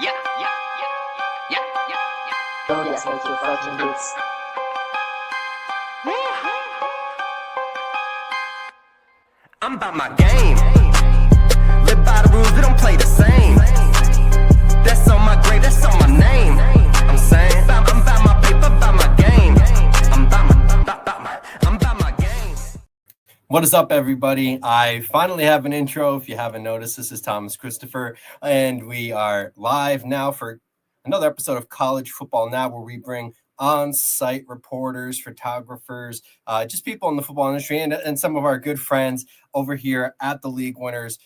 Yeah, yeah, yeah, yeah, yeah, yeah. Don't just make your fucking beats. I'm about my game. Live by the rules, we don't play the same. That's on my grade, that's on my name. I'm saying, I'm about my paper, about my game. I'm about my game. What is up, everybody? I finally have an intro. If you haven't noticed, this is Thomas Christopher, and we are live now for another episode of College Football Now, where we bring on-site reporters, photographers, just people in the football industry, and some of our good friends over here at the League Winners,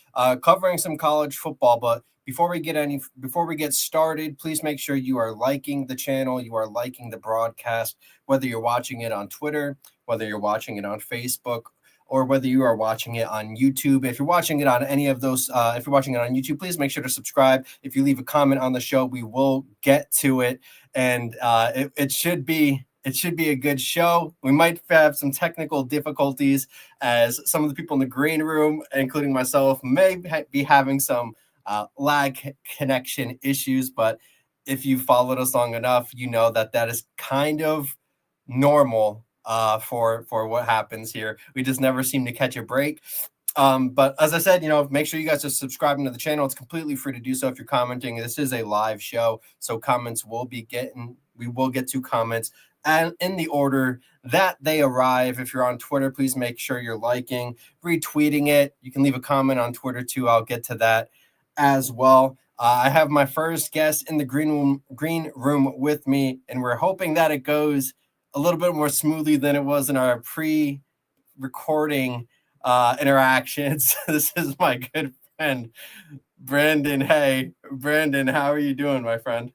covering some college football. But before we get started, please make sure you are liking the channel, you are liking the broadcast, whether you're watching it on Twitter, whether you're watching it on Facebook, or whether you are watching it on YouTube. If you're watching it on any of those, if you're watching it on YouTube, please make sure to subscribe. If you leave a comment on the show, we will get to it, and it should be a good show. We might have some technical difficulties, as some of the people in the green room, including myself, may be having some lag connection issues. But if you followed us long enough, you know that is kind of normal for what happens here. We just never seem to catch a break. But as I said, make sure you guys are subscribing to the channel. It's completely free to do so if you're commenting. This is a live show, so we will get to comments and in the order that they arrive. If you're on Twitter, please make sure you're liking, retweeting it. You can leave a comment on Twitter too. I'll get to that as well. I have my first guest in the green room with me, and we're hoping that it goes a little bit more smoothly than it was in our pre-recording interactions. This is my good friend, Brandon Haye. Brandon, how are you doing, my friend?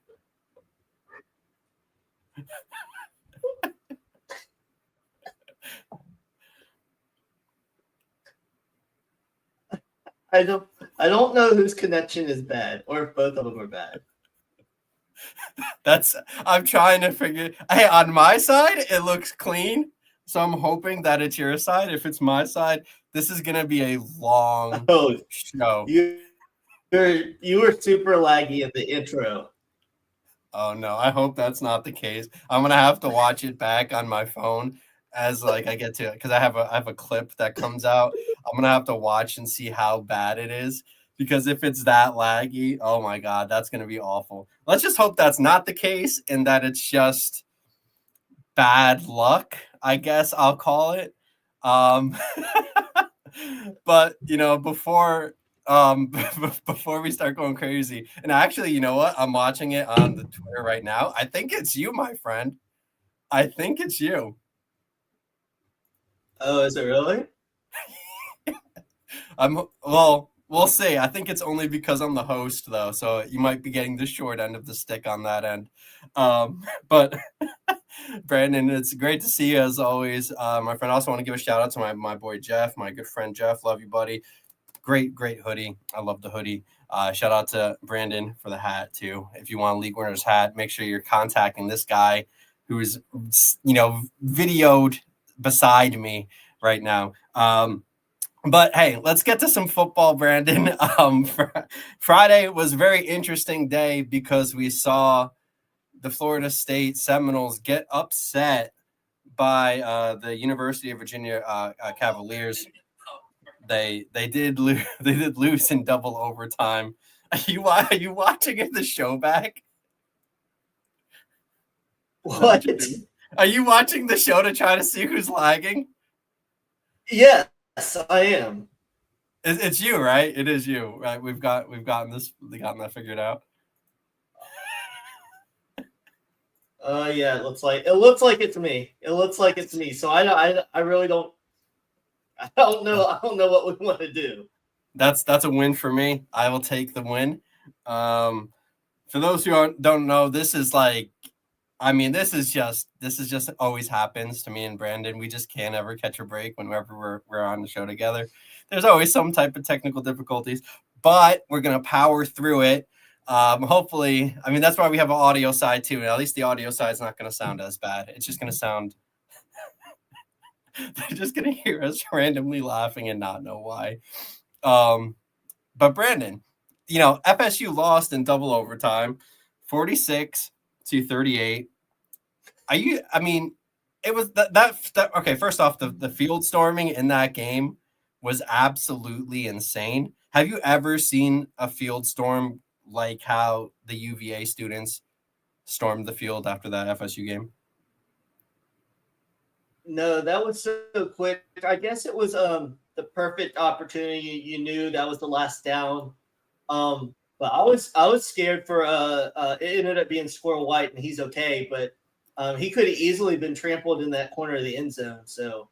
I don't know whose connection is bad, or if both of them are bad. I'm trying to figure. Hey, on my side, it looks clean, so I'm hoping that it's your side. If it's my side, this is gonna be a long show. You were super laggy in the intro. Oh no, I hope that's not the case. I'm gonna have to watch it back on my phone as I get to it, because I have a clip that comes out. I'm gonna have to watch and see how bad it is, because if it's that laggy, oh my God, that's going to be awful. Let's just hope that's not the case and that it's just bad luck, I guess I'll call it. But, before we start going crazy, and actually, you know what? I'm watching it on the Twitter right now. I think it's you, my friend. I think it's you. Oh, is it really? We'll see. I think it's only because I'm the host, though, so you might be getting the short end of the stick on that end. But Brandon, it's great to see you as always, my friend. I also want to give a shout out to my boy Jeff, my good friend Jeff. Love you, buddy. Great hoodie. I love the hoodie. Shout out to Brandon for the hat too. If you want a League Winners hat, make sure you're contacting this guy who is, videoed beside me right now. But hey, let's get to some football, Brandon. Friday was a very interesting day because we saw the Florida State Seminoles get upset by the University of Virginia Cavaliers. They did lose in double overtime. Are you watching the show back? What? Are you watching the show to try to see who's lagging? Yes, I am. It's you, right? It is you, right? We've gotten that figured out. Yeah, it looks like it's me. So I really don't. I don't know what we want to do. That's a win for me. I will take the win. For those who don't know, this is just always happens to me and Brandon. We just can't ever catch a break whenever we're on the show together. There's always some type of technical difficulties, but we're gonna power through it. Hopefully, that's why we have an audio side too. And at least the audio side is not gonna sound as bad. It's just gonna sound. They're just gonna hear us randomly laughing and not know why. But Brandon, FSU lost in double overtime, 46-38. It was that okay, first off, the field storming in that game was absolutely insane. Have you ever seen a field storm like how the UVA students stormed the field after that FSU game? No, that was so quick. I guess it was the perfect opportunity. You knew that was the last down. But I was scared for it ended up being Squirrel White, and he's okay, but he could have easily been trampled in that corner of the end zone. So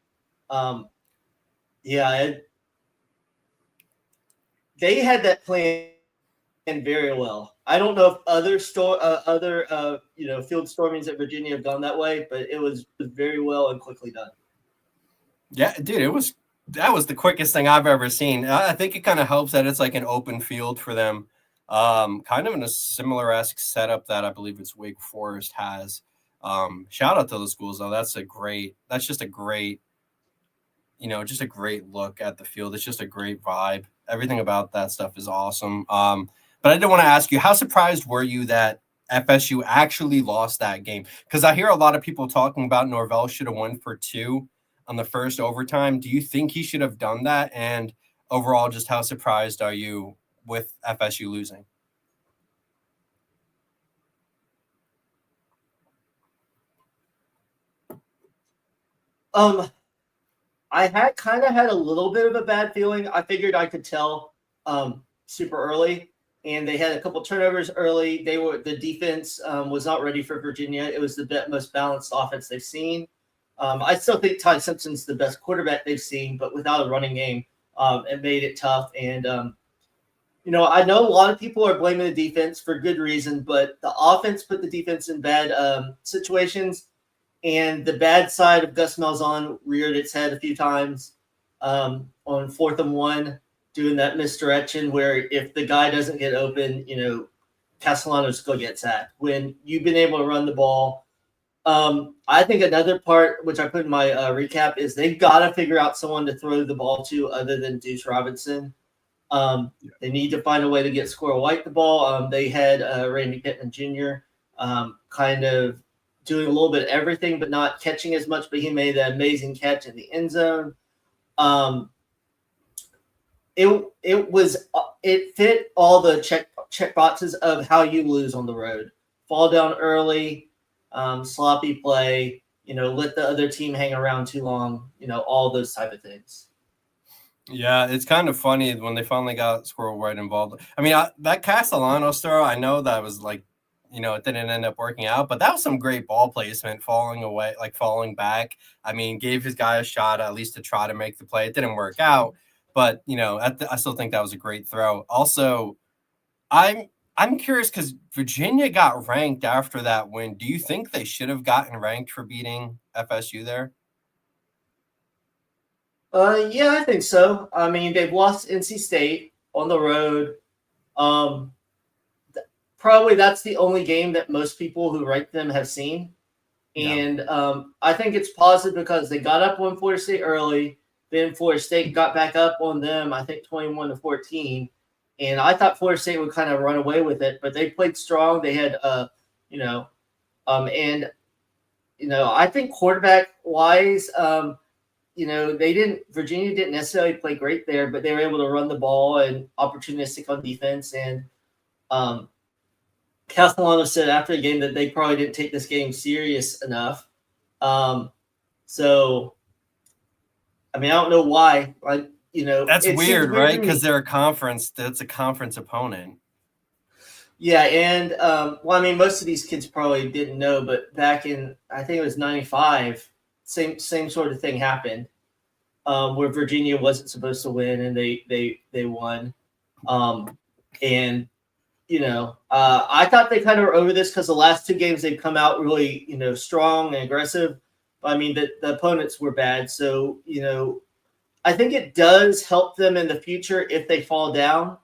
they had that plan very well. I don't know if other field stormings at Virginia have gone that way, but it was very well and quickly done. Yeah, dude, that was the quickest thing I've ever seen. I think it kind of helps that it's like an open field for them, kind of in a similar-esque setup that I believe it's Wake Forest has. Shout out to those schools though. That's just a great look at the field. It's just a great vibe. Everything about that stuff is awesome. But I did want to ask you, how surprised were you that FSU actually lost that game? Because I hear a lot of people talking about Norvell should have won for 2 on the first overtime. Do you think he should have done that? And overall, just how surprised are you with FSU losing? I had kind of had a little bit of a bad feeling. I figured I could tell super early, and they had a couple turnovers early. The defense was not ready for Virginia. It was the most balanced offense they've seen. I still think Ty Simpson's the best quarterback they've seen, but without a running game, it made it tough. And I know a lot of people are blaming the defense for good reason, but the offense put the defense in bad situations. And the bad side of Gus Malzahn reared its head a few times on 4th and 1, doing that misdirection where if the guy doesn't get open, Castellanos go get sacked. When you've been able to run the ball, I think another part, which I put in my recap, is they've got to figure out someone to throw the ball to other than Deuce Robinson. They need to find a way to get Squirrel White the ball. They had Randy Pittman Jr. Kind of doing a little bit of everything, but not catching as much. But he made that amazing catch in the end zone. It fit all the check boxes of how you lose on the road. Fall down early, sloppy play, let the other team hang around too long, all those type of things. Yeah, it's kind of funny when they finally got Squirrel White involved. I mean, that Castellanos throw, I know that was like, it didn't end up working out, but that was some great ball placement, falling back. I mean, gave his guy a shot at least to try to make the play. It didn't work out, but I still think that was a great throw. Also, I'm curious because Virginia got ranked after that win. Do you think they should have gotten ranked for beating FSU there? Yeah, I think so. I mean, they've lost NC State on the road. Probably that's the only game that most people who rank them have seen. And I think it's positive because they got up on Florida State early. Then Florida State got back up on them, I think 21-14. And I thought Florida State would kind of run away with it, but they played strong. They had, I think quarterback wise, Virginia didn't necessarily play great there, but they were able to run the ball and opportunistic on defense. And Castellanos said after the game that they probably didn't take this game serious enough. So, I mean, I don't know why. That's weird, right? Because they're a conference. That's a conference opponent. Yeah, and most of these kids probably didn't know, but back in I think it was '95, same sort of thing happened, where Virginia wasn't supposed to win and they won, I thought they kind of were over this because the last 2 games they've come out really strong and aggressive. I mean the opponents were bad, so I think it does help them in the future if they fall down.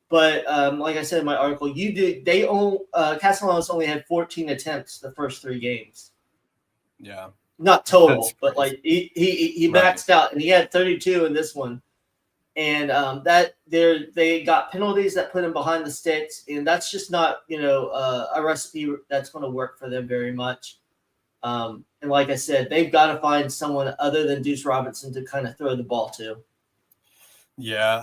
But like I said in my article, Castellanos only had 14 attempts the first 3 games. Yeah, not total, but like he maxed out, and he had 32 in this one. And that they got penalties that put him behind the sticks, and that's just not a recipe that's going to work for them very much. And like I said, they've got to find someone other than Deuce Robinson to kind of throw the ball to. Yeah,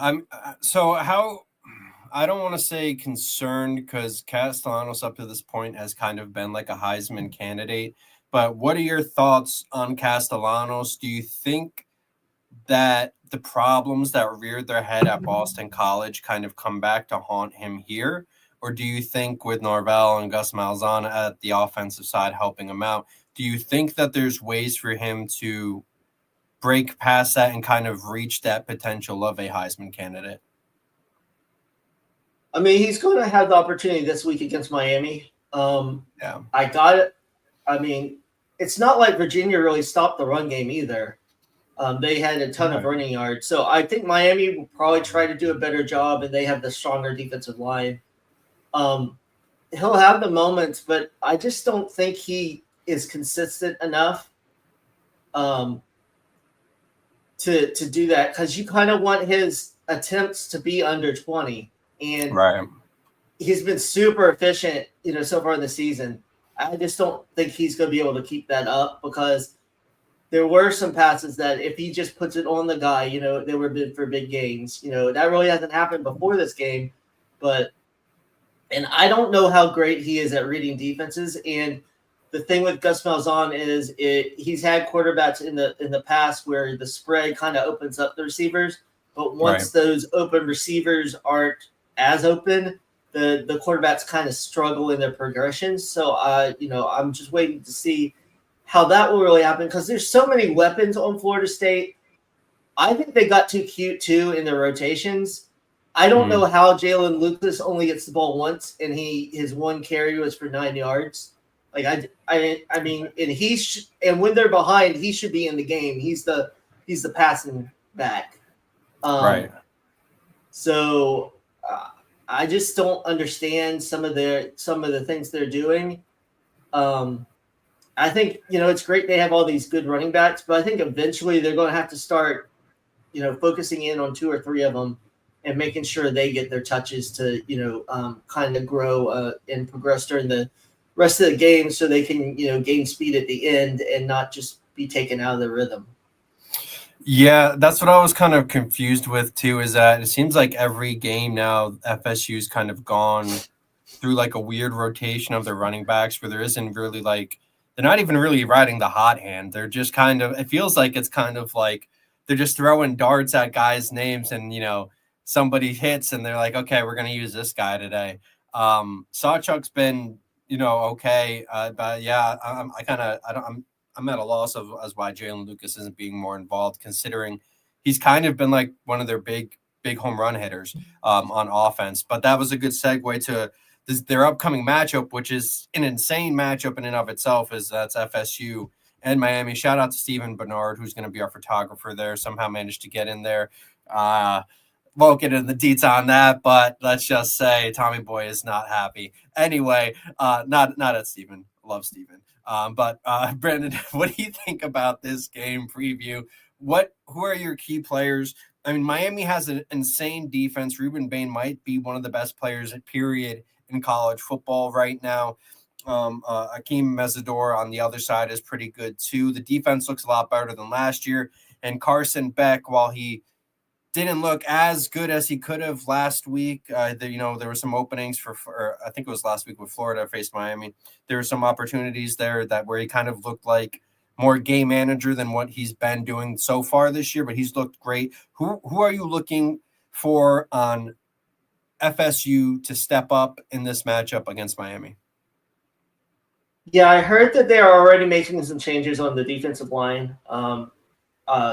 I don't want to say concerned because Castellanos up to this point has kind of been like a Heisman candidate. But what are your thoughts on Castellanos? Do you think that the problems that reared their head at Boston College kind of come back to haunt him here? Or do you think with Norvell and Gus Malzahn at the offensive side helping him out, do you think that there's ways for him to break past that and kind of reach that potential of a Heisman candidate? I mean, he's going to have the opportunity this week against Miami. Yeah. I got it. I mean, it's not like Virginia really stopped the run game either. They had a ton of running yards. So I think Miami will probably try to do a better job, and they have the stronger defensive line. He'll have the moments, but I just don't think he is consistent enough to do that, because you kind of want his attempts to be under 20. And right. He's been super efficient, so far in the season. I just don't think he's going to be able to keep that up, because there were some passes that if he just puts it on the guy, they were big for big gains. That really hasn't happened before this game. And I don't know how great he is at reading defenses. And the thing with Gus Malzahn is he's had quarterbacks in the past where the spread kind of opens up the receivers. But once those open receivers aren't as open, the quarterbacks kind of struggle in their progressions. So, I'm just waiting to see how that will really happen, because there's so many weapons on Florida State. I think they got too cute, too, in their rotations. I don't know how Jalen Lucas only gets the ball once, and his one carry was for 9 yards. Like, I mean, and when they're behind, he should be in the game. He's the passing back. Right. So I just don't understand some of the things they're doing. I think, it's great they have all these good running backs, but I think eventually they're going to have to start, focusing in on 2 or 3 of them and making sure they get their touches to, kind of grow and progress during the rest of the game, so they can, gain speed at the end and not just be taken out of the rhythm. Yeah, that's what I was kind of confused with too, is that it seems like every game now FSU's kind of gone through like a weird rotation of their running backs where there isn't really they're not even really riding the hot hand. They're just it feels like it's kind of like they're just throwing darts at guys' names, and, somebody hits and they're like, okay, we're going to use this guy today. Sawchuk's been, okay. But yeah, I'm at a loss as why Jalen Lucas isn't being more involved, considering he's kind of been like one of their big home run hitters on offense. But that was a good segue to their upcoming matchup, which is an insane matchup in and of itself. That's FSU and Miami. Shout out to Stephen Bernard, who's going to be our photographer there. Somehow managed to get in there. Won't get into the deets on that, but let's just say Tommy Boy is not happy. Anyway, not at Stephen. Love Stephen. But Brandon, what do you think about this game preview? Who are your key players? I mean, Miami has an insane defense. Ruben Bain might be one of the best players, period, in college football right now. Akeem Mesidor on the other side is pretty good too. The defense looks a lot better than last year. And Carson Beck, while he didn't look as good as he could have last week, there were some openings for I think it was last week with Florida faced Miami. There were some opportunities there where he kind of looked like more game manager than what he's been doing so far this year, but he's looked great. Who are you looking for on FSU to step up in this matchup against Miami? Yeah, I heard that they are already making some changes on the defensive line.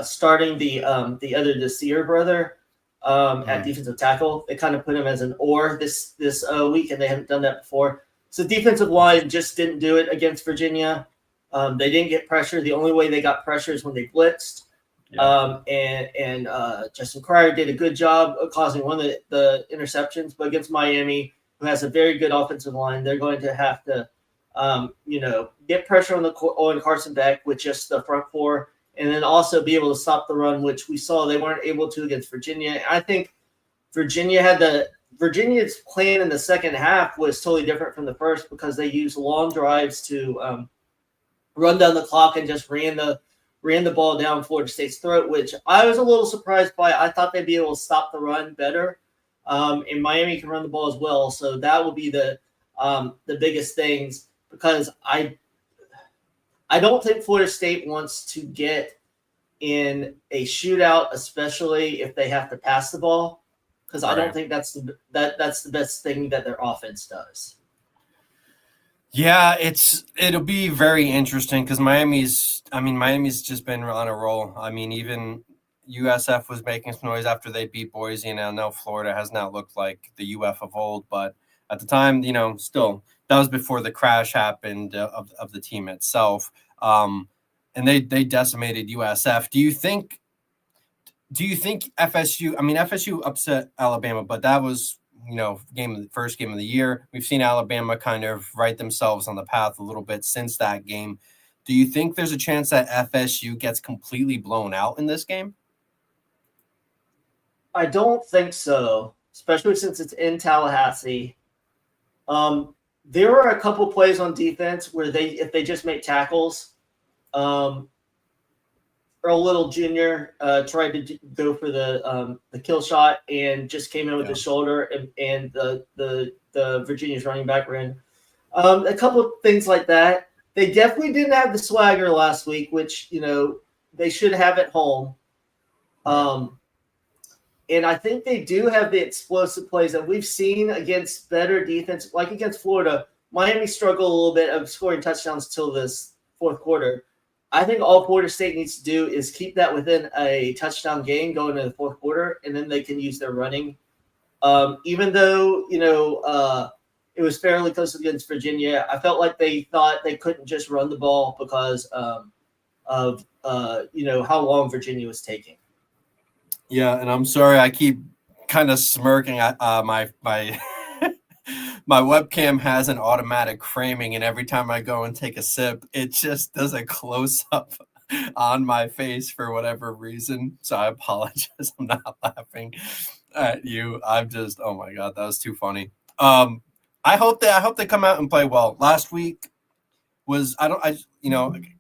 Starting the Desir brother at defensive tackle. They kind of put him as an or this week, and they haven't done that before. So defensive line just didn't do it against Virginia. They didn't get pressure. The only way they got pressure is when they blitzed. Yeah. And Justin Cryer did a good job of causing one of the interceptions. But against Miami, who has a very good offensive line, they're going to have to, get pressure on Carson Beck with just the front four, and then also be able to stop the run, which we saw they weren't able to against Virginia. I think Virginia's plan in the second half was totally different from the first because they used long drives to run down the clock and just ran the ball down Florida State's throat, which I was a little surprised by. I thought they'd be able to stop the run better. And Miami can run the ball as well. So that will be the biggest things, because I don't think Florida State wants to get in a shootout, especially if they have to pass the ball, because I don't think that's the best thing that their offense does. Yeah, it'll be very interesting because Miami's just been on a roll. I mean, even USF was making some noise after they beat Boise, and I know Florida has not looked like the UF of old, but at the time, still that was before the crash happened of the team itself. And they decimated USF. Do you think FSU? I mean, FSU upset Alabama, but that was first game of the year. We've seen Alabama kind of right themselves on the path a little bit since that game. Do you think there's a chance that FSU gets completely blown out in this game? I don't think so, especially since it's in Tallahassee. There were a couple plays on defense where if they just make tackles, Earl Little Jr. Tried to go for the kill shot and just came in with the shoulder, and the Virginia's running back ran. A couple of things like that. They definitely didn't have the swagger last week, which they should have at home. And I think they do have the explosive plays that we've seen against better defense, like against Florida. Miami struggled a little bit of scoring touchdowns till this fourth quarter. I think all Florida State needs to do is keep that within a touchdown game going into the fourth quarter, and then they can use their running. Even though, it was fairly close against Virginia, I felt like they thought they couldn't just run the ball because of how long Virginia was taking. Yeah, and I'm sorry, I keep kind of smirking. My my webcam has an automatic framing, and every time I go and take a sip, it just does a close-up on my face for whatever reason. So I apologize. I'm not laughing at you. I'm just, oh my God, that was too funny. I hope they come out and play well. Last week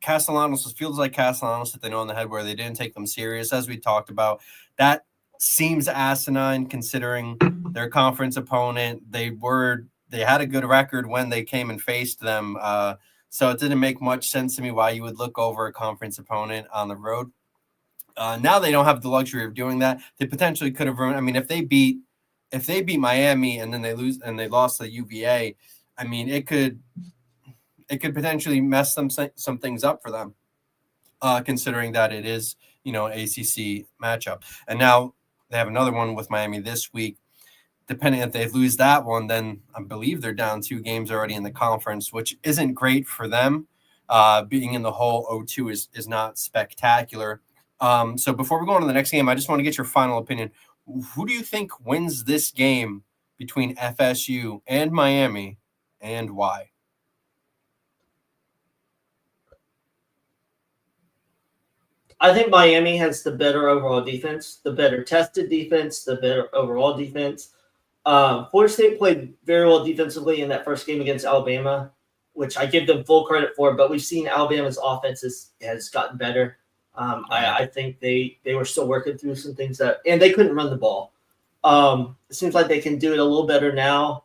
Castellanos feels like Castellanos hit the nail on the head where they didn't take them serious, as we talked about. That seems asinine considering their conference opponent. They had a good record when they came and faced them. So it didn't make much sense to me why you would look over a conference opponent on the road. Now they don't have the luxury of doing that. They potentially could have ruined. I mean, if they beat Miami and then they lose and they lost to UVA, I mean, it could potentially mess some things up for them, considering that it is, an ACC matchup. And now they have another one with Miami this week. Depending if they lose that one, then I believe they're down 2 games already in the conference, which isn't great for them. Being in the hole 0-2 is not spectacular. So before we go on to the next game, I just want to get your final opinion. Who do you think wins this game between FSU and Miami, and why? I think Miami has the better overall defense, the better tested defense, the better overall defense. Florida State played very well defensively in that first game against Alabama, which I give them full credit for, but we've seen Alabama's offense has gotten better. I think they were still working through some things and they couldn't run the ball. It seems like they can do it a little better now.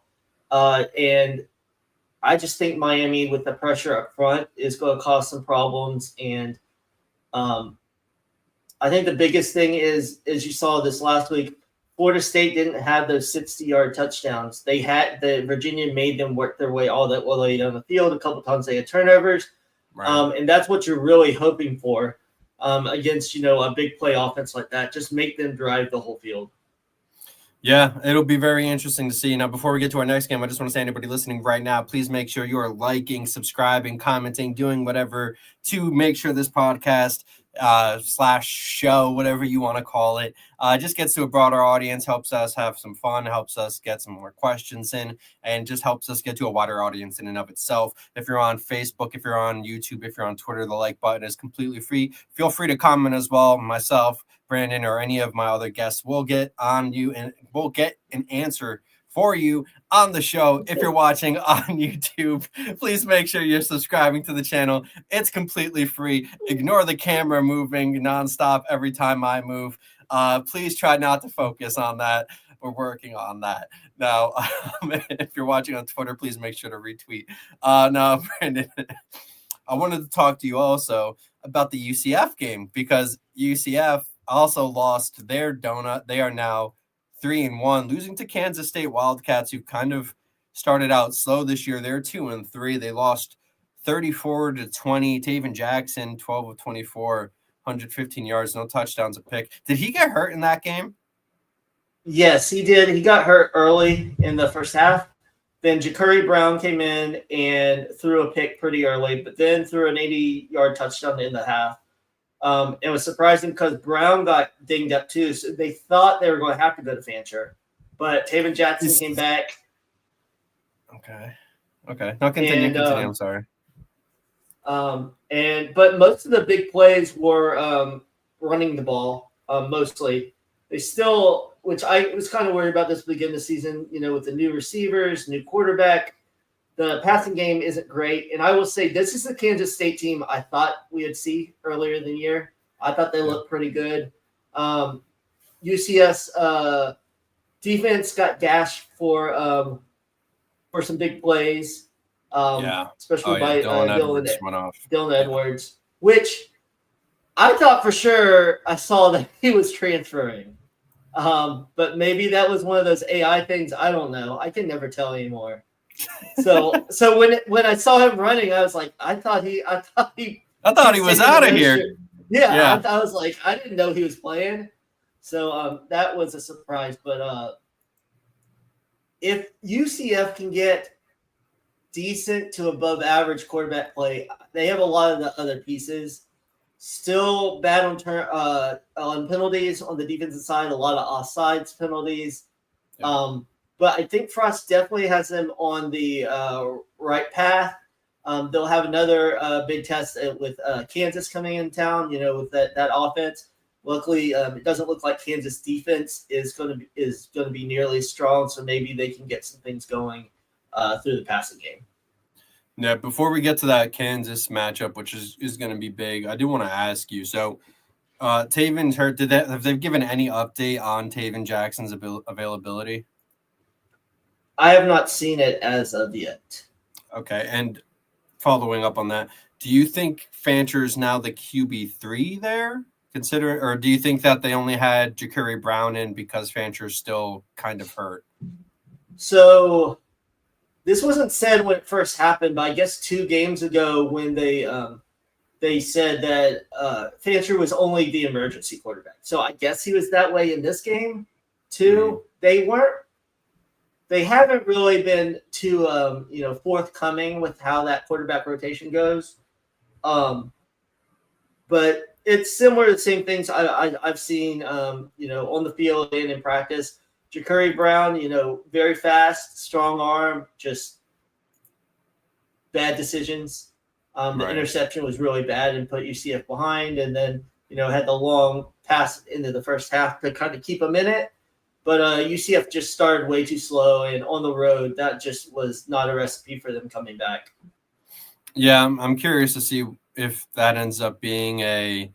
And I just think Miami, with the pressure up front, is going to cause some problems. And I think the biggest thing is, as you saw this last week, Florida State didn't have those 60-yard touchdowns. Virginia made them work their way all the way down the field. A couple times they had turnovers. Right. And that's what you're really hoping for against, a big play offense like that. Just make them drive the whole field. Yeah, it'll be very interesting to see. Now, before we get to our next game, I just want to say, anybody listening right now, please make sure you are liking, subscribing, commenting, doing whatever to make sure this podcast slash show, whatever you want to call it. Just gets to a broader audience, helps us have some fun, helps us get some more questions in, and just helps us get to a wider audience in and of itself. If you're on Facebook, if you're on YouTube, if you're on Twitter, the like button is completely free. Feel free to comment as well. Myself, Brandon, or any of my other guests will get on you and we'll get an answer for you on the show. If you're watching on YouTube, please make sure you're subscribing to the channel. It's completely free. Ignore the camera moving nonstop every time I move. Please try not to focus on that. We're working on that. Now, if you're watching on Twitter, please make sure to retweet. Now, Brandon, I wanted to talk to you also about the UCF game because UCF also lost their donut. They are now 3-1, losing to Kansas State Wildcats, who kind of started out slow this year. They're 2-3. They lost 34-20. Taven Jackson, 12 of 24, 115 yards, no touchdowns, a pick. Did he get hurt in that game? Yes, he did. He got hurt early in the first half. Then Ja'Cory Brown came in and threw a pick pretty early, but then threw an 80-yard touchdown in the half. It was surprising because Brown got dinged up too, so they thought they were going to have to go to Fancher, but Taven Jackson came back. Okay. No, continue. I'm sorry. But most of the big plays were running the ball, mostly. They still, which I was kind of worried about this at the beginning of the season, with the new receivers, new quarterback. The passing game isn't great. And I will say this is the Kansas State team I thought we would see earlier in the year. I thought they looked pretty good. UCS defense got gashed for some big plays, especially by Dylan Edwards, which I thought for sure I saw that he was transferring. But maybe that was one of those AI things. I don't know. I can never tell anymore. So when I saw him running, I was like, I thought he was out of here. Yeah. I was like, I didn't know he was playing. So that was a surprise. But if UCF can get decent to above average quarterback play, they have a lot of the other pieces. Still bad on penalties on the defensive side, a lot of offsides penalties. Yeah. But I think Frost definitely has them on the right path. They'll have another big test with Kansas coming in town, with that offense. Luckily, it doesn't look like Kansas defense is going to be nearly as strong, so maybe they can get some things going through the passing game. Yeah, before we get to that Kansas matchup, which is going to be big, I do want to ask you. So, Taven's hurt. Have they given any update on Taven Jackson's availability? I have not seen it as of yet. Okay, and following up on that, do you think Fancher's now the QB3 there? Or do you think that they only had Ja'Cory Brown in because Fancher's still kind of hurt? So this wasn't said when it first happened, but I guess 2 games ago when they said that Fancher was only the emergency quarterback. So I guess he was that way in this game too. Mm-hmm. They haven't really been too forthcoming with how that quarterback rotation goes. But it's similar to the same things I've seen on the field and in practice. Ja'Cory Brown, very fast, strong arm, just bad decisions. The interception was really bad and put UCF behind, and then had the long pass into the first half to kind of keep them in it. But UCF just started way too slow, and on the road, that just was not a recipe for them coming back. Yeah, I'm curious to see if that ends up being a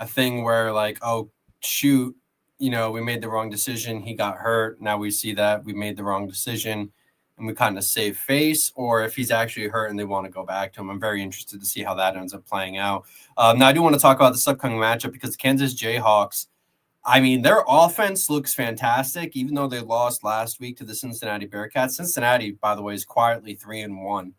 thing where, like, oh, shoot, we made the wrong decision. He got hurt. Now we see that we made the wrong decision, and we kind of save face, or if he's actually hurt and they want to go back to him. I'm very interested to see how that ends up playing out. Now, I do want to talk about this upcoming matchup because the Kansas Jayhawks, I mean, their offense looks fantastic, even though they lost last week to the Cincinnati Bearcats. Cincinnati, by the way, is quietly 3-1.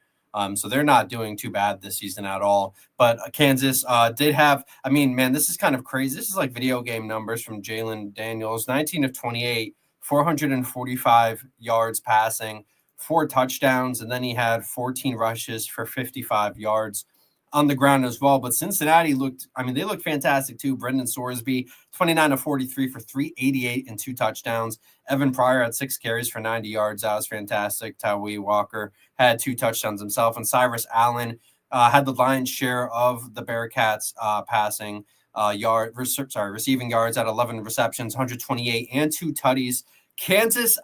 So they're not doing too bad this season at all. But Kansas did have, I mean, man, this is kind of crazy. This is like video game numbers from Jalen Daniels, 19 of 28, 445 yards passing, 4 touchdowns, and then he had 14 rushes for 55 yards. on the ground as well. But Cincinnati they looked fantastic too. Brendan Sorsby, 29 of 43 for 388 and 2 touchdowns. Evan Pryor had 6 carries for 90 yards. That was fantastic. Tawee Walker had 2 touchdowns himself. And Cyrus Allen had the lion's share of the Bearcats passing receiving yards at 11 receptions, 128 and 2 tutties. Kansas,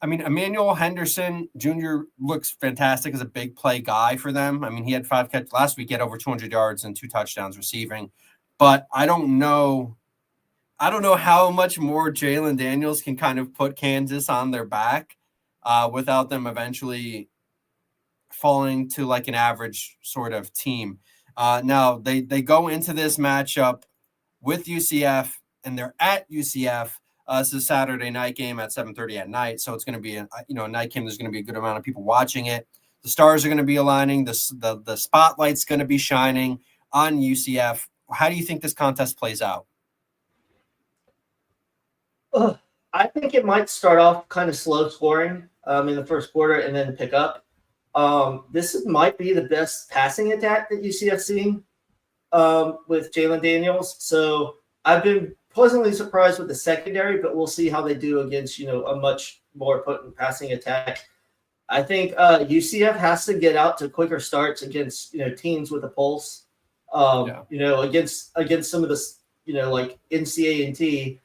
Emmanuel Henderson Jr. looks fantastic as a big play guy for them. I mean, he had 5 catches last week, he had over 200 yards and 2 touchdowns receiving. But I don't know how much more Jalen Daniels can kind of put Kansas on their back without them eventually falling to like an average sort of team. Now, they go into this matchup with UCF, and they're at UCF. It's a Saturday night game at 7:30 at night, so it's going to be a night game. There's going to be a good amount of people watching it. The stars are going to be aligning. The spotlight's going to be shining on UCF. How do you think this contest plays out? I think it might start off kind of slow scoring in the first quarter and then pick up. This might be the best passing attack that UCF's seen with Jalen Daniels. So I've been pleasantly surprised with the secondary, but we'll see how they do against, a much more potent passing attack. I think UCF has to get out to quicker starts against, teams with a pulse. Against some of the, like NCAA&T,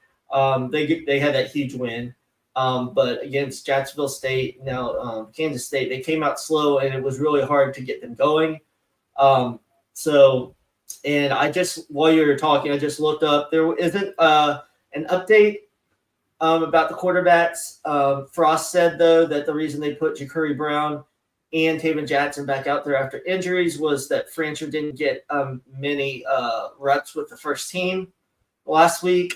they had that huge win. But against Jacksonville State, now Kansas State, they came out slow, and it was really hard to get them going. And while you were talking, I just looked up. There isn't an update about the quarterbacks. Frost said, though, that the reason they put Ja'Cory Brown and Taven Jackson back out there after injuries was that Francher didn't get many reps with the first team last week.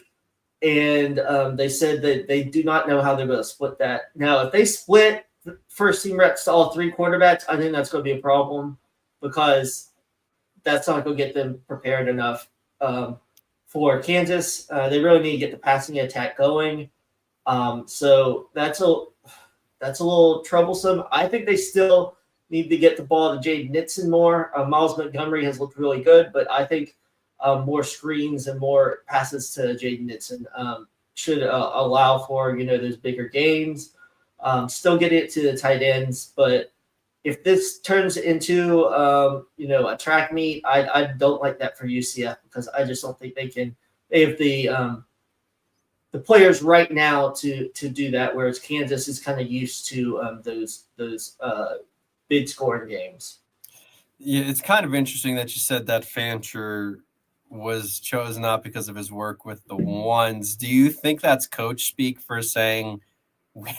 And they said that they do not know how they're going to split that. Now, if they split the first team reps to all 3 quarterbacks, I think that's going to be a problem because that's not going to get them prepared enough for Kansas. They really need to get the passing attack going. So that's a little troublesome. I think they still need to get the ball to Jaden Nixon more. Miles Montgomery has looked really good, but I think more screens and more passes to Jaden Nixon should allow for, those bigger gains. Still get it to the tight ends, but if this turns into, a track meet, I don't like that for UCF because I just don't think they have the players right now to do that, whereas Kansas is kind of used to those big scoring games. Yeah, it's kind of interesting that you said that Fancher was chosen not because of his work with the ones. Do you think that's coach speak for saying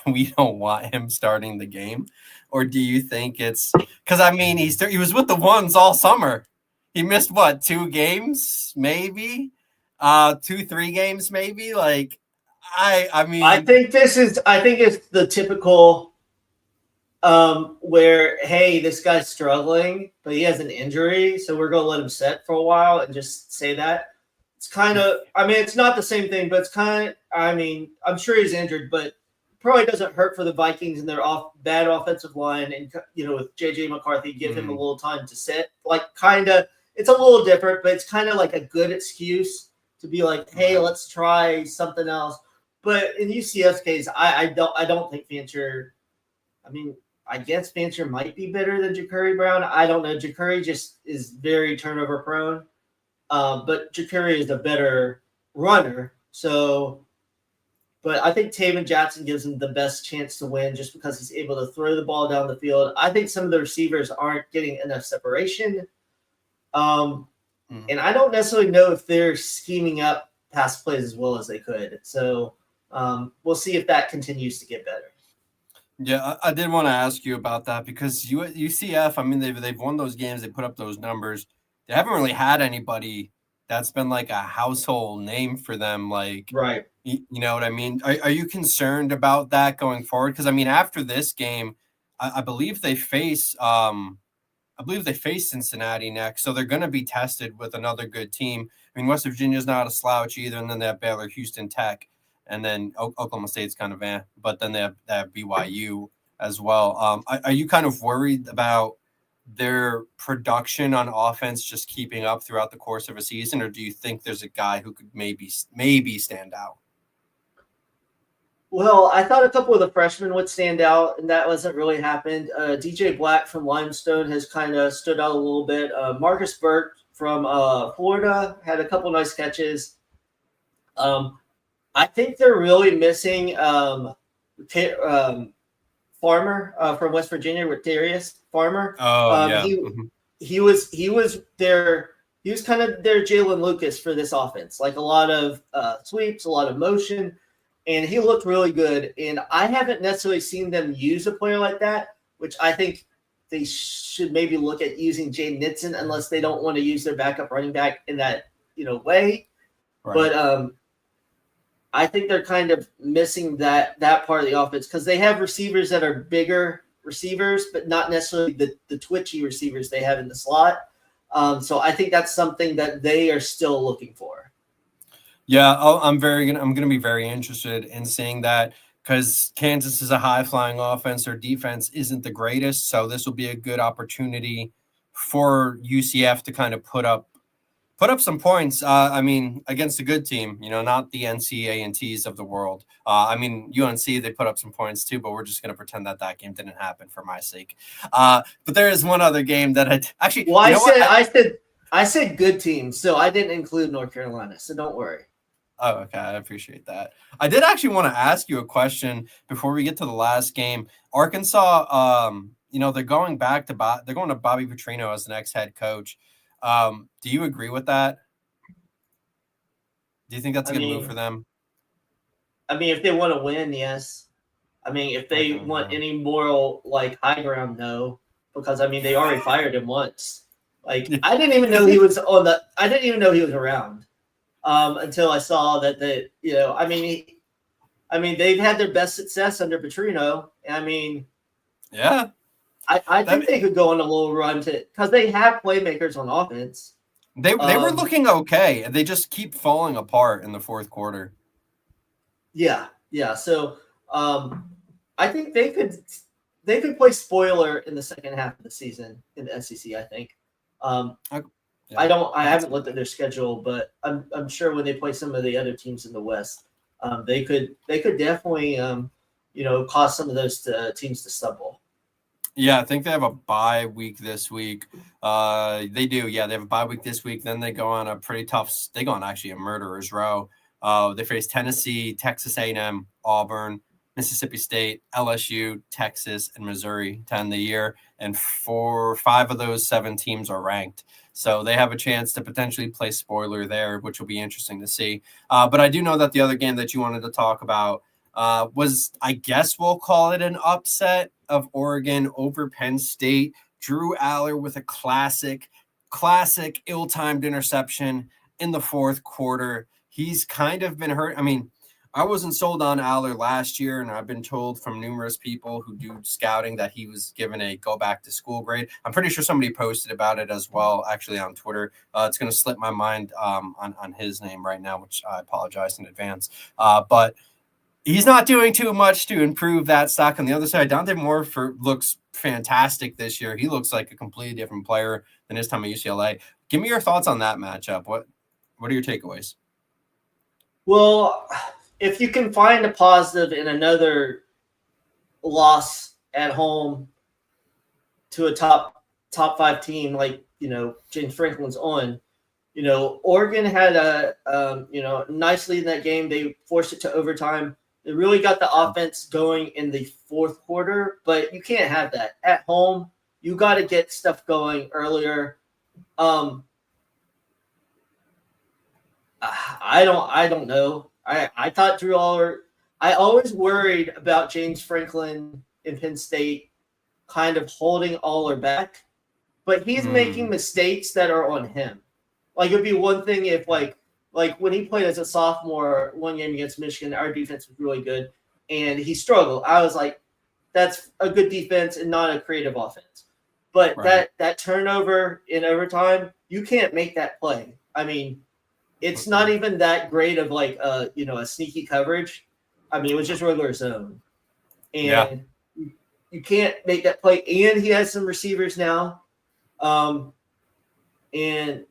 we don't want him starting the game? Or do you think it's because he was with the ones all summer. He missed 2 games, maybe 2-3 games, maybe. Like I think it's the typical where, hey, this guy's struggling, but he has an injury, so we're gonna let him sit for a while and just say that. It's kind of, it's not the same thing, but it's kind of, I'm sure he's injured, but probably doesn't hurt for the Vikings and their bad offensive line, and with JJ McCarthy, give him a little time to sit. Like, it's a little different, but it's kind of like a good excuse to be like, hey, let's try something else. But in UCF's case, I don't think Fancher. I guess Fancher might be better than Ja'Cory Brown. I don't know. Ja'Cory just is very turnover prone, but Ja'Cory is a better runner. But I think Taven Jackson gives him the best chance to win just because he's able to throw the ball down the field. I think some of the receivers aren't getting enough separation. And I don't necessarily know if they're scheming up pass plays as well as they could. So we'll see if that continues to get better. Yeah, I did want to ask you about that because UCF, they've won those games. They put up those numbers. They haven't really had anybody that's been like a household name for them. Like, right. You know what I mean? Are you concerned about that going forward? Because after this game, I believe they face Cincinnati next, so they're going to be tested with another good team. West Virginia's not a slouch either, and then they have Baylor, Houston Tech, and then Oklahoma State's kind of but then they have BYU as well. Are you kind of worried about their production on offense just keeping up throughout the course of a season, or do you think there's a guy who could maybe stand out? Well, I thought a couple of the freshmen would stand out, and that hasn't really happened. DJ Black from Limestone has kind of stood out a little bit. Marcus Burt from Florida had a couple nice catches. I think they're really missing Farmer from West Virginia, with Darius Farmer. He was kind of their Jalen Lucas for this offense, like a lot of sweeps, a lot of motion, and he looked really good. And I haven't necessarily seen them use a player like that, which I think they should maybe look at using Jay Nitson, unless they don't want to use their backup running back in that way. Right. But I think they're kind of missing that part of the offense, because they have receivers that are bigger receivers, but not necessarily the twitchy receivers they have in the slot. So I think that's something that they are still looking for. Yeah, I'm going to be very interested in seeing that, because Kansas is a high-flying offense. Their defense isn't the greatest, so this will be a good opportunity for UCF to kind of put up some points. Against a good team, not the NCAA of the world. UNC, they put up some points too, but we're just going to pretend that game didn't happen for my sake. But there is one other game that I said good team, so I didn't include North Carolina, so don't worry. Oh, okay. I appreciate that. I did actually want to ask you a question before we get to the last game. Arkansas, they're going to Bobby Petrino as the next head coach. Do you agree with that? Do you think that's a good move for them? If they want to win, yes. If they want any moral high ground, no. Because they already fired him once. I didn't even know he was around until I saw that they've had their best success under Petrino. Yeah. I think they could go on a little run because they have playmakers on offense. They were looking okay, and they just keep falling apart in the fourth quarter. Yeah. So I think they could play spoiler in the second half of the season in the SEC. I think. I haven't looked at their schedule, but I'm sure when they play some of the other teams in the West, they could definitely cause some of those teams to stumble. Yeah, I think they have a bye week this week. They do. Yeah, they have a bye week this week. Then they go on a pretty tough – they go on actually a murderer's row. They face Tennessee, Texas A&M, Auburn, Mississippi State, LSU, Texas, and Missouri to end the year. And 5 of those 7 teams are ranked. So they have a chance to potentially play spoiler there, which will be interesting to see. But I do know that the other game that you wanted to talk about was, I guess we'll call it an upset of Oregon over Penn State. Drew Aller with a classic ill-timed interception in the fourth quarter. He's kind of been hurt. I wasn't sold on Aller last year, and I've been told from numerous people who do scouting that he was given a go-back-to-school grade. I'm pretty sure somebody posted about it as well, actually, on Twitter. It's going to slip my mind on his name right now, which I apologize in advance. But he's not doing too much to improve that stock. On the other side, Dante Moore looks fantastic this year. He looks like a completely different player than his time at UCLA. Give me your thoughts on that matchup. What are your takeaways? Well, if you can find a positive in another loss at home to a top 5 team like James Franklin's on, Oregon had a nice lead in that game. They forced it to overtime. They really got the offense going in the fourth quarter, but you can't have that at home. You got to get stuff going earlier. I don't know. I thought Drew Aller. I always worried about James Franklin in Penn State, kind of holding Aller back, but he's making mistakes that are on him. It'd be one thing if like when he played as a sophomore one game against Michigan, our defense was really good, and he struggled. I was like, that's a good defense and not a creative offense. But right. that turnover in overtime, you can't make that play. It's not even that great of a sneaky coverage. It was just regular zone. And you can't make that play. And he has some receivers now And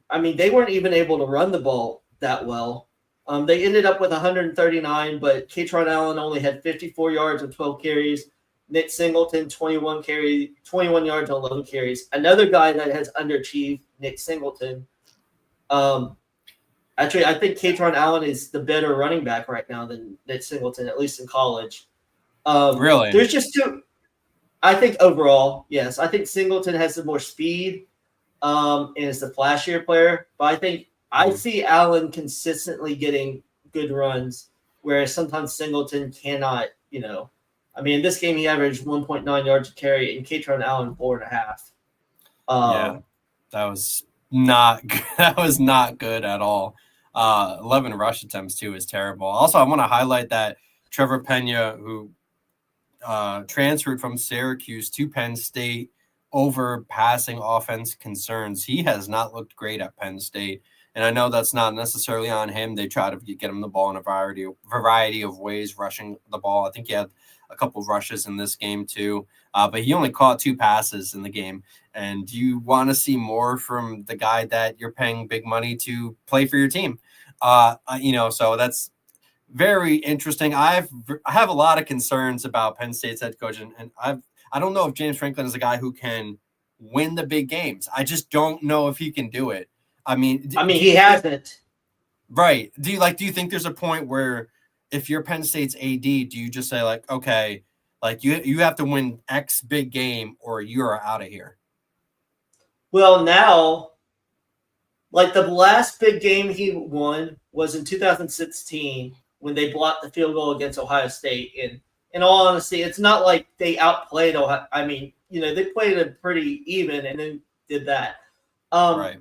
I mean, they weren't even able to run the ball that well. They ended up with 139, but Katron Allen only had 54 yards and 12 carries. Nick Singleton, 21 yards and 11 carries. Another guy that has underachieved, Nick Singleton. Actually, I think Katron Allen is the better running back right now than Nick Singleton, at least in college. Really? There's just two. I think overall, yes. I think Singleton has the more speed and is the flashier player. But I see Allen consistently getting good runs, whereas sometimes Singleton cannot, I mean, in this game, he averaged 1.9 yards a carry, and Katron Allen 4.5. Yeah, that was not good at all. 11 rush attempts too is terrible. Also, I want to highlight that Trevor Pena, who transferred from Syracuse to Penn State over passing offense concerns, he has not looked great at Penn State. And I know that's not necessarily on him. They try to get him the ball in a variety of ways, rushing the ball. I think he had a couple of rushes in this game too, but he only caught 2 passes in the game. And you want to see more from the guy that you're paying big money to play for your team. So that's very interesting. I have a lot of concerns about Penn State's head coach, and I don't know if James Franklin is a guy who can win the big games. I just don't know if he can do it. I mean, he hasn't. Right. Do you think there's a point where if you're Penn State's AD, do you just say like, okay, like you have to win X big game or you're out of here? Well, now, like the last big game he won was in 2016 when they blocked the field goal against Ohio State. And in all honesty, it's not like they outplayed Ohio. I mean, they played it pretty even and then did that. Right.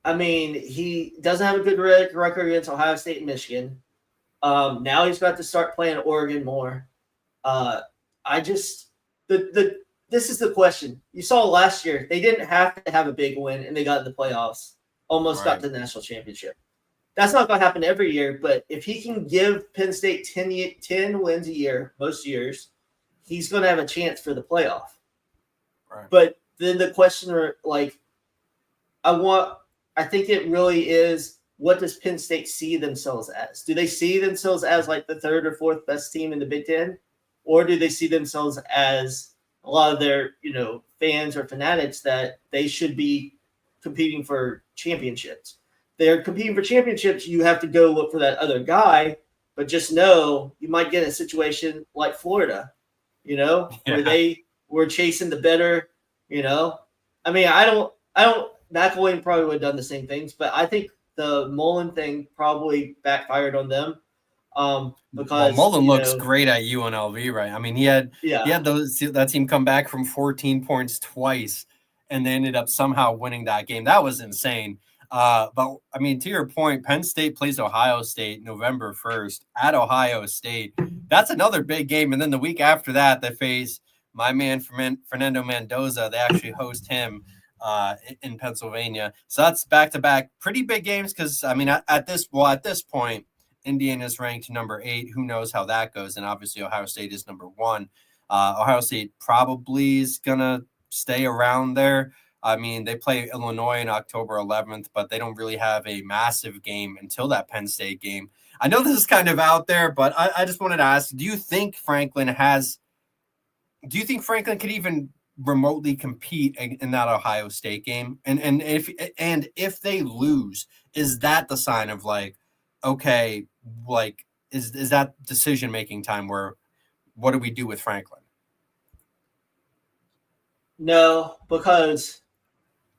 I mean, he doesn't have a good record against Ohio State and Michigan. Now he's got to start playing Oregon more. This is the question. You saw last year, they didn't have to have a big win, and they got in the playoffs. Almost got to the national championship. That's not going to happen every year, but if he can give Penn State 10 wins a year, most years, he's going to have a chance for the playoff. Right. But then the question, I think it really is, what does Penn State see themselves as? Do they see themselves as like the 3rd or 4th best team in the Big Ten? Or do they see themselves as a lot of their, fans or fanatics that they should be competing for championships? They're competing for championships. You have to go look for that other guy, but just know you might get a situation like Florida, where they were chasing the better, I mean, I don't, McElwain probably would have done the same things, but I think the Mullen thing probably backfired on them. Because Mullen looks great at UNLV, right? I mean, he had that team come back from 14 points twice, and they ended up somehow winning that game. That was insane. But I mean, to your point, Penn State plays Ohio State November 1st at Ohio State. That's another big game. And then the week after that, they face my man Fernando Mendoza. They actually host him in Pennsylvania. So that's back-to-back pretty big games because, I mean, at this point, Indiana's ranked number 8. Who knows how that goes? And obviously Ohio State is number 1. Ohio State probably is going to stay around there. I mean, they play Illinois on October 11th, but they don't really have a massive game until that Penn State game. I know this is kind of out there, but I just wanted to ask, do you think Franklin could even remotely compete in that Ohio State game? And if they lose, is that the sign of like, okay, like is that decision making time where what do we do with Franklin? No, because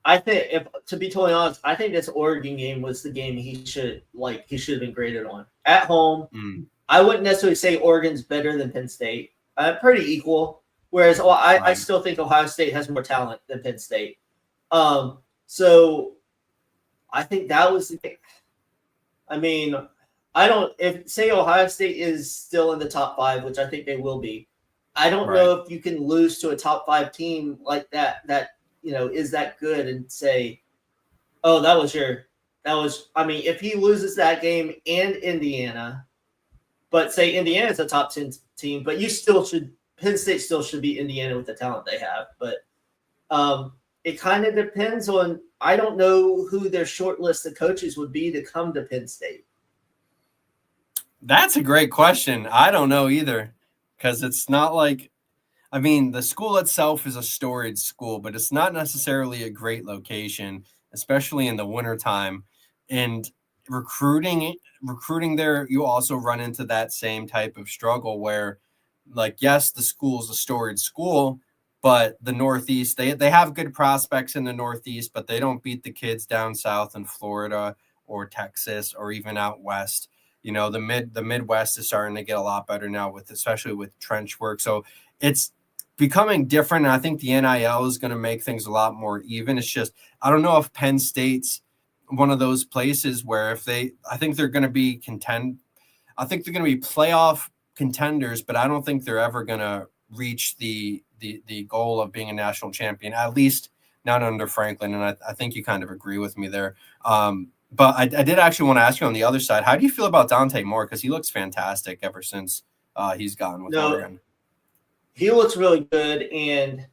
I think, to be totally honest, I think this Oregon game was the game he should have been graded on at home. I wouldn't necessarily say Oregon's better than Penn State. Pretty equal. Whereas I still think Ohio State has more talent than Penn State. So I think that was the game. I mean, say Ohio State is still in the top 5, which I think they will be. I don't know if you can lose to a top 5 team like that is that good and say, oh, I mean, if he loses that game and Indiana, but say Indiana's a top 10 team, but Penn State still should be Indiana with the talent they have. But It kind of depends on. I don't know who their short list of coaches would be to come to Penn State. That's a great question. I don't know either, because it's not like, I mean, the school itself is a storied school, but it's not necessarily a great location, especially in the wintertime. And recruiting there, you also run into that same type of struggle where, like, yes, the school is a storied school, but the Northeast, they have good prospects in the Northeast, but they don't beat the kids down south in Florida or Texas or even out west. You know, the Midwest is starting to get a lot better now, especially with trench work. So it's becoming different. And I think the NIL is going to make things a lot more even. It's just, I don't know if Penn State's one of those places where I think they're going to be I think they're going to be playoff contenders, but I don't think they're ever going to reach the goal of being a national champion, at least not under Franklin. And I think you kind of agree with me there. But I did actually want to ask you on the other side, how do you feel about Dante Moore? Because he looks fantastic ever since he's gone with Oregon. He looks really good, and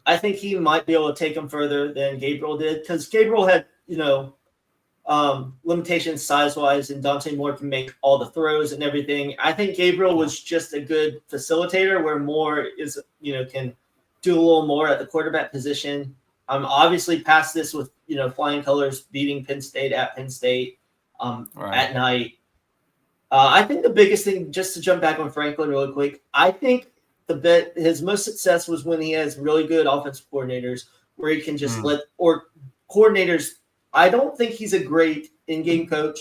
I think he might be able to take him further than Gabriel did, because Gabriel had, limitations size-wise, and Dante Moore can make all the throws and everything. I think Gabriel was just a good facilitator, where Moore is, can do a little more at the quarterback position. I'm obviously past this with, flying colors, beating Penn State at Penn State at night. I think the biggest thing, just to jump back on Franklin really quick, I think his most success was when he has really good offensive coordinators where he can just coordinators. I don't think he's a great in-game coach,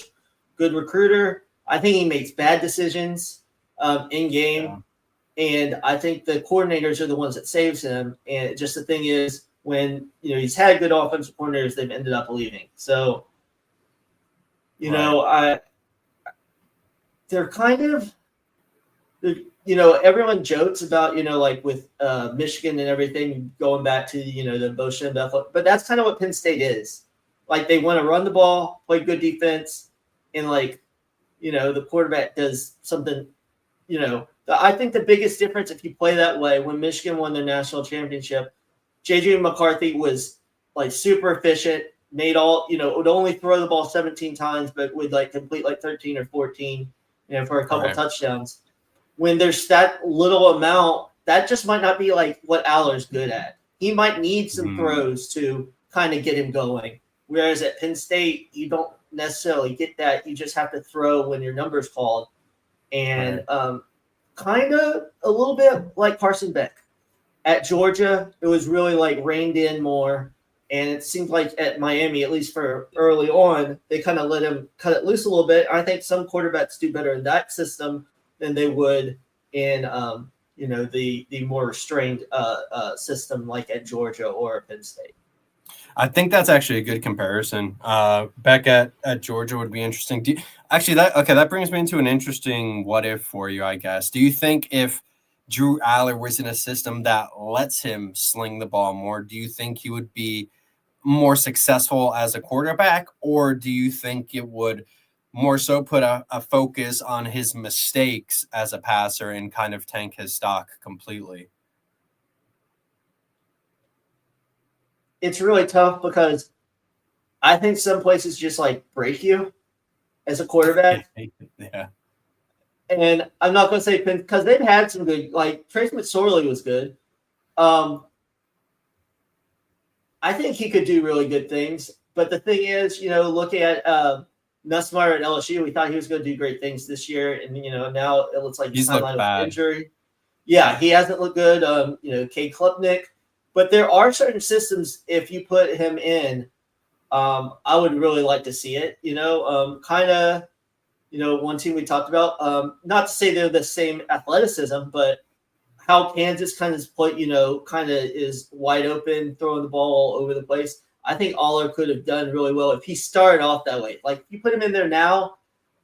good recruiter. I think he makes bad decisions in-game. Yeah. And I think the coordinators are the ones that saves him. And just the thing is, when he's had good offensive coordinators, they've ended up leaving. So, they're kind of, everyone jokes about, like with Michigan and everything, going back to, the motion and Bethel, but that's kind of what Penn State is. Like, they want to run the ball, play good defense, and the quarterback does something, I think the biggest difference, if you play that way, when Michigan won their national championship, J.J. McCarthy was super efficient, made would only throw the ball 17 times, but would complete 13 or 14, for a couple touchdowns. When there's that little amount, that just might not be what Aller's good at. He might need some throws to kind of get him going. Whereas at Penn State, you don't necessarily get that. You just have to throw when your number's called. And kind of a little bit like Carson Beck. At Georgia, it was really reined in more. And it seemed like at Miami, at least for early on, they kind of let him cut it loose a little bit. I think some quarterbacks do better in that system than they would in, the more restrained system like at Georgia or Penn State. I think that's actually a good comparison. Beck at Georgia would be interesting. That brings me into an interesting what if for you, I guess. Do you think if Drew Aller was in a system that lets him sling the ball more, do you think he would be more successful as a quarterback, or do you think it would more so put a focus on his mistakes as a passer and kind of tank his stock completely? It's really tough because I think some places just break you as a quarterback. Yeah. And I'm not going to say because they've had some good, Trace McSorley was good. I think he could do really good things. But the thing is, looking at Nussmeier at LSU, we thought he was going to do great things this year. And, now it looks like he's looked bad. Injury. Yeah, he hasn't looked good. Cade Klubnik. But there are certain systems, if you put him in, I would really like to see it. Kind of, one team we talked about, not to say they're the same athleticism, but how Kansas kind of is wide open, throwing the ball all over the place. I think Aller could have done really well if he started off that way. If you put him in there now,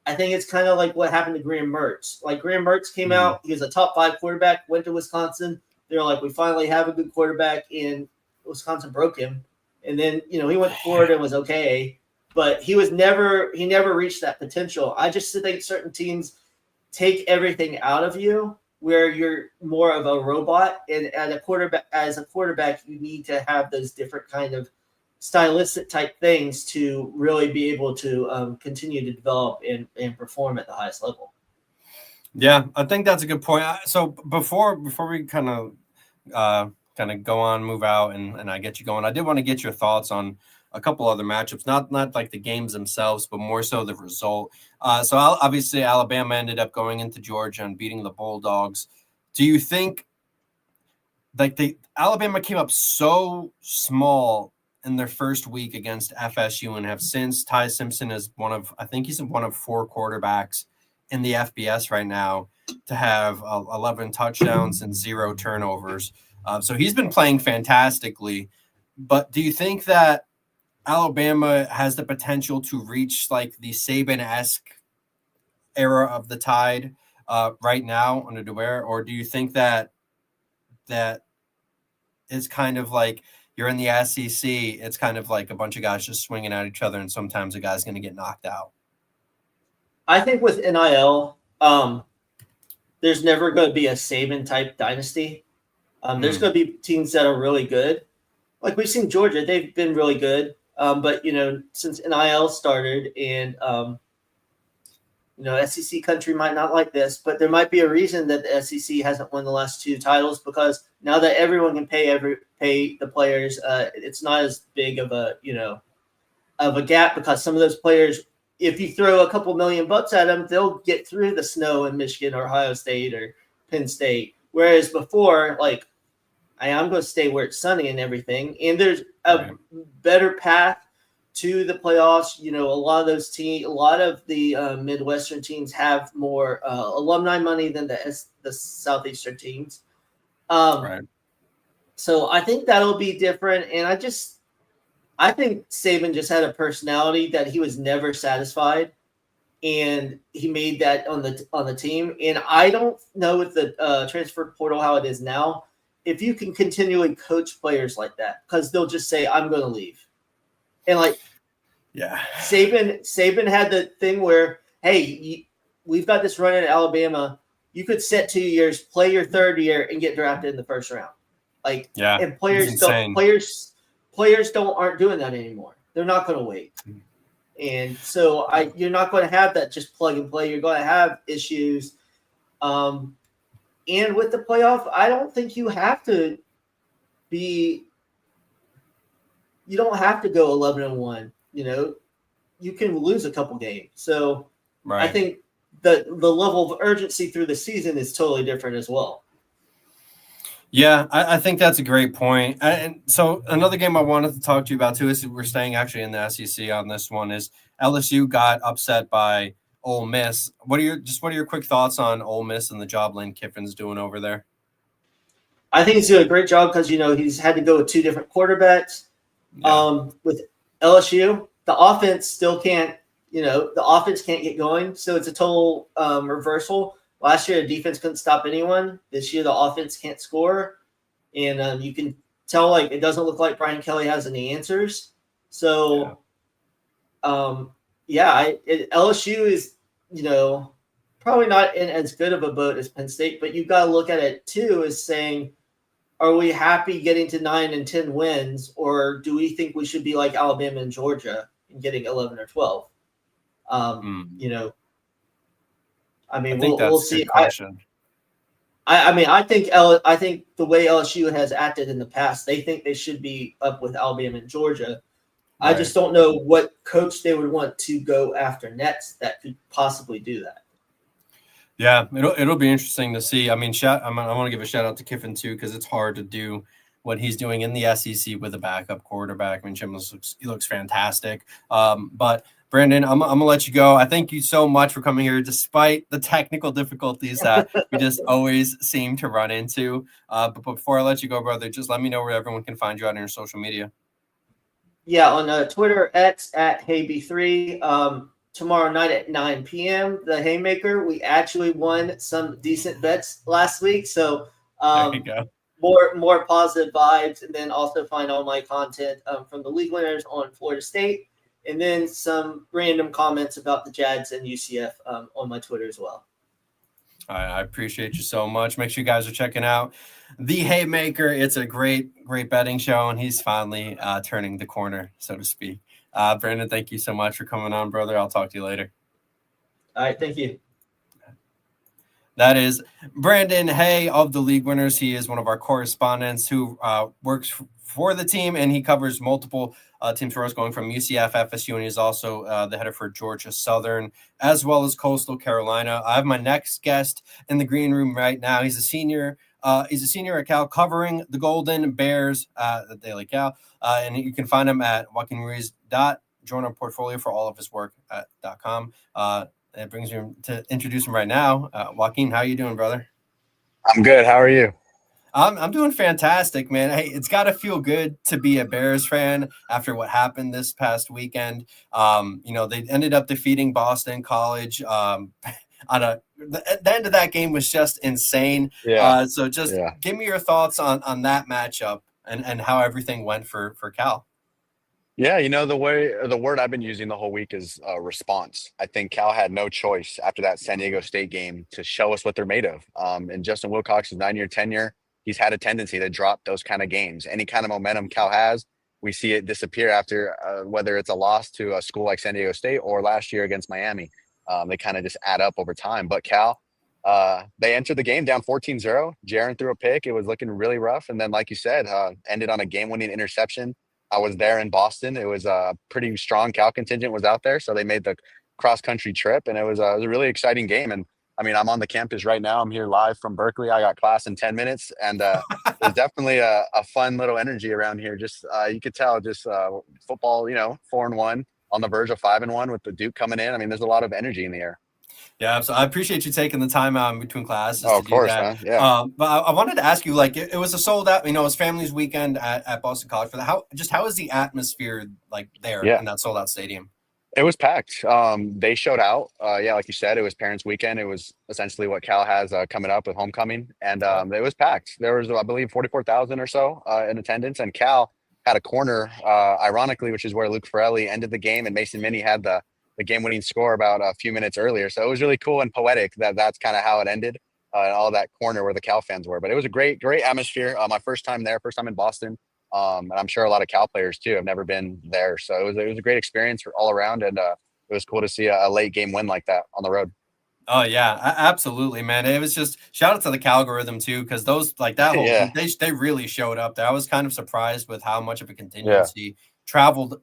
I think it's kind of like what happened to Graham Mertz. Graham Mertz came out, he was a top 5 quarterback, went to Wisconsin. They were we finally have a good quarterback, and Wisconsin broke him. And then, he went to Florida and was okay, but he never reached that potential. I just think certain teams take everything out of you where you're more of a robot, and as a quarterback, you need to have those different kind of stylistic type things to really be able to continue to develop and perform at the highest level. Yeah, I think that's a good point. So before we kind of go on, move out, and I get you going, I did want to get your thoughts on a couple other matchups, not like the games themselves, but more so the result. So obviously Alabama ended up going into Georgia and beating the Bulldogs. Do you think like Alabama came up so small in their first week against FSU and have since Ty Simpson is he's one of 4 quarterbacks in the FBS right now to have 11 touchdowns and 0 turnovers. So he's been playing fantastically. But do you think that Alabama has the potential to reach like the Saban-esque era of the Tide right now under DeWare? Or do you think that is kind of like you're in the SEC, it's kind of like a bunch of guys just swinging at each other and sometimes a guy's going to get knocked out? I think with NIL, there's never going to be a Saban-type dynasty. There's going to be teams that are really good. Like we've seen Georgia, they've been really good. But, since NIL started and, SEC country might not like this, but there might be a reason that the SEC hasn't won the last 2 titles, because now that everyone can pay the players, it's not as big of a gap, because some of those players, if you throw a couple $1 million at them, they'll get through the snow in Michigan or Ohio State or Penn State. Whereas before, like, I'm going to stay where it's sunny and everything. And there's a better path to the playoffs. A lot of the Midwestern teams have more alumni money than the Southeastern teams. So I think that'll be different. And I think Saban just had a personality that he was never satisfied, and he made that on the team. And I don't know with the transfer portal how it is now, if you can continually coach players like that, because they'll just say, I'm going to leave. And Saban had the thing where, hey, we've got this run in Alabama. You could sit 2 years, play your 3rd year, and get drafted in the first round. And players aren't doing that anymore. They're not going to wait. And so you're not going to have that just plug and play. You're going to have issues. And with the playoff, I don't think you have to you don't have to go 11-1. You can lose a couple games. So I think the level of urgency through the season is totally different as well. Yeah, I think that's a great point. And so another game I wanted to talk to you about too is we're staying actually in the SEC on this one is LSU got upset by Ole Miss. What are your quick thoughts on Ole Miss and the job Lane Kiffin's doing over there? I think he's doing a great job because he's had to go with 2 different quarterbacks. Yeah. With LSU, the offense still can't. The offense can't get going, so it's a total reversal. Last year, the defense couldn't stop anyone. This year, the offense can't score, and you can tell it doesn't look like Brian Kelly has any answers. So, LSU is probably not in as good of a boat as Penn State, but you've got to look at it too as saying, are we happy getting to 9 and 10 wins, or do we think we should be like Alabama and Georgia and getting 11 or 12? We'll see. I think the way LSU has acted in the past, they think they should be up with Alabama and Georgia. Right. I just don't know what coach they would want to go after next that could possibly do that. Yeah, it'll be interesting to see. I want to give a shout out to Kiffin too, because it's hard to do what he's doing in the SEC with a backup quarterback. Jim looks fantastic. But Brandon, I'm gonna let you go. I thank you so much for coming here, despite the technical difficulties that we just always seem to run into. But before I let you go, brother, just let me know where everyone can find you on your social media. Yeah, on Twitter, X at HayB3. Tomorrow night at 9 p.m., the Haymaker. We actually won some decent bets last week, so there you go. More positive vibes, and then also find all my content from the league winners on Florida State. And then some random comments about the Jags and UCF on my Twitter as well. I appreciate you so much. Make sure you guys are checking out the Haymaker. It's a great betting show, and he's finally turning the corner, so to speak. Brandon, thank you so much for coming on, brother. I'll talk to you later. All right, thank you. That is Brandon Haye of the League Winners. He is one of our correspondents who works for the team, and he covers multiple teams for us, going from UCF, FSU, and he's also the header for Georgia Southern, as well as Coastal Carolina. I have my next guest in the green room right now. He's a senior. He's a senior at Cal, covering the Golden Bears at the Daily Cal, and you can find him at Joaquin Ruiz. Join our portfolio for all of his work at .com. It brings me to introduce him right now. Joaquin, how you doing, brother? I'm good. How are you? I'm doing fantastic, man. Hey, it's got to feel good to be a Bears fan after what happened this past weekend. They ended up defeating Boston College. The end of that game was just insane. Yeah. So give me your thoughts on that matchup and how everything went for Cal. Yeah, the word I've been using the whole week is response. I think Cal had no choice after that San Diego State game to show us what they're made of. And Justin Wilcox's 9-year tenure, he's had a tendency to drop those kind of games. Any kind of momentum Cal has, we see it disappear after whether it's a loss to a school like San Diego State or last year against Miami. They kind of just add up over time. But Cal, they entered the game down 14-0. Jaron threw a pick. It was looking really rough. And then, like you said, ended on a game-winning interception. I was there in Boston. It was a pretty strong Cal contingent was out there. So they made the cross-country trip, and it was a really exciting game. And, I'm on the campus right now. I'm here live from Berkeley. I got class in 10 minutes, and there's definitely a fun little energy around here. Just you could tell just football, 4-1 on the verge of 5-1 with the Duke coming in. There's a lot of energy in the air. Yeah, so I appreciate you taking the time out in between classes. Oh, of course, man. Yeah. But I wanted to ask you, it was a sold out, it was family's weekend at Boston College. For how is the atmosphere there in that sold out stadium? It was packed. They showed out. Like you said, it was parents' weekend. It was essentially what Cal has coming up with homecoming, and it was packed. There was, I believe, 44,000 or so in attendance, and Cal had a corner, ironically, which is where Luke Ferrelli ended the game, and Mason Minnie had the game-winning score about a few minutes earlier. So it was really cool and poetic that's kind of how it ended, and all that corner where the Cal fans were. But it was a great atmosphere. My first time there, first time in Boston. And I'm sure a lot of Cal players too have never been there. So it was a great experience all around, and it was cool to see a late game win like that on the road. Oh yeah, absolutely, man. It was just shout out to the Calgorithm too, because those that whole they really showed up there. I was kind of surprised with how much of a contingency traveled,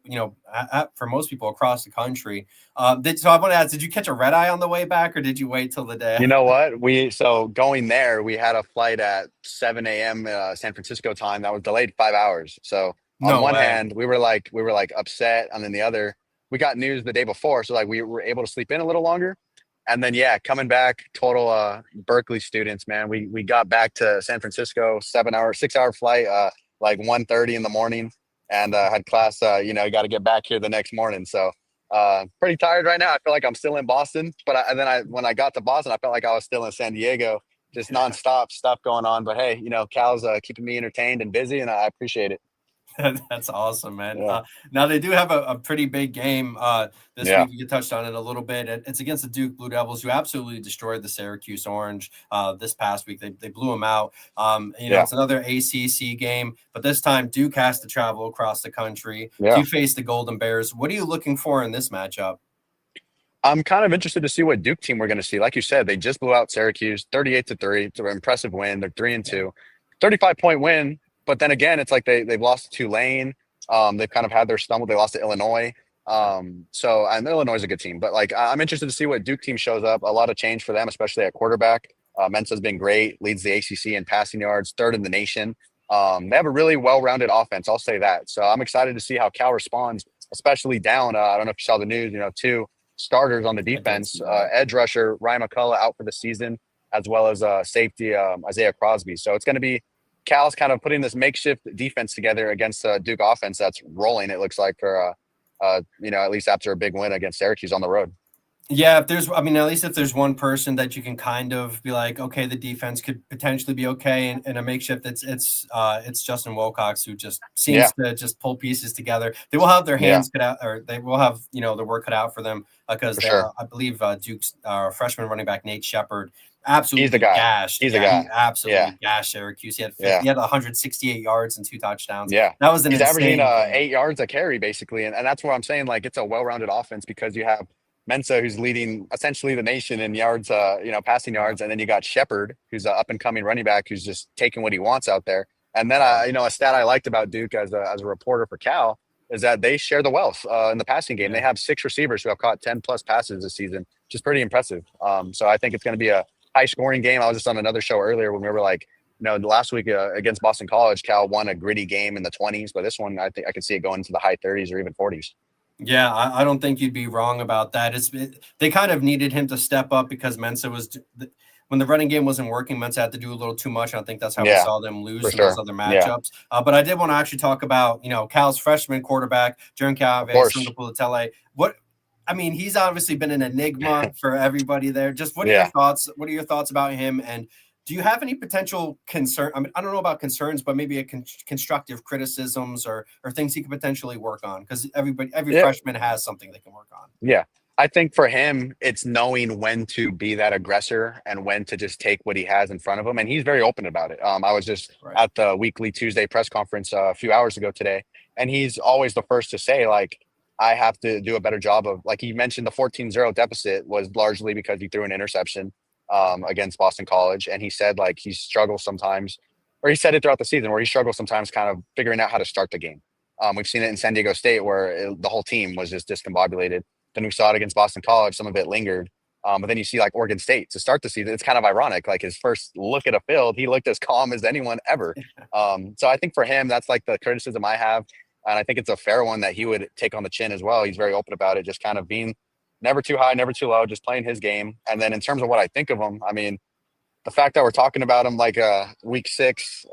for most people across the country. So I want to ask, did you catch a red eye on the way back, or did you wait till the day? You know what? So going there, we had a flight at 7 a.m. San Francisco time that was delayed 5 hours. So on one hand, we were like upset, and then the other, we got news the day before, so we were able to sleep in a little longer. And then coming back, total Berkeley students, man. We got back to San Francisco, 6-hour flight, 1:30 in the morning. And had class, got to get back here the next morning. So pretty tired right now. I feel like I'm still in Boston. But when I got to Boston, I felt like I was still in San Diego, just nonstop stuff going on. But hey, Cal's keeping me entertained and busy, and I appreciate it. That's awesome, man. Yeah. Now they do have a pretty big game this week. You touched on it a little bit. It's against the Duke Blue Devils, who absolutely destroyed the Syracuse Orange this past week. They blew them out. It's another ACC game, but this time Duke has to travel across the country to face the Golden Bears. What are you looking for in this matchup? I'm kind of interested to see what Duke team we're going to see. Like you said, they just blew out Syracuse 38-3. It's an impressive win. They're 3-2, 35-point win. But then again, it's like they've lost to Tulane. They've kind of had their stumble. They lost to Illinois. And Illinois is a good team. But I'm interested to see what Duke team shows up. A lot of change for them, especially at quarterback. Mensa's been great, leads the ACC in passing yards, third in the nation. They have a really well-rounded offense. I'll say that. So I'm excited to see how Cal responds, especially down. I don't know if you saw the news, 2 starters on the defense, edge rusher Ryan McCullough out for the season, as well as safety Isaiah Crosby. So it's going to be Cal's kind of putting this makeshift defense together against a Duke offense that's rolling, it looks like, for at least after a big win against Syracuse on the road. Yeah, at least if there's one person that you can kind of be like, okay, the defense could potentially be okay in a makeshift, it's Justin Wilcox, who just seems to just pull pieces together. They will have their hands cut out, or they will have the work cut out for them because I believe Duke's freshman running back Nate Shepard absolutely guy. gashed. He's the Yeah, guy. he absolutely Yeah. gashed Syracuse. He had Yeah. he had 168 yards and 2 touchdowns. Yeah. That was an He's averaging insane game. 8 yards a carry basically. And that's what I'm saying. Like it's a well-rounded offense because you have Mensa, who's leading essentially the nation in yards, passing yards. And then you got Shepard, who's an up and coming running back who's just taking what he wants out there. And then a stat I liked about Duke as a reporter for Cal is that they share the wealth in the passing game. They have 6 receivers who have caught 10 plus passes this season, which is pretty impressive. So I think it's going to be a high scoring game. I was just on another show earlier when we were like, last week against Boston College, Cal won a gritty game in the 20s, but this one I think I could see it going into the high 30s or even 40s. Yeah, I don't think you'd be wrong about that. They kind of needed him to step up because Mensa when the running game wasn't working, Mensa had to do a little too much. And I think that's how we saw them lose in those other matchups. But I did want to actually talk about, Cal's freshman quarterback, Jern Calve. He's obviously been an enigma for everybody there. Just what are your thoughts? What are your thoughts about him? And do you have any potential concern? I mean, I don't know about concerns, but maybe constructive criticisms or things he could potentially work on, because every freshman has something they can work on. Yeah. I think for him, it's knowing when to be that aggressor and when to just take what he has in front of him. And he's very open about it. I was just at the weekly Tuesday press conference a few hours ago today, and he's always the first to say, like, I have to do a better job of, like he mentioned, the 14-0 deficit was largely because he threw an interception against Boston College. And he said, like, he struggles sometimes, or he said it throughout the season, where he struggles sometimes kind of figuring out how to start the game. We've seen it in San Diego State where the whole team was just discombobulated. Then we saw it against Boston College. Some of it lingered. But then you see like Oregon State to start the season. It's kind of ironic. Like his first look at a field, he looked as calm as anyone ever. So I think for him, that's like the criticism I have. And I think it's a fair one that he would take on the chin as well. He's very open about it, just kind of being never too high, never too low, just playing his game. And then in terms of what I think of him, I mean, the fact that we're talking about him like week 6,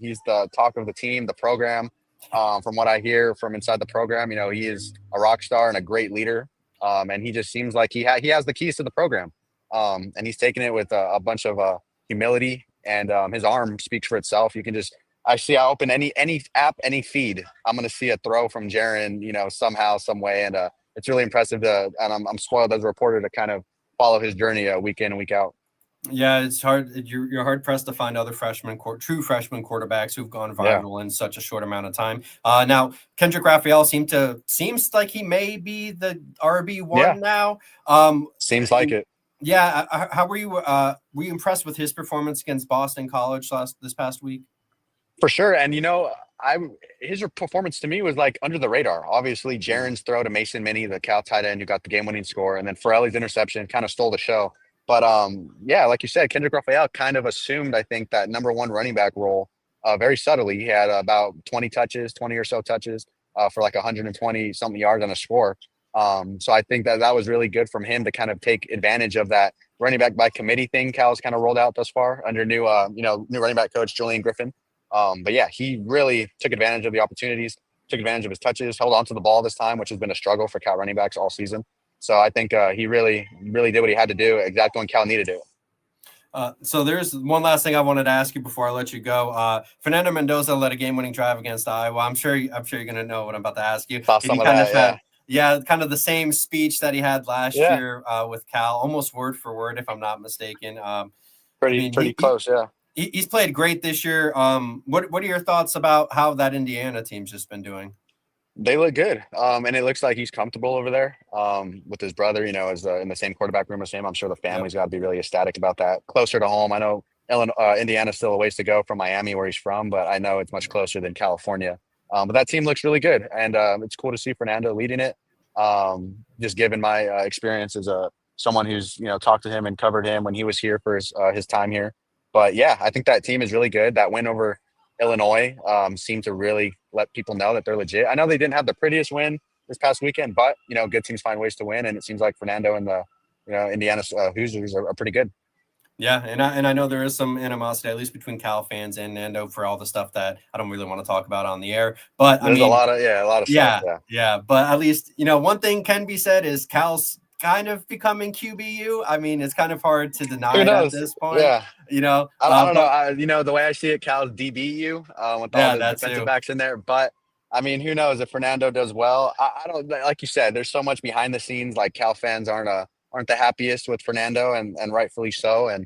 he's the talk of the team, the program. From what I hear from inside the program, he is a rock star and a great leader. And he just seems like he has the keys to the program. And he's taking it with a bunch of humility, and his arm speaks for itself. I open any app, any feed, I'm going to see a throw from Jaren, somehow, some way. And it's really impressive and I'm spoiled as a reporter to kind of follow his journey week in and week out. Yeah, it's hard. You're hard pressed to find other true freshman quarterbacks who've gone viral in such a short amount of time. Now, Kendrick Raphael seems like he may be the RB1 now. Seems like it. Yeah. How were you? Were you impressed with his performance against Boston College this past week? For sure. And his performance to me was like under the radar. Obviously, Jaren's throw to Mason Minnie, the Cal tight end, who got the game-winning score, and then Farrelly's interception kind of stole the show. But like you said, Kendrick Raphael kind of assumed, I think, that number 1 running back role very subtly. He had about 20 or so touches for like 120 something yards on a score. So I think that was really good from him to kind of take advantage of that running back by committee thing Cal's kind of rolled out thus far under new running back coach Julian Griffin. But yeah, he really took advantage of the opportunities, took advantage of his touches, held on to the ball this time, which has been a struggle for Cal running backs all season. So I think he really, really did what he had to do exactly when Cal needed to. So there's one last thing I wanted to ask you before I let you go. Fernando Mendoza led a game-winning drive against Iowa. I'm sure you're going to know what I'm about to ask you. Kind of the same speech that he had last year with Cal, almost word for word, if I'm not mistaken. Pretty close, yeah. He's played great this year. What are your thoughts about how that Indiana team's just been doing? They look good. And it looks like he's comfortable over there with his brother, as in the same quarterback room as him. I'm sure the family's got to be really ecstatic about that. Closer to home. I know Indiana's still a ways to go from Miami, where he's from, but I know it's much closer than California. But that team looks really good. And it's cool to see Fernando leading it. Just given my experience as someone who's, talked to him and covered him when he was here for his time here. But yeah, I think that team is really good. That win over Illinois seemed to really let people know that they're legit. I know they didn't have the prettiest win this past weekend, but good teams find ways to win, and it seems like Fernando and the Indiana Hoosiers are pretty good. Yeah, and I know there is some animosity, at least between Cal fans and Nando, for all the stuff that I don't really want to talk about on the air. But there's a lot of stuff. Yeah. But at least one thing can be said is Cal's kind of becoming QBU. I mean, it's kind of hard to deny at this point. Yeah. I don't know. The way I see it, Cal's DBU with all the defensive backs in there. But I mean, who knows if Fernando does well? I don't, like you said, there's so much behind the scenes. Like Cal fans aren't the happiest with Fernando, and rightfully so. And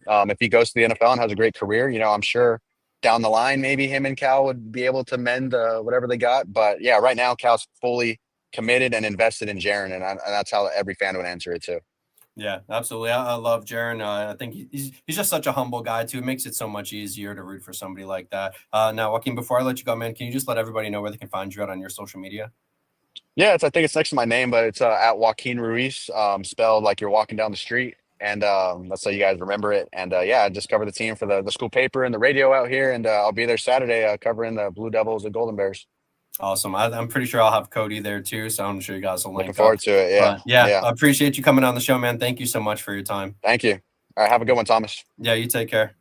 If he goes to the NFL and has a great career, I'm sure down the line, maybe him and Cal would be able to mend whatever they got. But yeah, right now Cal's fully committed and invested in Jaren, and that's how every fan would answer it too. Yeah, absolutely. I love Jaren. I think he's just such a humble guy too. It makes it so much easier to root for somebody like that. Now, Joaquin, before I let you go, man, can you just let everybody know where they can find you out on your social media? Yeah, I think it's next to my name, but it's at Joaquin Ruiz, spelled like you're walking down the street. And that's so you guys remember it. And yeah, I just cover the team for the school paper and the radio out here. And I'll be there Saturday covering the Blue Devils and Golden Bears. Awesome. I'm pretty sure I'll have Cody there too. So I'm sure you guys will link Looking forward to it. Yeah. Yeah. I appreciate you coming on the show, man. Thank you so much for your time. Thank you. All right. Have a good one, Thomas. Yeah, you take care.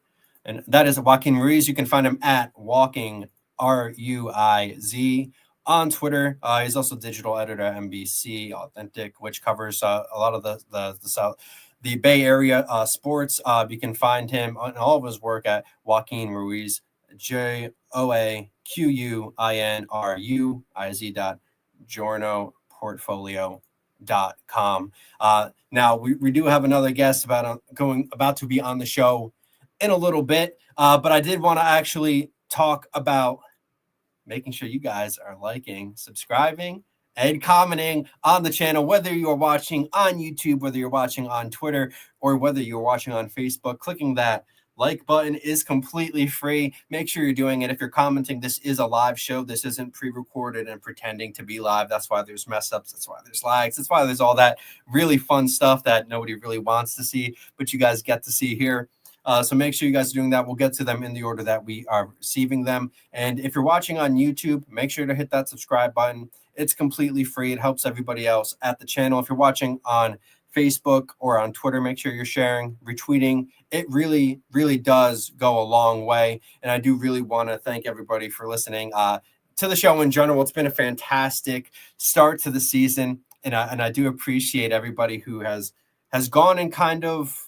And that is Joaquin Ruiz. You can find him at Walking RUIZ on Twitter. He's also digital editor at NBC Authentic, which covers a lot of the Bay Area sports. You can find him on all of his work at Joaquin Ruiz, JoaquinRuiz.journoportfolio.com. Now we do have another guest about to be on the show in a little bit, but I did want to actually talk about making sure you guys are liking, subscribing, and commenting on the channel, whether you are watching on YouTube, whether you're watching on Twitter, or whether you're watching on Facebook. Clicking that like button is completely free. Make sure you're doing it. If you're commenting, this is a live show. This isn't pre-recorded and pretending to be live. That's why there's mess ups. That's why there's lags. That's why there's all that really fun stuff that nobody really wants to see, but you guys get to see here. So make sure you guys are doing that. We'll get to them in the order that we are receiving them. And if you're watching on YouTube, make sure to hit that subscribe button. It's completely free. It helps everybody else at the channel. If you're watching on Facebook or on Twitter, make sure you're sharing, retweeting. It really, really does go a long way. And I do really want to thank everybody for listening to the show in general. It's been a fantastic start to the season. And I do appreciate everybody who has gone and kind of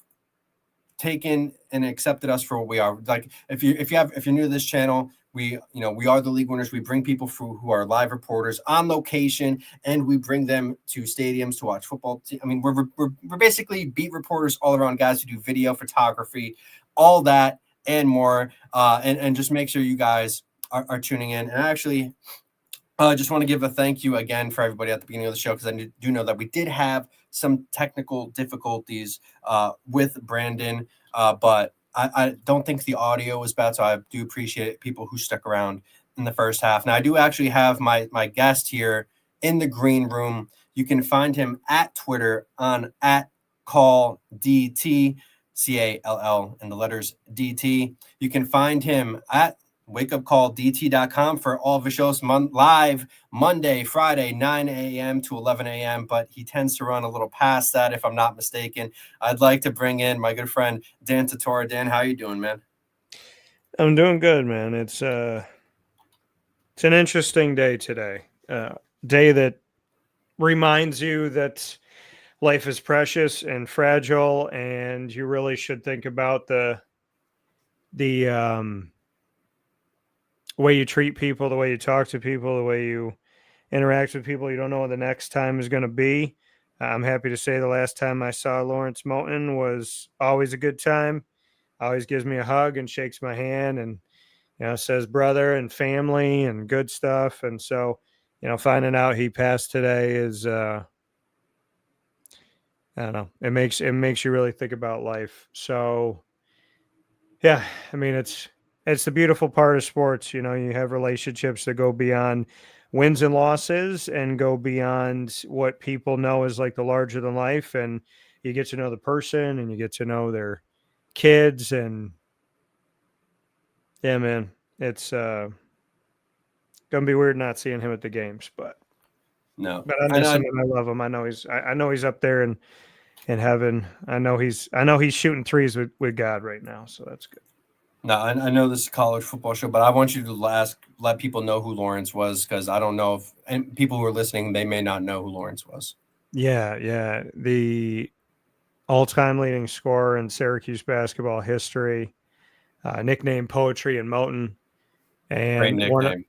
taken and accepted us for what we are. Like if you're new to this channel, we are the league winners. We bring people who are live reporters on location, and we bring them to stadiums to watch football. I mean, we're basically beat reporters all around, guys who do video photography, all that and more. And just make sure you guys are tuning in. And I actually just want to give a thank you again for everybody at the beginning of the show, because I do know that we did have some technical difficulties with Brandon, but I don't think the audio was bad, so I do appreciate people who stuck around in the first half. Now, I do actually have my guest here in the green room. You can find him at Twitter on @CallDT, CALL, and the letters DT. You can find him at wakeupcalldt.com for all of his shows live Monday, Friday, 9 a.m. to 11 a.m. But he tends to run a little past that, if I'm not mistaken. I'd like to bring in my good friend Dan Tortora. Dan, how you doing, man? I'm doing good, man. It's an interesting day today. Day that reminds you that life is precious and fragile, and you really should think about the way you treat people, the way you talk to people, the way you interact with people. You don't know what the next time is going to be. I'm happy to say the last time I saw Lawrence Moulton was always a good time. Always gives me a hug and shakes my hand and, says brother and family and good stuff. And so, finding out he passed today is, I don't know, it makes you really think about life. So, yeah, I mean, it's the beautiful part of sports. You have relationships that go beyond wins and losses and go beyond what people know is like the larger than life. And you get to know the person and you get to know their kids. And yeah, man, it's going to be weird not seeing him at the games, but no, I miss him and I love him. I know he's up there in heaven. I know he's shooting threes with God right now. So that's good. No, I know this is a college football show, but I want you to let people know who Lawrence was, because I don't know and people who are listening, they may not know who Lawrence was. Yeah. The all-time leading scorer in Syracuse basketball history, nicknamed Poetry and Moten. And great nickname.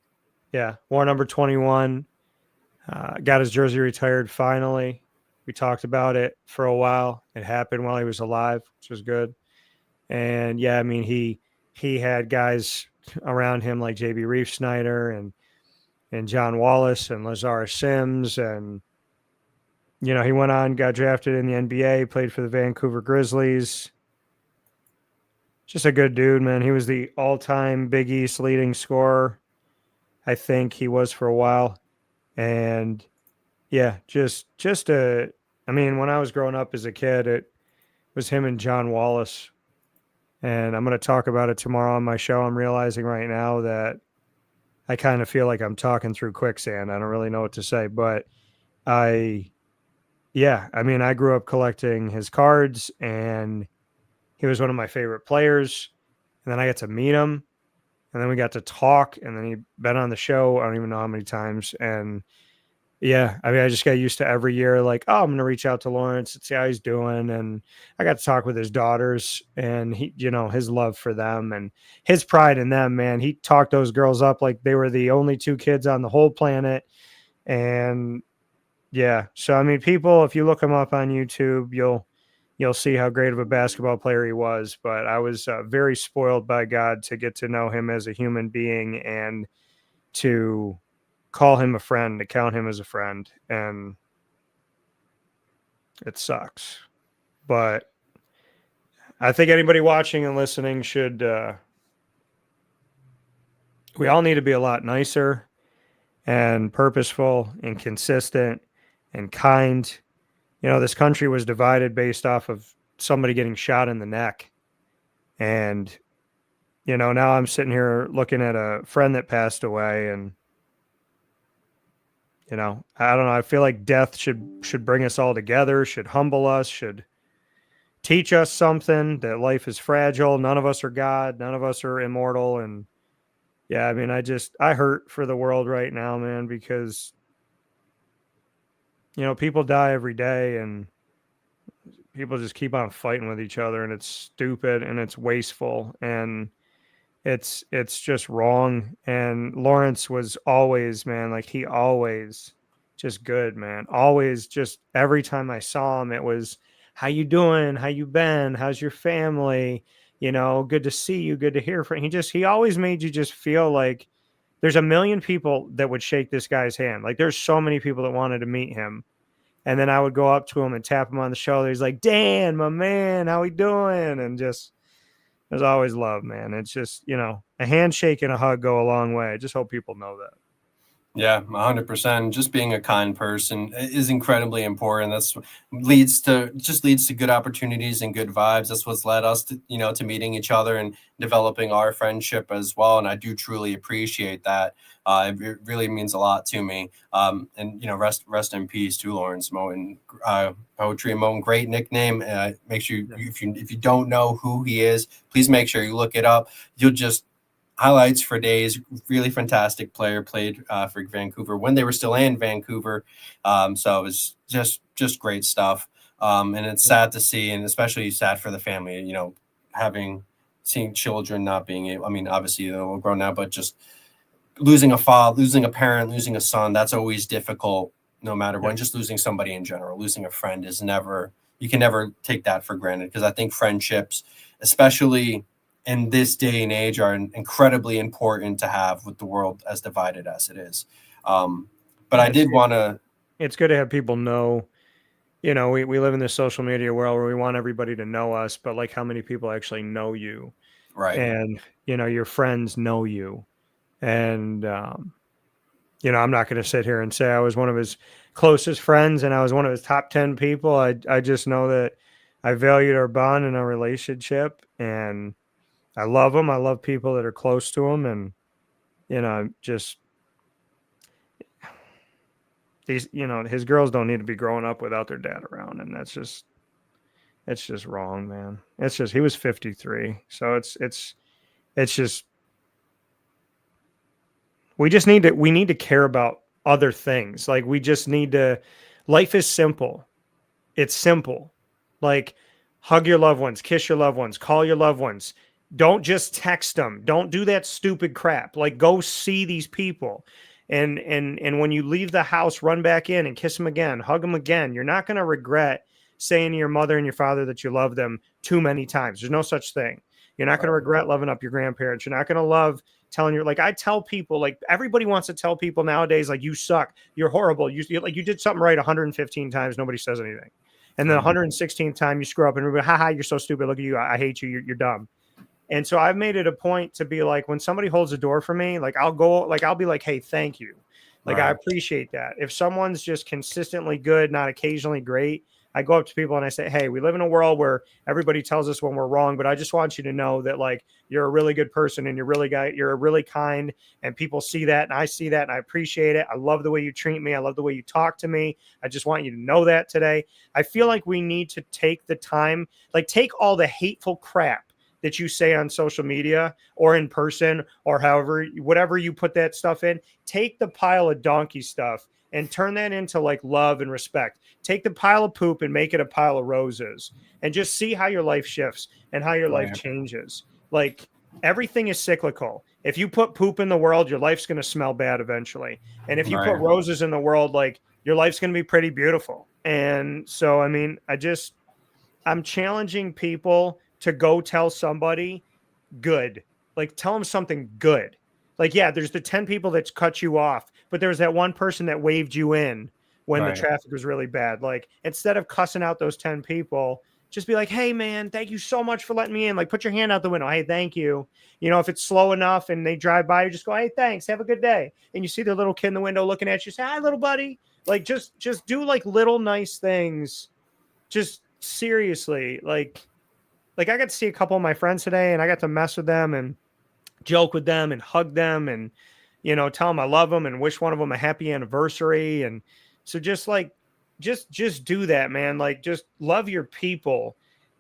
Wore number 21. Got his jersey retired finally. We talked about it for a while. It happened while he was alive, which was good. And yeah, I mean, he had guys around him like JB Reef Snyder and John Wallace and Lazar Sims. And, you know, he went on, got drafted in the NBA, played for the Vancouver Grizzlies. Just a good dude, man. He was the all-time Big East leading scorer. I think he was for a while. And yeah, I mean, when I was growing up as a kid, it was him and John Wallace. And I'm going to talk about it tomorrow on my show. I'm realizing right now that I kind of feel like I'm talking through quicksand. I don't really know what to say, but I mean, I grew up collecting his cards, and he was one of my favorite players. And then I got to meet him, and then we got to talk, and then he been on the show. I don't even know how many times. And yeah, I mean, I just got used to every year, like, oh, I'm going to reach out to Lawrence and see how he's doing. And I got to talk with his daughters, and he, you know, his love for them and his pride in them, man. He talked those girls up like they were the only two kids on the whole planet. And yeah, so I mean, people, if you look him up on YouTube, you'll see how great of a basketball player he was. But I was very spoiled by God to get to know him as a human being and to call him a friend, to count him as a friend. And it sucks. But I think anybody watching and listening should, we all need to be a lot nicer and purposeful and consistent and kind. You know, this country was divided based off of somebody getting shot in the neck. And, you know, now I'm sitting here looking at a friend that passed away, and, you know, I don't know. I feel like death should bring us all together, should humble us, should teach us something, that life is fragile. None of us are God. None of us are immortal. And yeah, I mean, I hurt for the world right now, man, because, you know, people die every day, and people just keep on fighting with each other, and it's stupid and it's wasteful, and it's just wrong. And Lawrence was always, man, like he always just good, man. Always, just every time I saw him, it was, how you doing? How you been? How's your family? You know, good to see you. Good to hear from you. He always made you just feel like there's a million people that would shake this guy's hand. Like there's so many people that wanted to meet him. And then I would go up to him and tap him on the shoulder. He's like, Dan, my man, how we doing? And just, there's always love, man. It's just, you know, a handshake and a hug go a long way. I just hope people know that. Yeah, 100%. Just being a kind person is incredibly important. That's leads to good opportunities and good vibes. That's what's led us to, you know, to meeting each other and developing our friendship as well. And I do truly appreciate that. It really means a lot to me. And you know, rest in peace to Lawrence Moten, Poetry and Moten. Great nickname. Make sure if you don't know who he is, please make sure you look it up. You'll just highlights for days. Really fantastic player, played for Vancouver when they were still in Vancouver. So it was just great stuff. And it's sad to see, and especially sad for the family, you know, seeing children not being able, I mean, obviously they're all grown now, but just losing a father, losing a parent, losing a son, that's always difficult no matter what. Just losing somebody in general, losing a friend you can never take that for granted, because I think friendships, especially in this day and age, are incredibly important to have with the world as divided as it is. But I did want to. It's good to have people know, you know, we live in this social media world where we want everybody to know us, but like how many people actually know you? Right. And, you know, your friends know you. And, you know, I'm not going to sit here and say I was one of his closest friends and I was one of his top 10 people. I just know that I valued our bond and our relationship, and I love him. I love people that are close to him. And, you know, just these, you know, his girls don't need to be growing up without their dad around. And it's just wrong, man. It's just, he was 53. So it's just, we need to care about other things. Like we just need to, life is simple. It's simple. Like hug your loved ones, kiss your loved ones, call your loved ones. Don't just text them. Don't do that stupid crap. Like go see these people. And when you leave the house, run back in and kiss them again, hug them again. You're not going to regret saying to your mother and your father that you love them too many times. There's no such thing. You're not going to regret loving up your grandparents. You're not going to love telling your, like, I tell people, like, everybody wants to tell people nowadays, like, you suck, you're horrible, you did something right 115 times, nobody says anything, and then 116th time you screw up and everybody, haha, you're so stupid, look at you, I hate you, you're dumb. And so I've made it a point to be like, when somebody holds a door for me, like, I'll be like, hey, thank you, like, I appreciate that. If someone's just consistently good, not occasionally great, I go up to people and I say, hey, we live in a world where everybody tells us when we're wrong, but I just want you to know that, like, you're a really good person and you're a really kind, and people see that and I see that and I appreciate it. I love the way you treat me. I love the way you talk to me. I just want you to know that today. I feel like we need to take the time, like, take all the hateful crap that you say on social media or in person or however, whatever you put that stuff in, take the pile of donkey stuff and turn that into, like, love and respect. Take the pile of poop and make it a pile of roses, and just see how your life shifts and how your life changes. Like, everything is cyclical. If you put poop in the world, your life's going to smell bad eventually. And if you put roses in the world, like, your life's going to be pretty beautiful. And so, I mean, I'm challenging people to go tell somebody good, like, tell them something good. Like, yeah, there's the 10 people that cut you off, but there was that one person that waved you in when the traffic was really bad. Like, instead of cussing out those 10 people, just be like, hey, man, thank you so much for letting me in. Like, put your hand out the window. Hey, thank you. You know, if it's slow enough and they drive by, you just go, hey, thanks. Have a good day. And you see their little kid in the window looking at you, say, hi, little buddy. Like, just do, like, little nice things. Just seriously, like I got to see a couple of my friends today, and I got to mess with them and joke with them and hug them and, you know, tell them I love them and wish one of them a happy anniversary. And so just do that, man. Like, just love your people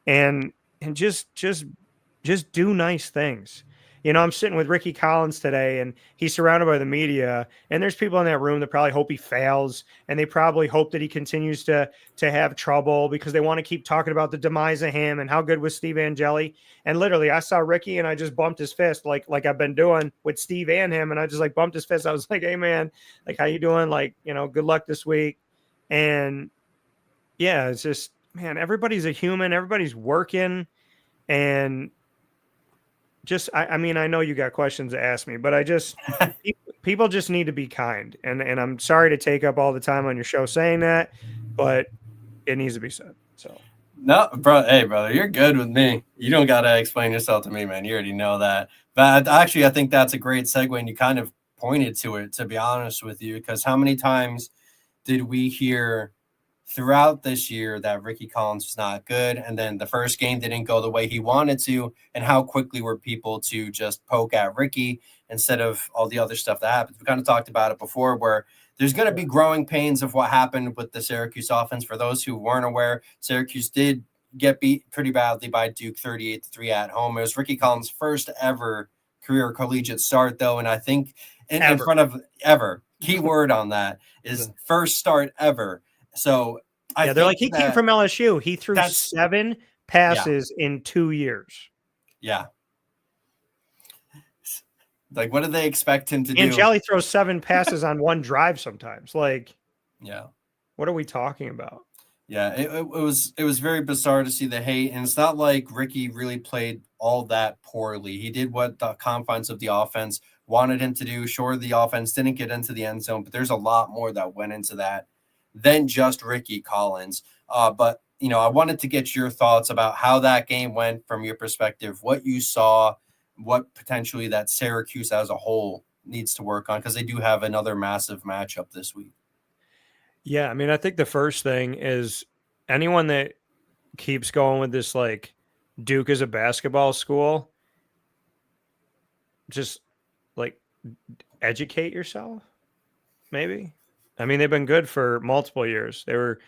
and just do nice things. You know, I'm sitting with Ricky Collins today, and he's surrounded by the media, and there's people in that room that probably hope he fails, and they probably hope that he continues to have trouble because they want to keep talking about the demise of him and how good was Steve Angeli. And literally, I saw Ricky, and I just bumped his fist like I've been doing with Steve and him, and I just, like, bumped his fist. I was like, hey, man, like, how you doing? Like, you know, good luck this week. And yeah, it's just, man, everybody's a human. Everybody's working, and just, I mean, I know you got questions to ask me, but I just, people just need to be kind. And I'm sorry to take up all the time on your show saying that, but it needs to be said. So, no, bro. Hey, brother, you're good with me. You don't got to explain yourself to me, man. You already know that. But actually, I think that's a great segue, and you kind of pointed to it, to be honest with you, because how many times did we hear throughout this year that Ricky Collins was not good, and then the first game didn't go the way he wanted to, and how quickly were people to just poke at Ricky instead of all the other stuff that happens. We kind of talked about it before, where there's going to be growing pains of what happened with the Syracuse offense. For those who weren't aware, Syracuse did get beat pretty badly by Duke 38-3 at home. It was Ricky Collins' first ever career collegiate start, though, and I think in front of ever, key word on that is first start ever. So they're like, he came from LSU. He threw 7 passes in 2 years. Yeah. Like, what do they expect him to do? Angeli throws 7 passes on one drive sometimes. Like, yeah. What are we talking about? Yeah, it was very bizarre to see the hate. And it's not like Ricky really played all that poorly. He did what the confines of the offense wanted him to do. Sure, the offense didn't get into the end zone, but there's a lot more that went into that than just Ricky Collins. But, you know, I wanted to get your thoughts about how that game went from your perspective, what you saw, what potentially that Syracuse as a whole needs to work on, because they do have another massive matchup this week. Yeah, I mean, I think the first thing is anyone that keeps going with this, like, Duke is a basketball school, just, like, educate yourself, maybe. I mean, they've been good for multiple years. They were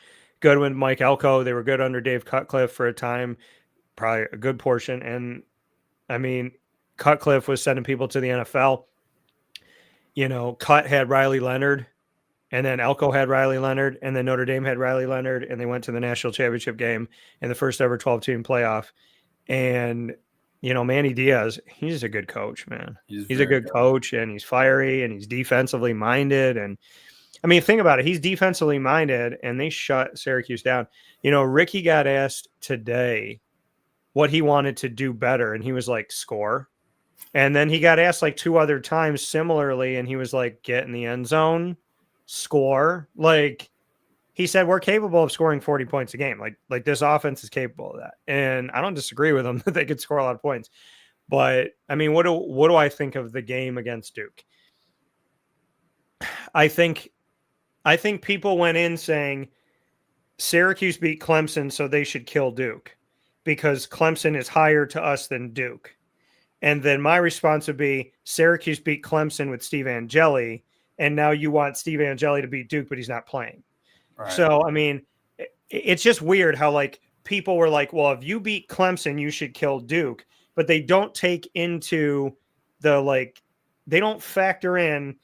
good with Mike Elko. They were good under Dave Cutcliffe for a time, probably a good portion. And, I mean, Cutcliffe was sending people to the NFL. You know, Cut had Riley Leonard, and then Elko had Riley Leonard, and then Notre Dame had Riley Leonard, and they went to the national championship game in the first ever 12-team playoff. And, you know, Manny Diaz, he's a good coach, man. He's a good coach, and he's fiery, and he's defensively minded. And I mean, think about it. He's defensively minded, and they shut Syracuse down. Ricky got asked today what he wanted to do better, and he was like, score. And then he got asked like 2 other times similarly, and he was like, get in the end zone, score. Like, he said, we're capable of scoring 40 points a game. Like this offense is capable of that. And I don't disagree with them that they could score a lot of points. But I mean, what do I think of the game against Duke? I think people went in saying Syracuse beat Clemson, so they should kill Duke because Clemson is higher to us than Duke. And then my response would be Syracuse beat Clemson with Steve Angeli, and now you want Steve Angeli to beat Duke, but he's not playing. Right. So, I mean, it's just weird how, like, people were like, well, if you beat Clemson, you should kill Duke. But they don't take into they don't factor in,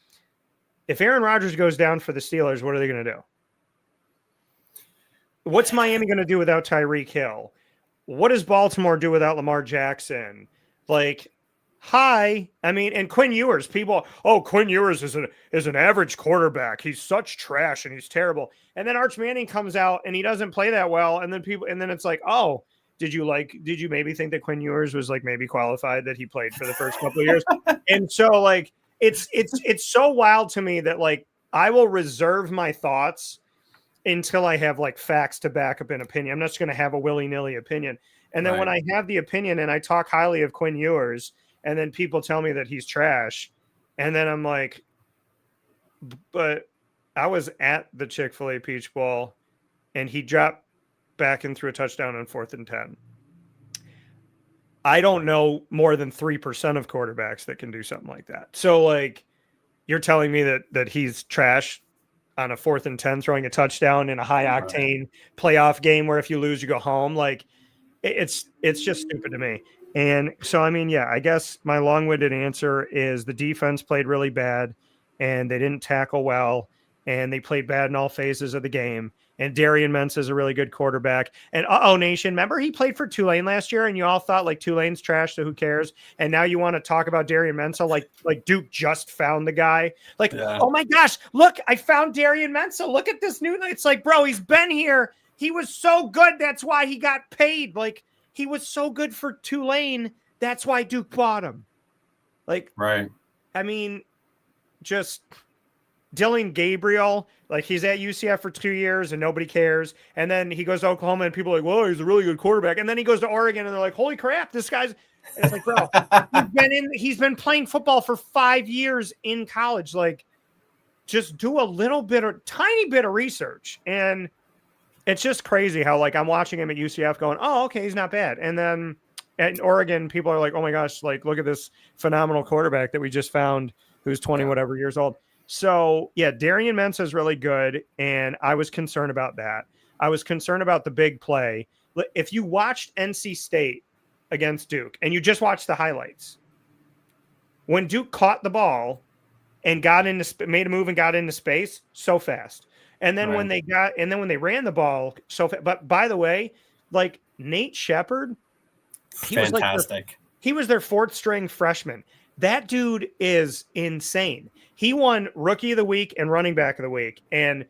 if Aaron Rodgers goes down for the Steelers, what are they going to do? What's Miami going to do without Tyreek Hill? What does Baltimore do without Lamar Jackson? Like, I mean, and Quinn Ewers, Quinn Ewers is an average quarterback. He's such trash and he's terrible. And then Arch Manning comes out and he doesn't play that well. And then it's like, oh, did you maybe think that Quinn Ewers was like maybe qualified, that he played for the first couple of years? And so like, it's so wild to me that like, I will reserve my thoughts until I have like facts to back up an opinion. I'm not just going to have a willy-nilly opinion. And then when I have the opinion and I talk highly of Quinn Ewers, and then people tell me that he's trash, and then I'm like, but I was at the Chick-fil-A Peach Bowl, and he dropped back and threw a touchdown on 4th and 10. I don't know more than 3% of quarterbacks that can do something like that. So, like, you're telling me that he's trash on a 4th and 10 throwing a touchdown in a high-octane playoff game where if you lose, you go home? Like, it's just stupid to me. And so, I mean, yeah, I guess my long-winded answer is the defense played really bad and they didn't tackle well and they played bad in all phases of the game. And Darian Mensah is a really good quarterback. And Nation, remember he played for Tulane last year and you all thought like Tulane's trash, so who cares? And now you want to talk about Darian Mensah like Duke just found the guy. Like, Oh my gosh, look, I found Darian Mensah. Look at this new. It's like, bro, he's been here. He was so good. That's why he got paid. Like, he was so good for Tulane. That's why Duke bought him. Like, right. I mean, just Dylan Gabriel, like he's at UCF for 2 years and nobody cares. And then he goes to Oklahoma and people are like, well, he's a really good quarterback. And then he goes to Oregon and they're like, holy crap, this guy's, and it's like, bro, he's been playing football for 5 years in college. Like, just do a tiny bit of research. And it's just crazy how, like, I'm watching him at UCF going, oh, okay, he's not bad. And then at Oregon, people are like, oh my gosh, like, look at this phenomenal quarterback that we just found who's 20 whatever years old. So, yeah, Darian Mensah is really good, and I was concerned about that. I was concerned about the big play. If you watched NC State against Duke, and you just watched the highlights, when Duke caught the ball and made a move and got into space, so fast. And then when they ran the ball so fast. But by the way, like Nate Shepard, he was their 4th string freshman. That dude is insane. He won Rookie of the Week and Running Back of the Week. And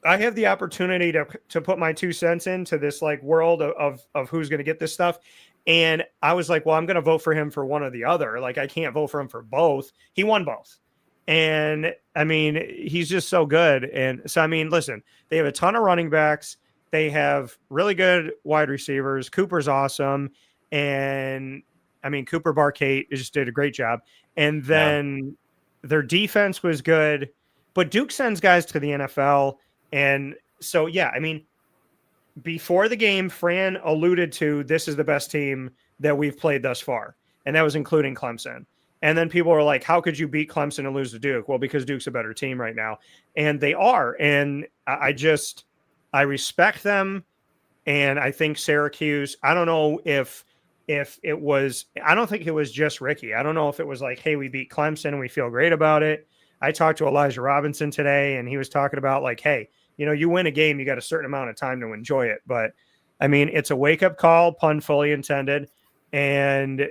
I have the opportunity to put my 2 cents into this like world of who's going to get this stuff. And I was like, well, I'm going to vote for him for one or the other. Like, I can't vote for him for both. He won both. And I mean, he's just so good. And so, I mean, listen, they have a ton of running backs. They have really good wide receivers. Cooper's awesome. And I mean, Cooper Barkate just did a great job. And then their defense was good, but Duke sends guys to the NFL. And so, yeah, I mean, before the game, Fran alluded to this is the best team that we've played thus far. And that was including Clemson. And then people were like, how could you beat Clemson and lose to Duke? Well, because Duke's a better team right now. And they are. And I respect them. And I think Syracuse, I don't know if it was, I don't think it was just Ricky. I don't know if it was like, hey, we beat Clemson and we feel great about it. I talked to Elijah Robinson today and he was talking about like, hey, you know, you win a game, you got a certain amount of time to enjoy it. But I mean, it's a wake up call, pun fully intended. And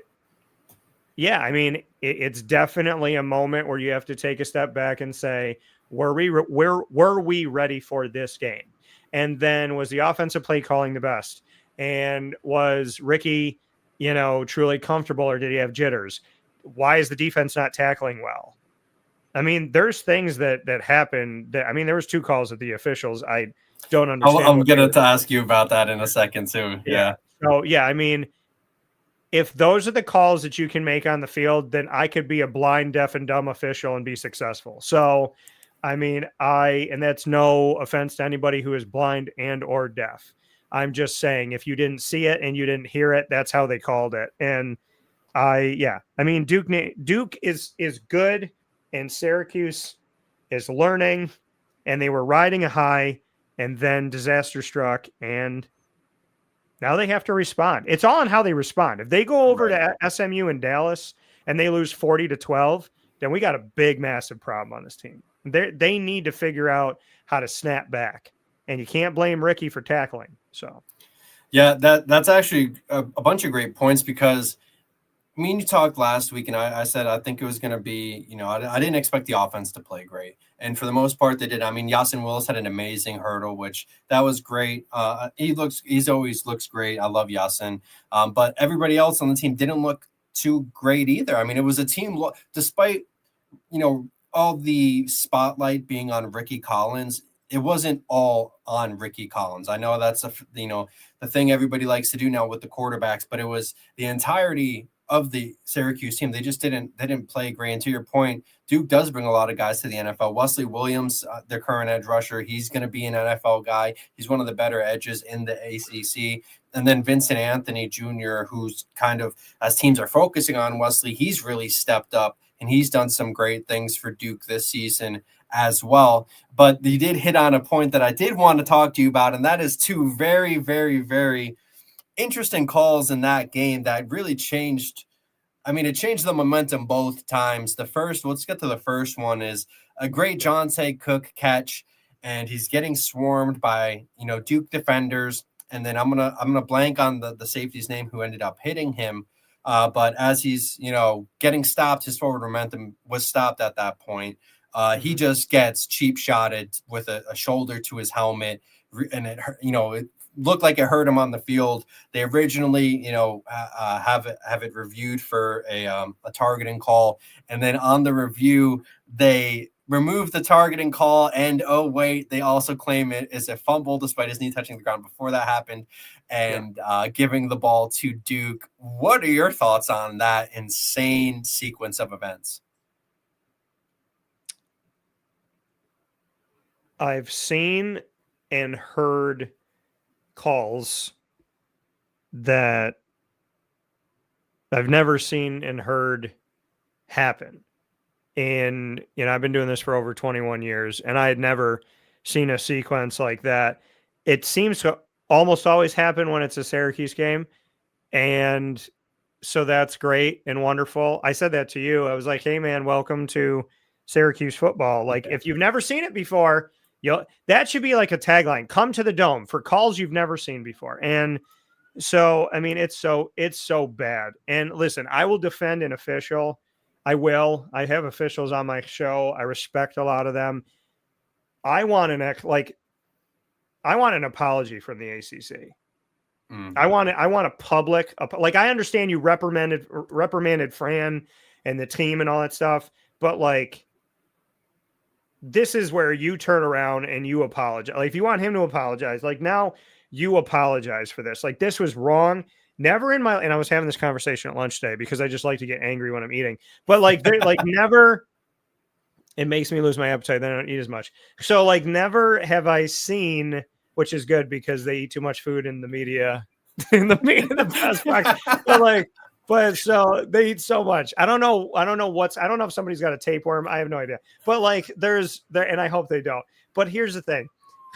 Yeah, I mean, it's definitely a moment where you have to take a step back and say, were we ready for this game? And then was the offensive play calling the best? And was Ricky, truly comfortable, or did he have jitters? Why is the defense not tackling well? I mean, there's things that happen. There was 2 calls at the officials. I don't understand. I'm gonna ask you about that in a second too. Yeah. So yeah, I mean, if those are the calls that you can make on the field, then I could be a blind, deaf, and dumb official and be successful. So, I mean, and that's no offense to anybody who is blind and or deaf. I'm just saying, if you didn't see it and you didn't hear it, that's how they called it. And Duke is good, and Syracuse is learning, and they were riding a high, and then disaster struck, and now they have to respond. It's all on how they respond. If they go over to SMU in Dallas and they lose 40-12, then we got a big, massive problem on this team. They need to figure out how to snap back, and you can't blame Ricky for tackling. So, yeah, that's actually a bunch of great points, because me and you talked last week, and I said I think it was going to be, I didn't expect the offense to play great. And for the most part, they did. I mean, Yasin Willis had an amazing hurdle, which that was great. He's always looks great. I love Yasin. But everybody else on the team didn't look too great either. I mean, it was a team, despite, all the spotlight being on Ricky Collins, it wasn't all on Ricky Collins. I know that's the thing everybody likes to do now with the quarterbacks, but it was the entirety of the Syracuse team. They just didn't play great. And to your point, Duke does bring a lot of guys to the NFL. Wesley Williams, their current edge rusher, he's going to be an NFL guy. He's one of the better edges in the ACC. And then Vincent Anthony Jr., who's kind of, as teams are focusing on Wesley, he's really stepped up, and he's done some great things for Duke this season as well. But you did hit on a point that I did want to talk to you about, and that is 2 very, very, very interesting calls in that game that really changed. I mean, it changed the momentum both times. Let's get to the first one, is a great Jonte Cook catch, and he's getting swarmed by, Duke defenders. And then I'm gonna blank on the safety's name who ended up hitting him. But as he's, getting stopped, his forward momentum was stopped at that point. He just gets cheap shotted with a shoulder to his helmet, and it looked like it hurt him on the field. They originally, have it reviewed for a targeting call, and then on the review they remove the targeting call, and oh wait, they also claim it is a fumble despite his knee touching the ground before that happened, and giving the ball to Duke. What are your thoughts on that insane sequence of events? I've seen and heard calls that I've never seen and heard happen. And, I've been doing this for over 21 years, and I had never seen a sequence like that. It seems to almost always happen when it's a Syracuse game. And so that's great and wonderful. I said that to you. I was like, hey man, welcome to Syracuse football. Like, if you've never seen it before, that should be like a tagline: come to the Dome for calls you've never seen before. And so, I mean, it's so bad. And listen, I will defend an official. I will. I have officials on my show. I respect a lot of them. I want an apology from the ACC. I want a public, like, I understand you reprimanded Fran and the team and all that stuff, but like, this is where you turn around and you apologize. Like, if you want him to apologize, like, now you apologize for this. Like, this was wrong. Never in my, and I was having this conversation at lunch today because I just like to get angry when I'm eating, but like, never, it makes me lose my appetite. Then I don't eat as much. So like, never have I seen, which is good because they eat too much food in the media, in the press box. But so they eat so much. I don't know if somebody's got a tapeworm. I have no idea. But like, and I hope they don't. But here's the thing.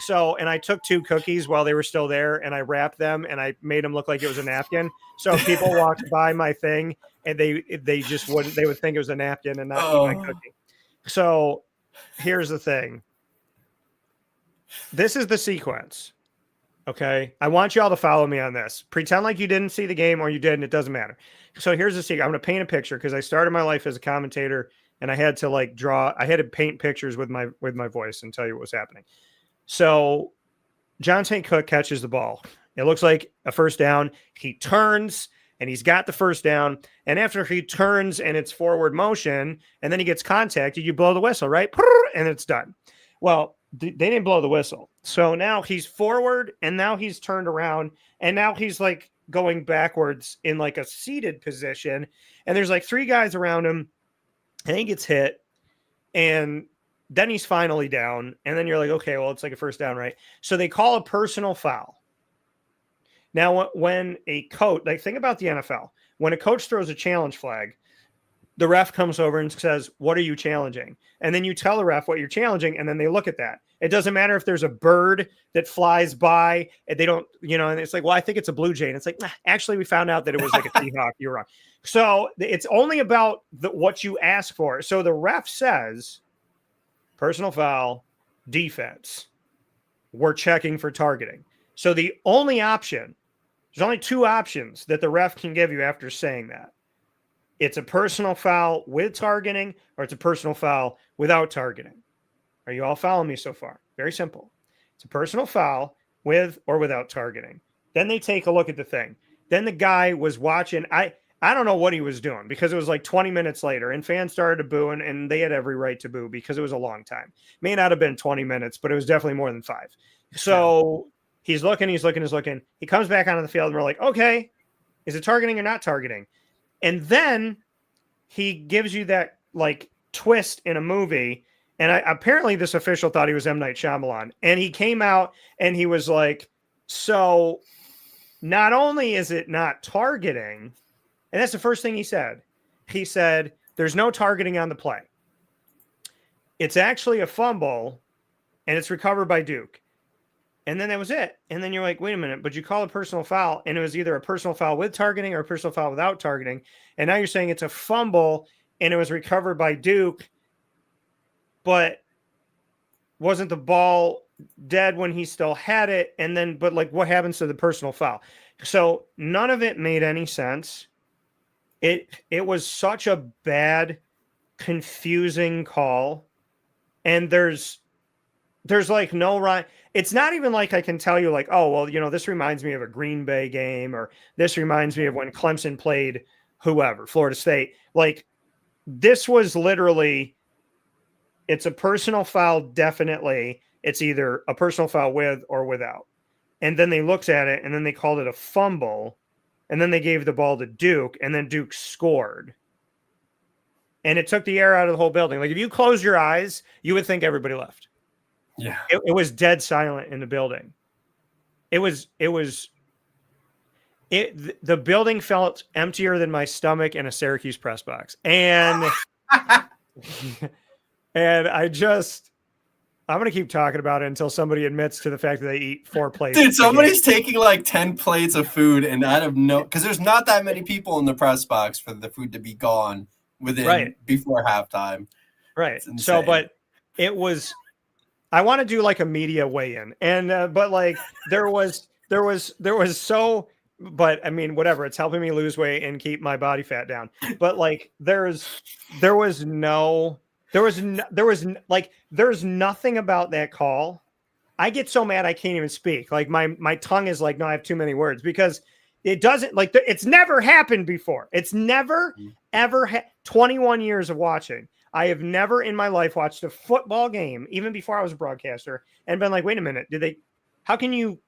So, and I took 2 cookies while they were still there, and I wrapped them, and I made them look like it was a napkin. So if people walked by my thing, and they would think it was a napkin and not eat my cookie. So here's the thing. This is the sequence. Okay. I want you all to follow me on this. Pretend like you didn't see the game or you did, and it doesn't matter. So here's the secret. I'm going to paint a picture because I started my life as a commentator and I had to I had to paint pictures with my voice and tell you what was happening. So John St. Cook catches the ball. It looks like a first down. He turns and he's got the first down. And after he turns and it's forward motion and then he gets contacted, you blow the whistle, right? And it's done. Well, they didn't blow the whistle. So now he's forward and now he's turned around and now he's like going backwards in like a seated position. And there's like 3 guys around him and he gets hit and then he's finally down. And then you're like, okay, well, it's like a first down, right? So they call a personal foul. Now, when a coach, like think about the NFL, when a coach throws a challenge flag, the ref comes over and says, what are you challenging? And then you tell the ref what you're challenging, and then they look at that. It doesn't matter if there's a bird that flies by, and they don't, and it's like, well, I think it's a blue jay. And it's like, actually, we found out that it was like a Seahawk. You're wrong. So it's only about what you ask for. So the ref says, personal foul, defense. We're checking for targeting. So the only option, there's only 2 options that the ref can give you after saying that. It's a personal foul with targeting, or it's a personal foul without targeting. Are you all following me so far? Very simple. It's a personal foul with or without targeting. Then they take a look at the thing. Then the guy was watching. I don't know what he was doing because it was like 20 minutes later and fans started to boo and they had every right to boo because it was a long time. May not have been 20 minutes, but it was definitely more than 5. So he's looking. He comes back onto the field and we're like, okay, is it targeting or not targeting? And then he gives you that like twist in a movie. And apparently this official thought he was M. Night Shyamalan. And he came out and he was like, so not only is it not targeting, and that's the first thing he said. He said, there's no targeting on the play. It's actually a fumble and it's recovered by Duke. And then that was it. And then you're like, wait a minute, but you call a personal foul and it was either a personal foul with targeting or a personal foul without targeting. And now you're saying it's a fumble and it was recovered by Duke, but wasn't the ball dead when he still had it? And then, but like what happens to the personal foul? So none of it made any sense. It was such a bad, confusing call. And there's like no right. It's not even like I can tell you like, oh, well, this reminds me of a Green Bay game, or this reminds me of when Clemson played whoever, Florida State. Like this was literally, it's a personal foul. Definitely. It's either a personal foul with or without. And then they looked at it and then they called it a fumble. And then they gave the ball to Duke and then Duke scored. And it took the air out of the whole building. Like if you close your eyes, you would think everybody left. Yeah. It was dead silent in the building. The building felt emptier than my stomach in a Syracuse press box. And and I'm going to keep talking about it until somebody admits to the fact that they eat 4 plates. Dude, somebody's taking like 10 plates of food and because there's not that many people in the press box for the food to be gone before halftime. Right. So, but it was, I want to do like a media weigh-in and, but like there was but I mean, whatever, it's helping me lose weight and keep my body fat down. But like, there's nothing about that call. I get so mad I can't even speak. Like my tongue is like, no, I have too many words because it doesn't like it's never happened before. It's never, ever 21 years of watching. I have never in my life watched a football game, even before I was a broadcaster, and been like, wait a minute, how can you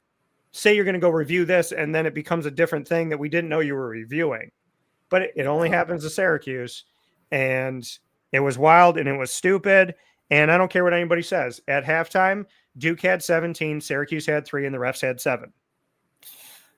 say you're going to go review this and then it becomes a different thing that we didn't know you were reviewing? But it only happens to Syracuse, and it was wild and it was stupid. And I don't care what anybody says. At halftime, Duke had 17, Syracuse had 3, and the refs had 7.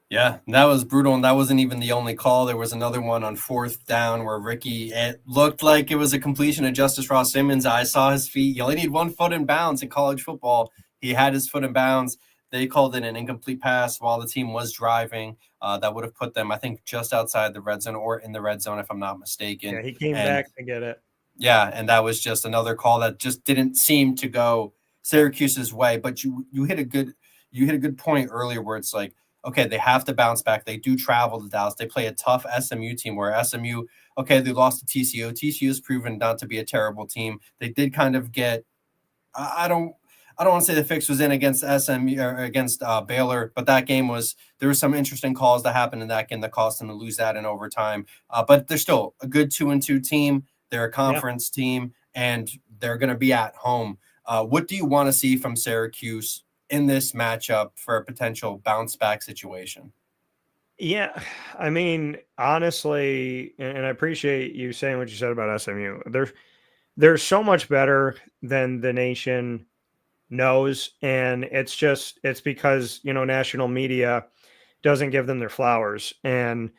Yeah, that was brutal, and that wasn't even the only call. There was another one on 4th down where it looked like it was a completion of Justice Ross Simmons. I saw his feet. You only need 1 foot in bounds in college football. He had his foot in bounds. They called it an incomplete pass while the team was driving. That would have put them, I think, just outside the red zone or in the red zone, if I'm not mistaken. Yeah, he came back to get it. Yeah, and that was just another call that just didn't seem to go Syracuse's way. But you hit a good you hit a good point earlier where it's like, okay, they have to bounce back. They do travel to Dallas. They play a tough SMU team where SMU, okay, they lost to TCU. TCU has proven not to be a terrible team. They did kind of get, I don't want to say the fix was in against SMU or against Baylor, but that game there were some interesting calls that happened in that game that caused them to lose that in overtime. But they're still a good 2-2 team. They're a conference team, and they're going to be at home. What do you want to see from Syracuse in this matchup for a potential bounce back situation? Yeah, I mean, honestly, and I appreciate you saying what you said about SMU. They're so much better than the nation knows, and it's because national media doesn't give them their flowers. And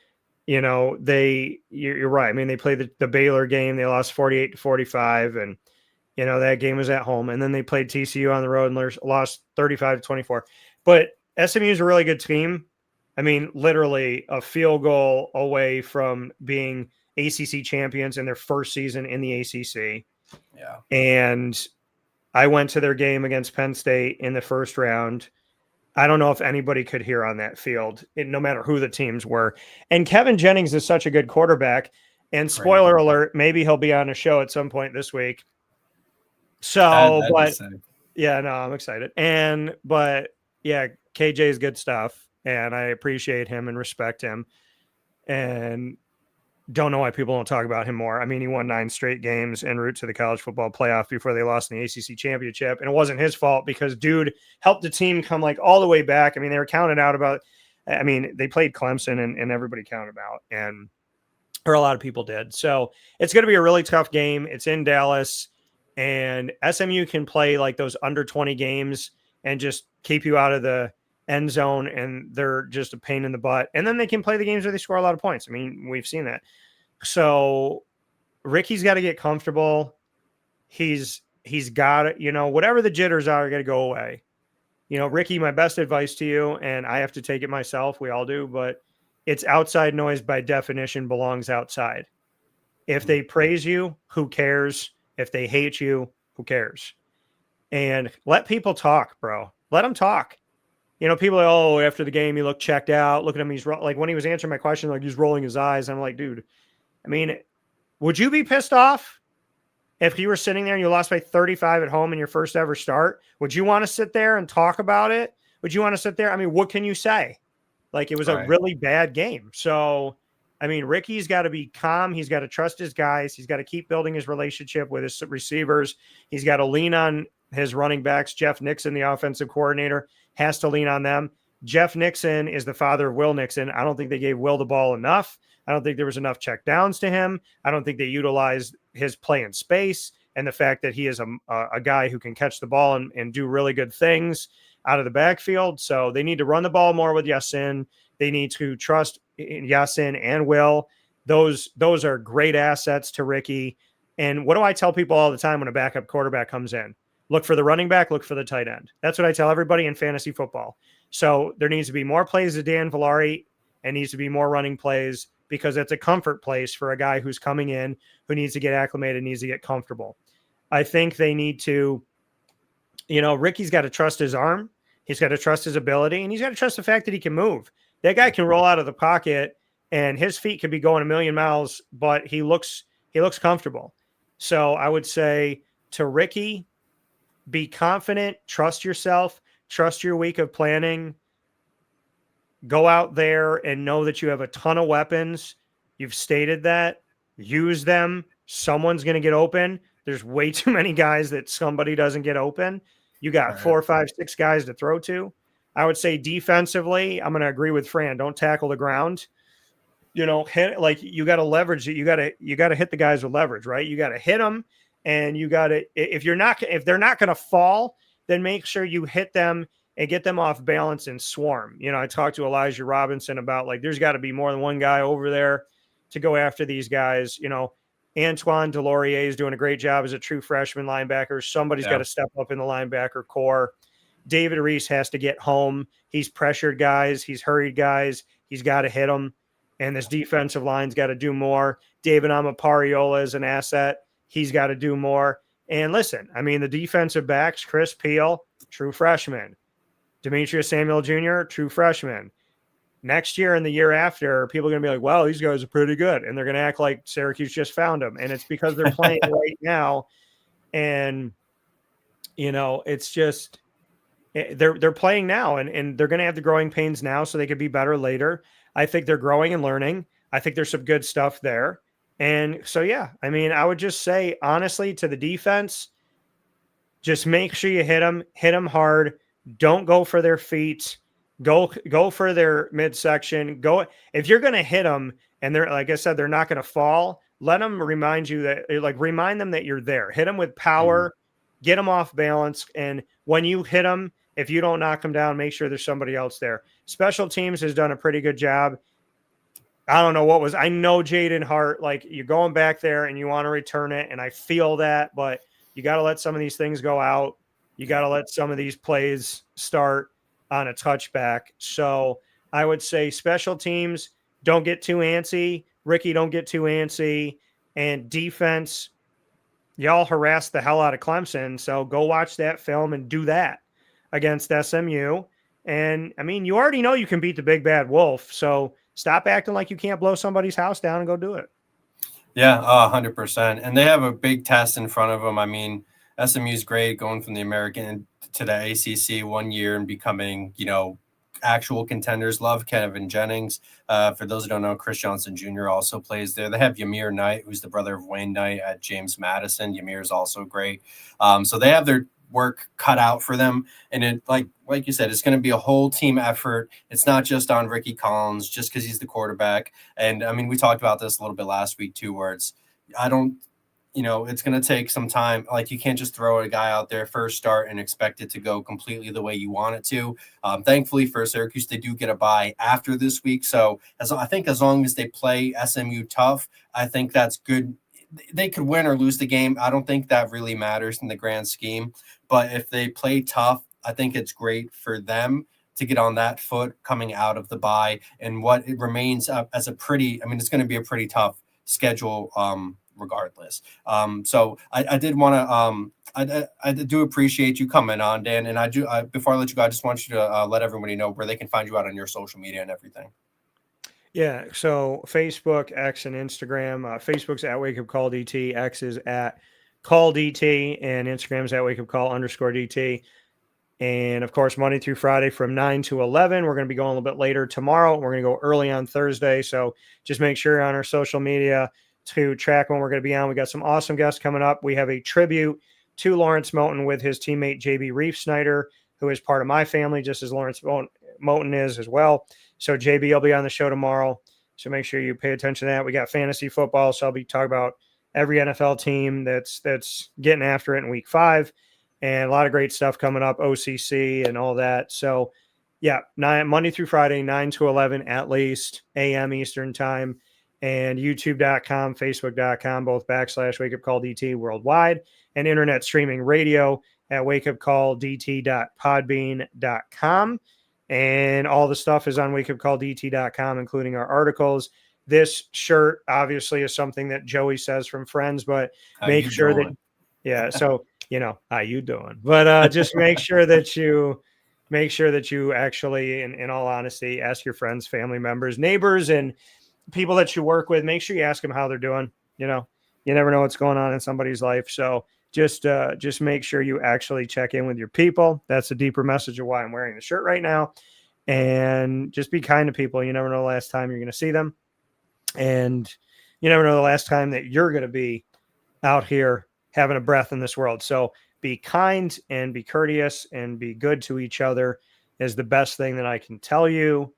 you're right. I mean, they played the Baylor game. They lost 48-45, and that game was at home. And then they played TCU on the road and lost 35-24. But SMU is a really good team. I mean, literally a field goal away from being ACC champions in their first season in the ACC. Yeah. And I went to their game against Penn State in the first round. I don't know if anybody could hear on that field, no matter who the teams were. And Kevin Jennings is such a good quarterback. And spoiler alert, maybe he'll be on a show at some point this week. So, yeah, no, I'm excited. But yeah, KJ is good stuff. And I appreciate him and respect him. And don't know why people don't talk about him more. I mean, he won 9 straight games en route to the college football playoff before they lost in the ACC championship. And it wasn't his fault because dude helped the team come like all the way back. I mean, they were counted out they played Clemson and everybody counted out, or a lot of people did. So it's going to be a really tough game. It's in Dallas, and SMU can play like those under 20 games and just keep you out of the end zone, and they're just a pain in the butt. And then they can play the games where they score a lot of points. I mean, we've seen that. So Ricky's got to get comfortable. He's got to, whatever the jitters are got to go away. Ricky, my best advice to you, and I have to take it myself, we all do, but it's outside noise by definition belongs outside. If they praise you, who cares? If they hate you, who cares? And let people talk, bro. Let them talk. People are like, after the game, he looked checked out. Look at him. He's like, when he was answering my question, like he's rolling his eyes. I'm like, dude, I mean, would you be pissed off if you were sitting there and you lost by 35 at home in your first ever start? Would you want to sit there and talk about it? Would you want to sit there? I mean, what can you say? Like, it was a really bad game. So, I mean, Ricky's got to be calm. He's got to trust his guys. He's got to keep building his relationship with his receivers. He's got to lean on his running backs. Jeff Nixon, the offensive coordinator, has to lean on them. Jeff Nixon is the father of Will Nixon. I don't think they gave Will the ball enough. I don't think there was enough check downs to him. I don't think they utilized his play in space and the fact that he is a guy who can catch the ball and do really good things out of the backfield. So they need to run the ball more with Yasin. They need to trust Yasin and Will. Those are great assets to Ricky. And what do I tell people all the time when a backup quarterback comes in? Look for the running back, look for the tight end. That's what I tell everybody in fantasy football. So there needs to be more plays to Dan Villari and needs to be more running plays, because it's a comfort place for a guy who's coming in, who needs to get acclimated, needs to get comfortable. I think they need to, Ricky's got to trust his arm. He's got to trust his ability, and he's got to trust the fact that he can move. That guy can roll out of the pocket and his feet could be going a million miles, but he looks comfortable. So I would say to Ricky, be confident, trust yourself, trust your week of planning. Go out there and know that you have a ton of weapons. You've stated that. Use them. Someone's going to get open. There's way too many guys that somebody doesn't get open. You got 4, 5, 6 guys to throw to. I would say defensively, I'm going to agree with Fran. Don't tackle the ground. Hit, like, you got to leverage it. You got to hit the guys with leverage, right? You got to hit them, and you got to, if they're not going to fall, then make sure you hit them and get them off balance and swarm. I talked to Elijah Robinson about, like, there's got to be more than one guy over there to go after these guys. Antoine Delorier is doing a great job as a true freshman linebacker. Somebody's got to step up in the linebacker core. David Reese has to get home. He's pressured guys. He's hurried guys. He's got to hit them. And this defensive line's got to do more. David Amapariola is an asset. He's got to do more. And listen, I mean, the defensive backs, Chris Peel, true freshman. Demetrius Samuel Jr., true freshman. Next year and the year after, people are going to be like, wow, these guys are pretty good. And they're going to act like Syracuse just found them. And it's because they're playing right now. And, it's just they're playing now and they're going to have the growing pains now so they could be better later. I think they're growing and learning. I think there's some good stuff there. And so, yeah, I mean, I would just say, honestly, to the defense, just make sure you hit them hard. Don't go for their feet. Go for their midsection. Go if you're going to hit them and they're, like I said, they're not going to fall. Let them remind them that you're there. Hit them with power, get them off balance. And when you hit them, if you don't knock them down, make sure there's somebody else there. Special teams has done a pretty good job. I don't know I know Jaden Hart, like you're going back there and you want to return it. And I feel that, but you got to let some of these things go out. You got to let some of these plays start on a touchback. So I would say special teams, don't get too antsy. Ricky, don't get too antsy. And defense, y'all harassed the hell out of Clemson. So go watch that film and do that against SMU. And I mean, you already know you can beat the big bad wolf. So stop acting like you can't blow somebody's house down and go do it. Yeah, 100%. And they have a big test in front of them. I mean, SMU's great going from the American to the ACC 1 year and becoming, actual contenders. Love Kevin Jennings. For those who don't know, Chris Johnson Jr. also plays there. They have Ymir Knight, who's the brother of Wayne Knight at James Madison. Ymir is also great. So they have their work cut out for them. And it, like you said, it's going to be a whole team effort. It's not just on Ricky Collins just because he's the quarterback. And I mean, we talked about this a little bit last week too, where it's going to take some time. Like you can't just throw a guy out there first start and expect it to go completely the way you want it to. Thankfully for Syracuse, they do get a bye after this week. So I think as long as they play SMU tough, I think that's good. They could win or lose the game. I don't think that really matters in the grand scheme. But if they play tough, I think it's great for them to get on that foot coming out of the bye. And what it remains as it's going to be a pretty tough schedule regardless. So I did want to, I do appreciate you coming on, Dan. And before I let you go, I just want you to let everybody know where they can find you out on your social media and everything. Yeah. So Facebook, X, and Instagram. Facebook's at Wake Up Call DT. X is at Call DT, and Instagram's at Wake Up Call _DT. And of course, Monday through Friday from 9 to 11. We're going to be going a little bit later tomorrow. We're going to go early on Thursday. So just make sure you're on our social media to track when we're going to be on. We got some awesome guests coming up. We have a tribute to Lawrence Moten with his teammate JB Reef Snyder, who is part of my family, just as Lawrence Moten is as well. So JB will be on the show tomorrow. So make sure you pay attention to that. We got fantasy football. So I'll be talking about every NFL team that's getting after it in week 5, and a lot of great stuff coming up, OCC and all that. So yeah, Monday through Friday, 9 to 11 at least a.m. Eastern time, and youtube.com, facebook.com, both /Wake Up Call DT worldwide, and internet streaming radio at wakeupcalldt.podbean.com. And all the stuff is on wakeupcalldt.com, including our articles. This shirt obviously is something that Joey says from Friends, but make sure that, yeah. So, how you doing? But just make sure that you actually, in all honesty, ask your friends, family members, neighbors, and people that you work with. Make sure you ask them how they're doing. You never know what's going on in somebody's life. So just make sure you actually check in with your people. That's a deeper message of why I'm wearing the shirt right now. And just be kind to people. You never know the last time you're going to see them. And you never know the last time that you're going to be out here having a breath in this world. So be kind and be courteous and be good to each other is the best thing that I can tell you.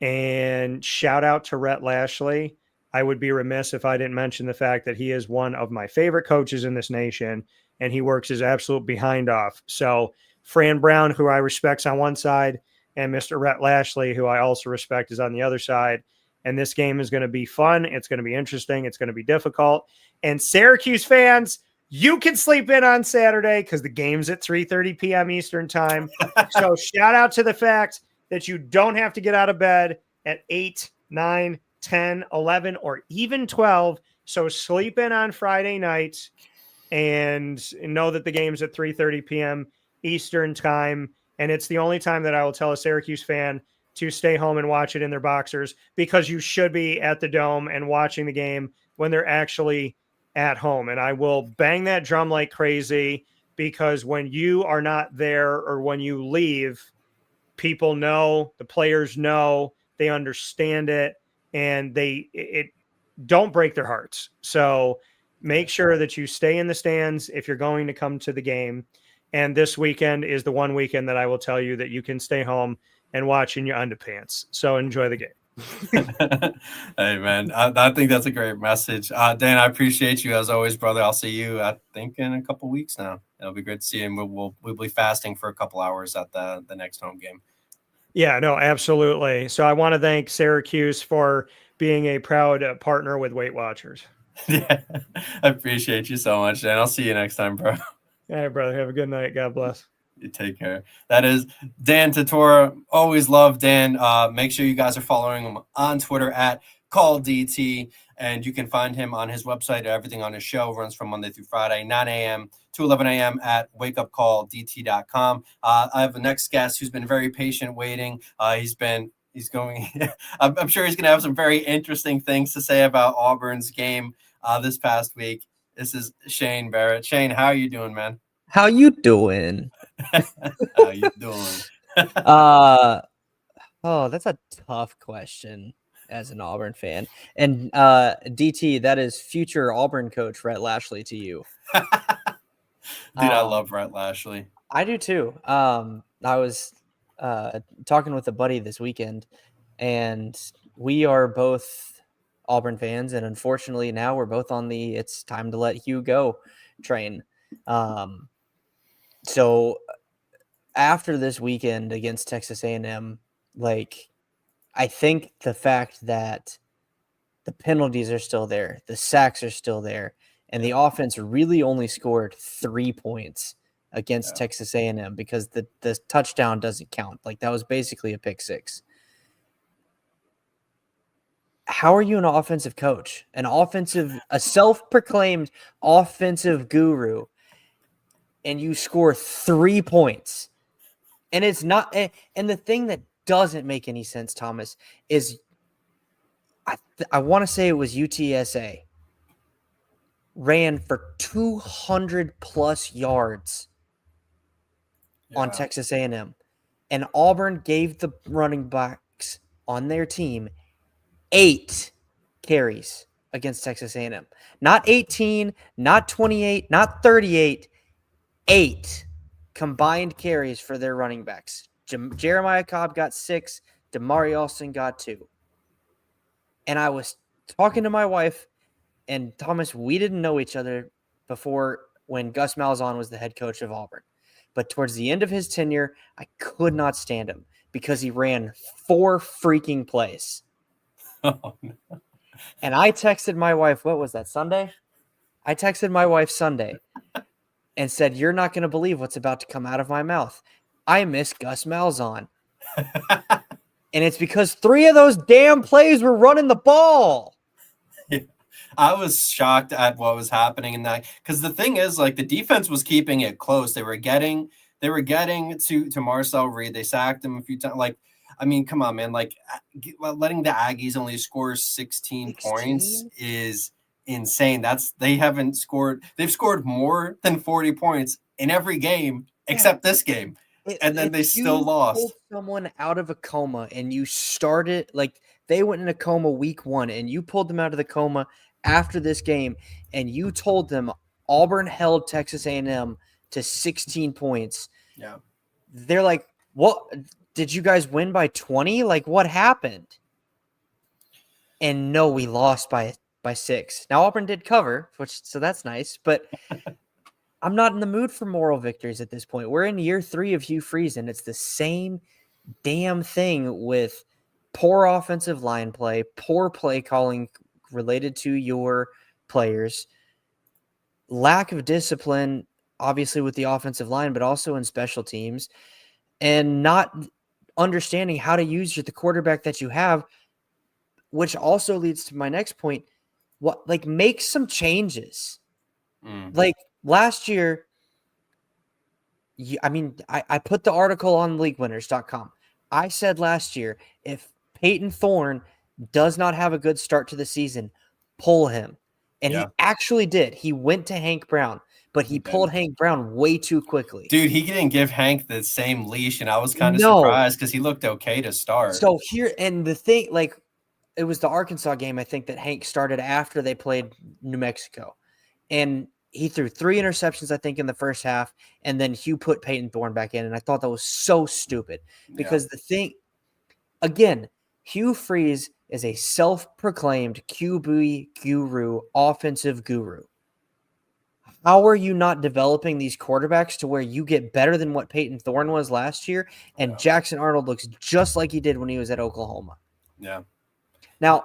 And shout out to Rhett Lashley. I would be remiss if I didn't mention the fact that he is one of my favorite coaches in this nation, and he works his absolute behind off. So Fran Brown, who I respect on one side, and Mr. Rhett Lashley, who I also respect, is on the other side. And this game is going to be fun. It's going to be interesting. It's going to be difficult. And Syracuse fans, you can sleep in on Saturday because the game's at 3:30 p.m. Eastern time. So shout out to the fact that you don't have to get out of bed at 8, 9, 10, 11, or even 12. So sleep in on Friday nights and know that the game's at 3:30 p.m. Eastern time. And it's the only time that I will tell a Syracuse fan to stay home and watch it in their boxers, because you should be at the Dome and watching the game when they're actually at home. And I will bang that drum like crazy, because when you are not there or when you leave, people know, the players know, they understand it, and it don't break their hearts. So make sure that you stay in the stands if you're going to come to the game. And this weekend is the one weekend that I will tell you that you can stay home and watch in your underpants. So enjoy the game. Hey, man, I think that's a great message. Dan, I appreciate you as always, brother. I'll see you, I think, in a couple weeks now. It'll be great to see you. And we'll be fasting for a couple hours at the next home game. Yeah, no, absolutely. So I want to thank Syracuse for being a proud partner with Weight Watchers. Yeah, I appreciate you so much, Dan. I'll see you next time, bro. All right, brother. Have a good night. God bless. You take care. That is Dan Tortora. Always love Dan. Make sure you guys are following him on Twitter at CallDT, and you can find him on his website. Everything on his show runs from Monday through Friday, 9 a.m. to 11 a.m. at wakeupcalldt.com. I have the next guest who's been very patient waiting. He's going. I'm sure he's going to have some very interesting things to say about Auburn's game this past week. This is Shane Barrett. Shane, how are you doing, man? How you doing? How you doing? Oh, that's a tough question as an Auburn fan. And DT, that is future Auburn coach Rhett Lashley to you. Dude, I love Rhett Lashley. I do too. I was talking with a buddy this weekend, and we are both Auburn fans, and unfortunately now we're both on the "it's time to let Hugh go" train. So after this weekend against Texas A&M, like, I think the fact that the penalties are still there, the sacks are still there, and the offense really only scored 3 points against Texas A&M because the touchdown doesn't count. Like, that was basically a pick six. How are you an offensive coach, a self-proclaimed offensive guru, and you score 3 points? And it's not, and the thing that doesn't make any sense, Thomas, is I want to say it was UTSA ran for 200 plus yards on Texas A&M, and Auburn gave the running backs on their team 8 carries against Texas A&M. Not 18, not 28, not 38, 8 combined carries for their running backs. Jeremiah Cobb got 6, Damari Alston got 2. And I was talking to my wife, and Thomas, we didn't know each other before when Gus Malzahn was the head coach of Auburn. But towards the end of his tenure, I could not stand him because he ran 4 freaking plays. Oh, no. And I texted my wife, what was that, Sunday? I texted my wife Sunday and said, "You're not going to believe what's about to come out of my mouth. I miss Gus Malzahn." And it's because 3 of those damn plays were running the ball. I was shocked at what was happening in that, because the thing is, like, the defense was keeping it close. They were getting to Marcel Reed. They sacked him a few times. Like, I mean, come on, man. Like, letting the Aggies only score 16 points is insane. They've scored more than 40 points in every game except this game. And then they still lost. Pulled someone out of a coma and you started, like, they went in a coma week 1 and you pulled them out of the coma after this game and you told them Auburn held Texas A&M to 16 points. Yeah. They're like, "What? Did you guys win by 20? Like, what happened?" And no, we lost by 6. Now Auburn did cover, so that's nice, but I'm not in the mood for moral victories at this point. We're in year 3 of Hugh Freeze, and it's the same damn thing with poor offensive line play, poor play calling related to your players, lack of discipline, obviously with the offensive line, but also in special teams, and not understanding how to use the quarterback that you have, which also leads to my next point. Make some changes. Like, last year, I put the article on leaguewinners.com. I said last year, if Peyton Thorne does not have a good start to the season, pull him. And he actually did. He went to Hank Brown, but he pulled Hank Brown way too quickly. Dude, he didn't give Hank the same leash, and I was kind of surprised because he looked okay to start. So here, and the thing, like, it was the Arkansas game, I think, that Hank started after they played New Mexico. And he threw 3 interceptions, I think, in the first half, and then Hugh put Peyton Thorne back in, and I thought that was so stupid because the thing, again, Hugh Freeze is a self-proclaimed QB guru, offensive guru. How are you not developing these quarterbacks to where you get better than what Peyton Thorne was last year, and Jackson Arnold looks just like he did when he was at Oklahoma? Yeah. Now,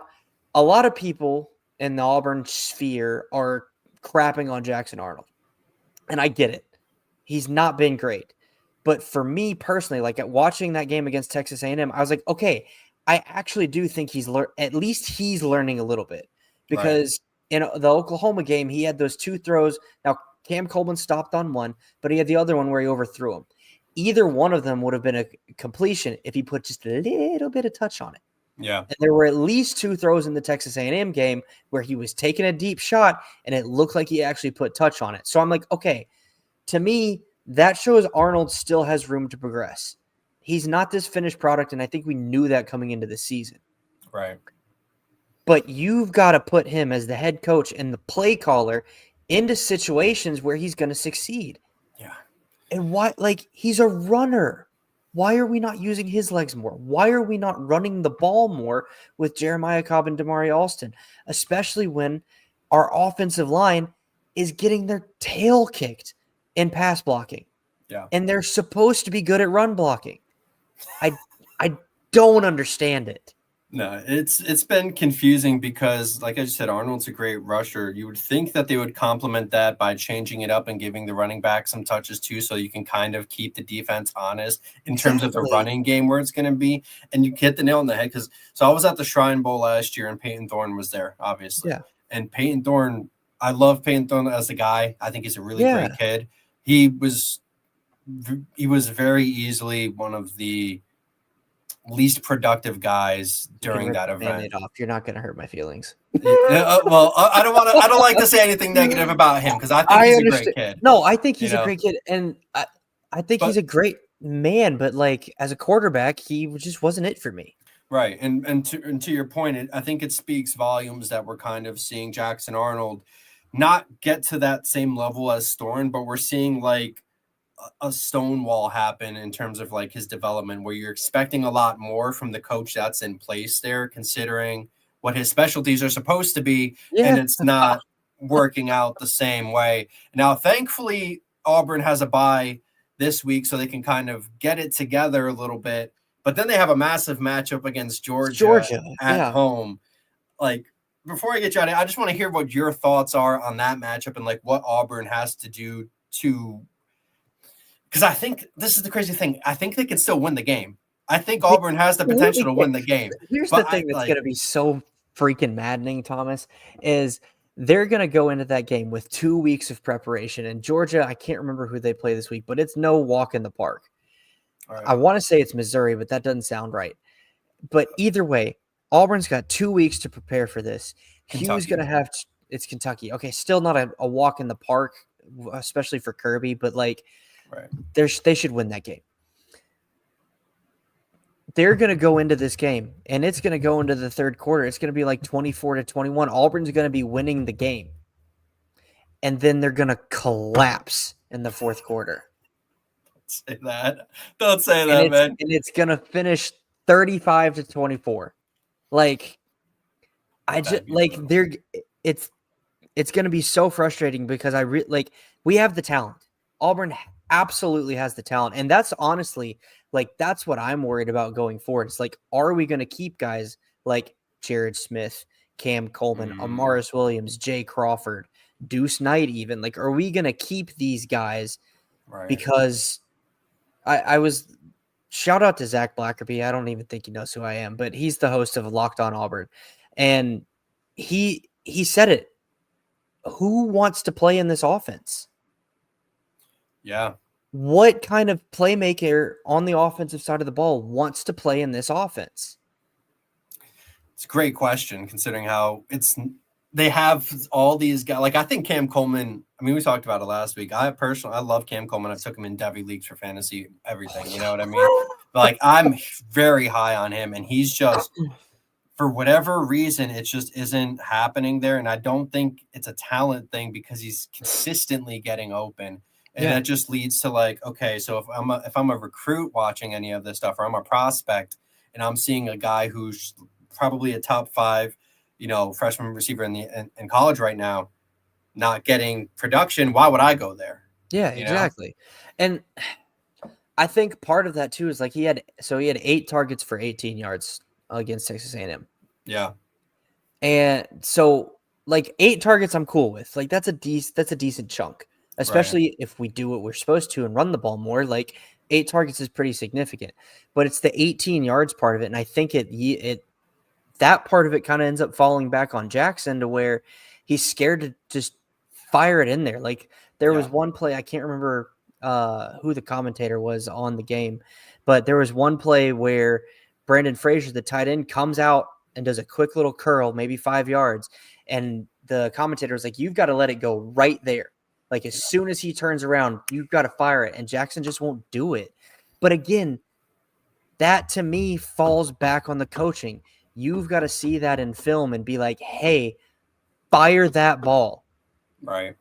a lot of people in the Auburn sphere are crapping on Jackson Arnold, and I get it. He's not been great. But for me personally, like at watching that game against Texas A&M, I was like, okay, I actually do think at least he's learning a little bit because in the Oklahoma game, he had those 2 throws. Now, Cam Coleman stopped on one, but he had the other one where he overthrew him. Either one of them would have been a completion if he put just a little bit of touch on it. Yeah. And there were at least 2 throws in the Texas A&M game where he was taking a deep shot and it looked like he actually put touch on it. So I'm like, okay, to me, that shows Arnold still has room to progress. He's not this finished product, and I think we knew that coming into the season. Right. But you've got to put him as the head coach and the play caller into situations where he's going to succeed. Yeah. And why, like, he's a runner. Why are we not using his legs more? Why are we not running the ball more with Jeremiah Cobb and Damari Alston, especially when our offensive line is getting their tail kicked in pass blocking? Yeah. And they're supposed to be good at run blocking. I don't understand it. No, it's been confusing because, like I just said, Arnold's a great rusher. You would think that they would complement that by changing it up and giving the running back some touches too, so you can kind of keep the defense honest in terms of the running game where it's going to be. And you hit the nail on the head because I was at the Shrine Bowl last year and Peyton Thorne was there, obviously. Yeah. And Peyton Thorne, I love Peyton Thorne as a guy. I think he's a really great kid. He was very easily one of the least productive guys during that event. You're not going to hurt my feelings. Well, I don't like to say anything negative about him because I think he's a great kid. No, I think he's a great kid, and I think he's a great man. But like as a quarterback, he just wasn't it for me. Right, and to your point, I think it speaks volumes that we're kind of seeing Jackson Arnold not get to that same level as Thorne, but we're seeing like a stonewall happen in terms of like his development where you're expecting a lot more from the coach that's in place there, considering what his specialties are supposed to be, and it's not working out the same way. Now, thankfully, Auburn has a bye this week, so they can kind of get it together a little bit, but then they have a massive matchup against Georgia at home. Like, before I get you out of it, I just want to hear what your thoughts are on that matchup and like what Auburn has to do to, because I think this is the crazy thing. I think they can still win the game. I think Auburn has the potential to win the game. Here's the thing that's going to be so freaking maddening, Thomas, is they're going to go into that game with 2 weeks of preparation. And Georgia, I can't remember who they play this week, but it's no walk in the park. Right. I want to say it's Missouri, but that doesn't sound right. But either way, Auburn's got 2 weeks to prepare for this. Hugh's going to have – it's Kentucky. Okay, still not a walk in the park, especially for Kirby, but like – right. They should win that game. They're going to go into this game, and it's going to go into the third quarter. It's going to be like 24-21. Auburn's going to be winning the game. And then they're going to collapse in the fourth quarter. Don't say that, man. And it's going to finish 35-24. Like, it's going to be so frustrating because we have the talent. Auburn absolutely has the talent. And that's honestly, like, that's what I'm worried about going forward. It's like, are we going to keep guys like Jared Smith, Cam Coleman, Amaris Williams, Jay Crawford, Deuce Knight even? Like, are we going to keep these guys? Right. Because I was – shout out to Zach Blackerby. I don't even think he knows who I am, but he's the host of Locked On Auburn. And he said it. Who wants to play in this offense? Yeah. what kind of playmaker on the offensive side of the ball wants to play in this offense? It's a great question considering how they have all these guys. Like I think Cam Coleman, I mean, we talked about it last week. I love Cam Coleman. I took him in Devy leagues for fantasy, everything. You know what I mean? But like I'm very high on him, and he's just, for whatever reason, it just isn't happening there. And I don't think it's a talent thing because he's consistently getting open. And that just leads to like, okay, so if I'm a recruit watching any of this stuff, or I'm a prospect and I'm seeing a guy who's probably a top 5, freshman receiver in college right now, not getting production, why would I go there? Yeah, exactly. And I think part of that too is like he had 8 targets for 18 yards against Texas A&M. Yeah. And so like 8 targets I'm cool with. Like that's a decent chunk, especially if we do what we're supposed to and run the ball more. Like 8 targets is pretty significant. But it's the 18 yards part of it, and I think that part of it kind of ends up falling back on Jackson to where he's scared to just fire it in there. Like there was one play, I can't remember who the commentator was on the game, but there was one play where Brandon Frazier, the tight end, comes out and does a quick little curl, maybe 5 yards. And the commentator was like, you've got to let it go right there. Like as soon as he turns around, you've got to fire it. And Jackson just won't do it. But again, that to me falls back on the coaching. You've got to see that in film and be like, hey, fire that ball. Right.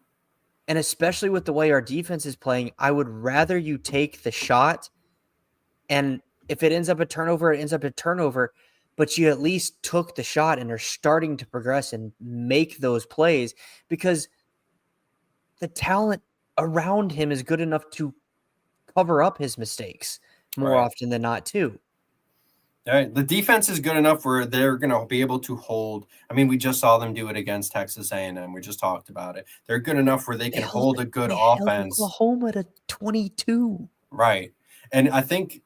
And especially with the way our defense is playing, I would rather you take the shot. And if it ends up a turnover, it ends up a turnover. But you at least took the shot and are starting to progress and make those plays because the talent around him is good enough to cover up his mistakes more often than not, too. Right. The defense is good enough where they're going to be able to hold. I mean, we just saw them do it against Texas A&M. We just talked about it. They're good enough where they can hold a good offense. Oklahoma to 22. Right. And I think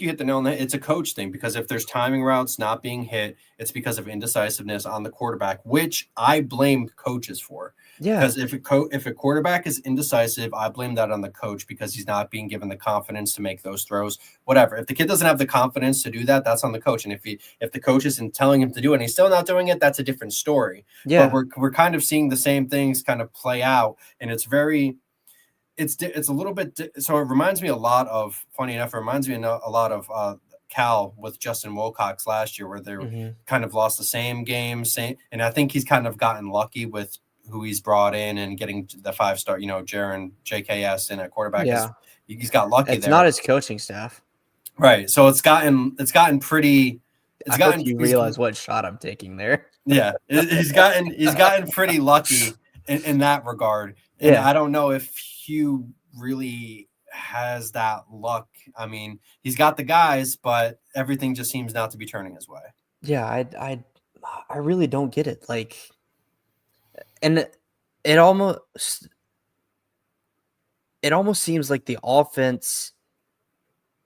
you hit the nail on the head. It's a coach thing because if there's timing routes not being hit, it's because of indecisiveness on the quarterback, which I blame coaches for. Yeah. Because if a quarterback is indecisive, I blame that on the coach because he's not being given the confidence to make those throws. Whatever. If the kid doesn't have the confidence to do that, that's on the coach. And if the coach isn't telling him to do it and he's still not doing it, that's a different story. Yeah. But we're kind of seeing the same things kind of play out, and it's a little bit. So it reminds me a lot of. Funny enough, it reminds me a lot of Cal with Justin Wilcox last year, where they kind of lost the same game, and I think he's kind of gotten lucky with who he's brought in and getting the 5-star, Jaron JKS in at quarterback. Yeah, he's got lucky. It's there. not his coaching staff, right? So it's gotten pretty. I hope you realize what shot I'm taking there. Yeah, he's gotten pretty lucky in that regard, and I don't know if Hugh really has that luck. I mean, he's got the guys, but everything just seems not to be turning his way. Yeah, I really don't get it. Like, and it almost seems like the offense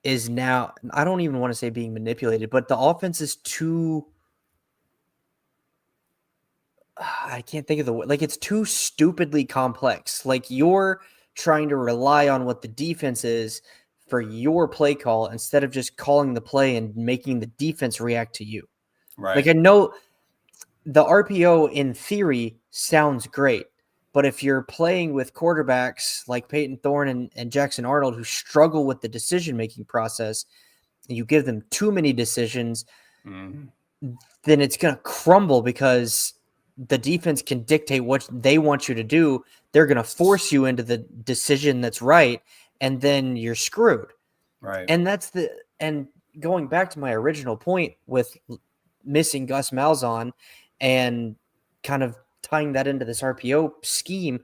is now, I don't even want to say being manipulated, but the offense is too, I can't think of the word, like it's too stupidly complex. Like you're trying to rely on what the defense is for your play call instead of just calling the play and making the defense react to you. Right. Like I know the RPO in theory sounds great, but if you're playing with quarterbacks like Peyton Thorne and Jackson Arnold who struggle with the decision-making process, and you give them too many decisions, then it's going to crumble because the defense can dictate what they want you to do. They're going to force you into the decision that's right, and then you're screwed. Right. And going back to my original point with missing Gus Malzahn and kind of tying that into this RPO scheme,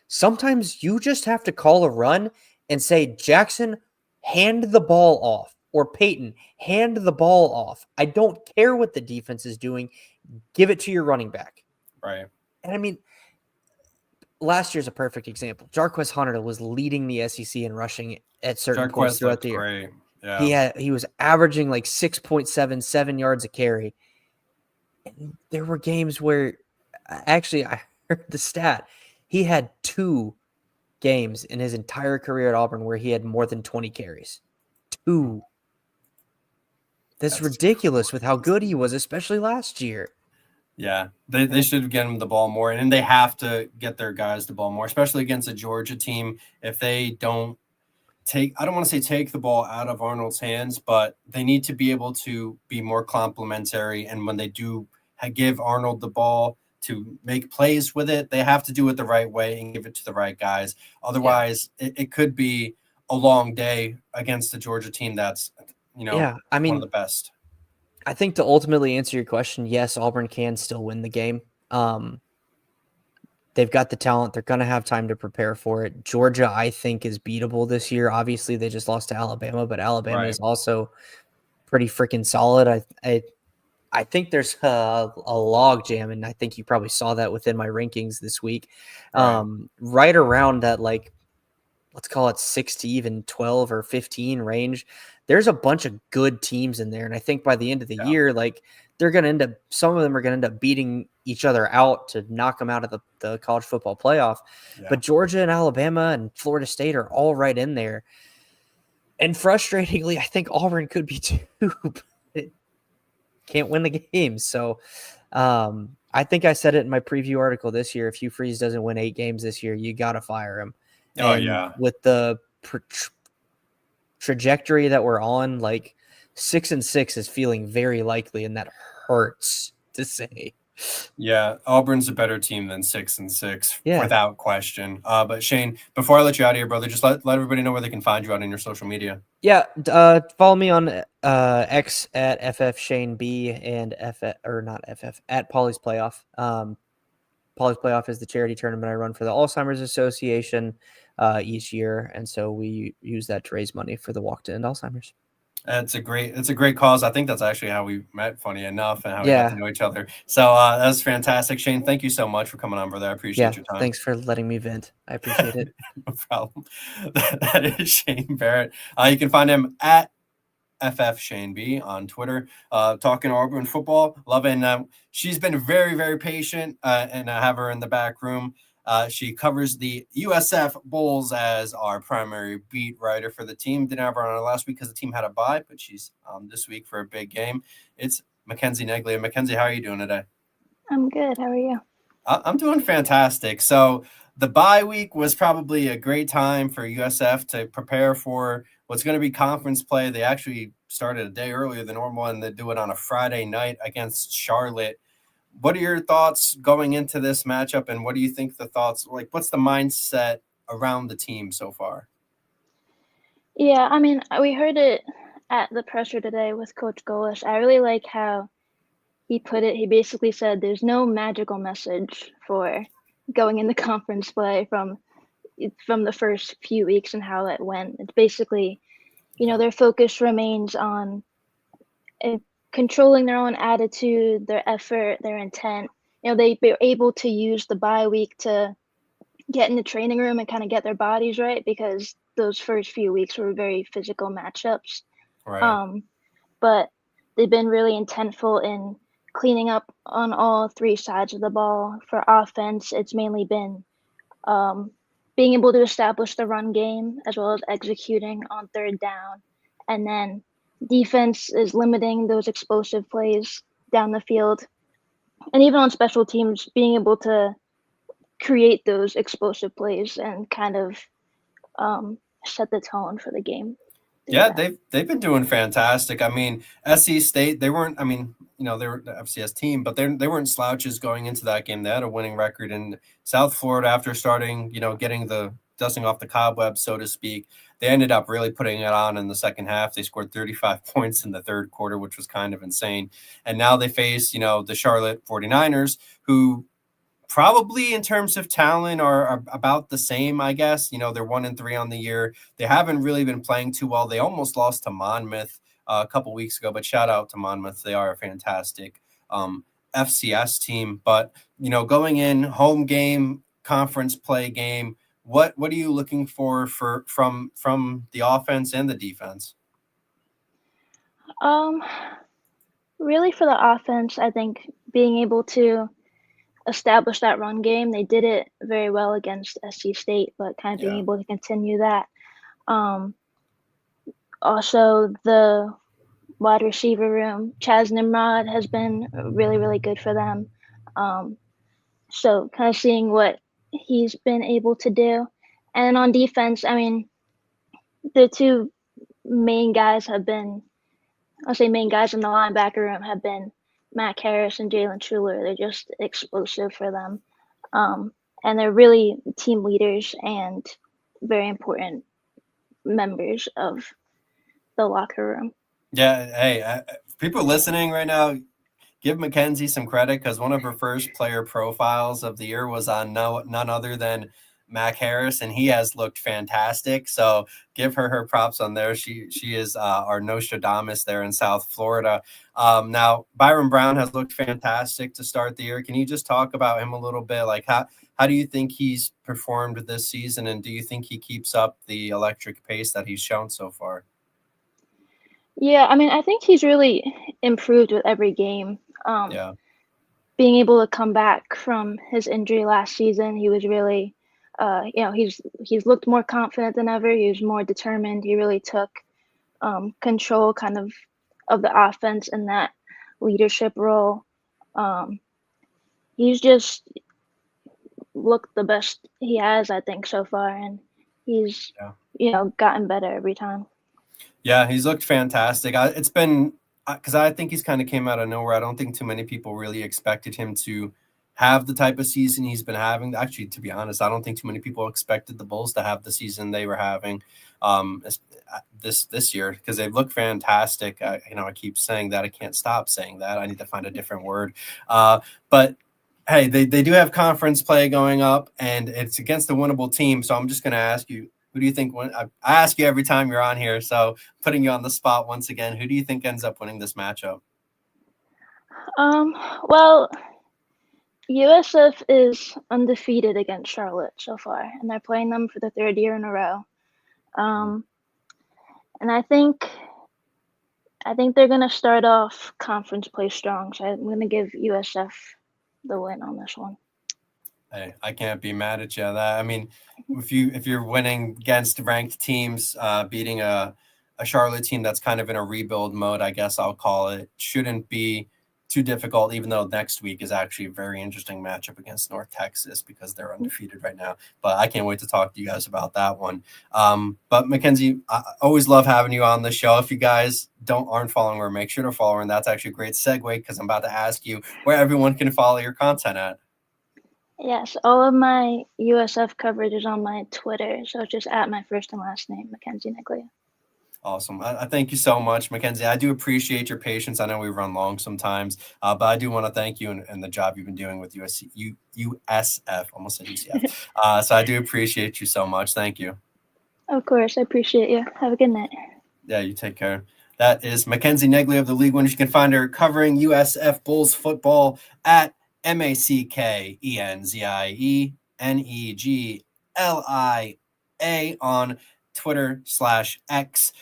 sometimes you just have to call a run and say, Jackson, hand the ball off, or Peyton, hand the ball off. I don't care what the defense is doing. Give it to your running back. Right. And I mean, last year's a perfect example. Jarquez Hunter was leading the SEC in rushing at certain points throughout the year. Great. Yeah. He was averaging like 6.77 yards a carry. And there were games where actually I heard the stat. He had 2 games in his entire career at Auburn where he had more than 20 carries. 2. That's ridiculous with how good he was, especially last year. Yeah, they should get him the ball more, and they have to get their guys the ball more, especially against a Georgia team. If they don't I don't want to say take the ball out of Arnold's hands, but they need to be able to be more complementary. And when they do give Arnold the ball to make plays with it, they have to do it the right way and give it to the right guys. Otherwise, it could be a long day against the Georgia team that's, one of the best. I think to ultimately answer your question, yes, Auburn can still win the game. They've got the talent. They're going to have time to prepare for it. Georgia, I think, is beatable this year. Obviously, they just lost to Alabama, but Alabama is also pretty freaking solid. I think there's a log jam, and I think you probably saw that within my rankings this week. Right around that, like, let's call it 6 to even 12 or 15 range. There's a bunch of good teams in there, and I think by the end of the year, like, they're going to end up, some of them are going to end up beating each other out to knock them out of the college football playoff. Yeah. But Georgia and Alabama and Florida State are all right in there. And frustratingly, I think Auburn could be too. Can't win the game. So I think I said it in my preview article this year. If Hugh Freeze doesn't win 8 games this year, you got to fire him. And with the trajectory that we're on, like 6-6 is feeling very likely, and that hurts to say. Yeah, Auburn's a better team than 6-6, without question. But Shane, before I let you out of here, brother, just let everybody know where they can find you out in your social media. Yeah, follow me on X at FFShaneB and at Polly's Playoff. Polly's Playoff is the charity tournament I run for the Alzheimer's Association each year, and so we use that to raise money for the Walk to End Alzheimer's. It's a great cause. I think that's actually how we met, funny enough, and how we got to know each other. So that's fantastic. Shane, thank you so much for coming on, brother. I appreciate your time. Thanks for letting me vent. I appreciate it. No problem. That is Shane Barrett. You can find him at FFShaneB on Twitter, talking Auburn football. Loving she's been very, very patient, and I have her in the back room. She covers the USF Bulls as our primary beat writer for the team. Didn't have her on last week because the team had a bye, but she's this week for a big game. It's Mackenzie Neglia. Mackenzie, how are you doing today? I'm good. How are you? I'm doing fantastic. So the bye week was probably a great time for USF to prepare for what's going to be conference play. They actually started a day earlier than normal, and they do it on a Friday night against Charlotte. What are your thoughts going into this matchup, and what do you think what's the mindset around the team so far? Yeah, I mean, we heard it at the presser today with Coach Golish. I really like how he put it. He basically said there's no magical message for going into conference play from the first few weeks and how it went. It's basically, their focus remains on controlling their own attitude, their effort, their intent. They were able to use the bye week to get in the training room and kind of get their bodies right, because those first few weeks were very physical matchups. Right. But they've been really intentful in cleaning up on all 3 sides of the ball. For offense, it's mainly been being able to establish the run game as well as executing on 3rd down. And then defense is limiting those explosive plays down the field. And even on special teams, being able to create those explosive plays and kind of set the tone for the game. Yeah, they've been doing fantastic. I mean, SC State, they were the FCS team, but they weren't slouches going into that game. They had a winning record in South Florida after starting, getting the dusting off the cobwebs, so to speak. They ended up really putting it on in the second half. They scored 35 points in the 3rd quarter, which was kind of insane. And now they face, the Charlotte 49ers, who probably in terms of talent are about the same, I guess. They're 1-3 on the year. They haven't really been playing too well. They almost lost to Monmouth a couple weeks ago, but shout out to Monmouth. They are a fantastic FCS team. But, going in, home game, conference play game, what are you looking for from the offense and the defense? Really for the offense, I think being able to establish that run game. They did it very well against SC State, but kind of being Yeah. able to continue that. Also, the wide receiver room, Chaz Nimrod has been really, really good for them. So kind of seeing what he's been able to do. And on defense, I mean, the two main guys have been, I'll say main guys in the linebacker room have been Matt Harris and Jalen Schuler. They're just explosive for them. And they're really team leaders and very important members of the locker room. Yeah. Hey, people listening right now, give Mackenzie some credit because one of her first player profiles of the year was on none other than Mac Harris, and he has looked fantastic. So give her props on there. She is our Nostradamus there in South Florida. Now, Byron Brown has looked fantastic to start the year. Can you just talk about him a little bit? Like how do you think he's performed this season, and do you think he keeps up the electric pace that he's shown so far? Yeah, I mean, I think he's really improved with every game. Yeah. Being able to come back from his injury last season, he was really, he's looked more confident than ever. He was more determined. He really took control kind of the offense in that leadership role. He's just looked the best he has, I think, so far, and he's gotten better every time. Yeah, he's looked fantastic. It's been because I think he's kind of came out of nowhere. I don't think too many people really expected him to have the type of season he's been having. Actually, to be honest, I don't think too many people expected the Bulls to have the season they were having this year because they've looked fantastic. I keep saying that. I can't stop saying that. I need to find a different word. But hey, they do have conference play going up, and it's against a winnable team. So I'm just going to ask you, who do you think I ask you every time you're on here, so putting you on the spot once again, who do you think ends up winning this matchup? Well, USF is undefeated against Charlotte so far, and they're playing them for the third year in a row. And I think they're going to start off conference play strong, so I'm going to give USF the win on this one. Hey, I can't be mad at you. I mean, if you're winning against ranked teams, beating a Charlotte team that's kind of in a rebuild mode, I guess I'll call it, shouldn't be too difficult, even though next week is actually a very interesting matchup against North Texas because they're undefeated right now. But I can't wait to talk to you guys about that one. But Mackenzie, I always love having you on the show. If you guys aren't following her, make sure to follow her. And that's actually a great segue because I'm about to ask you where everyone can follow your content at. Yes, all of my USF coverage is on my Twitter, so it's just at my first and last name, Mackenzie Neglia. Awesome. I thank you so much, Mackenzie. I do appreciate your patience. I know we run long sometimes, but I do want to thank you and the job you've been doing with USF, almost said UCF. So I do appreciate you so much. Thank you. Of course. I appreciate you. Have a good night. Yeah, you take care. That is Mackenzie Neglia of the League Winners. You can find her covering USF Bulls football at MacKenzieneglia on Twitter/X,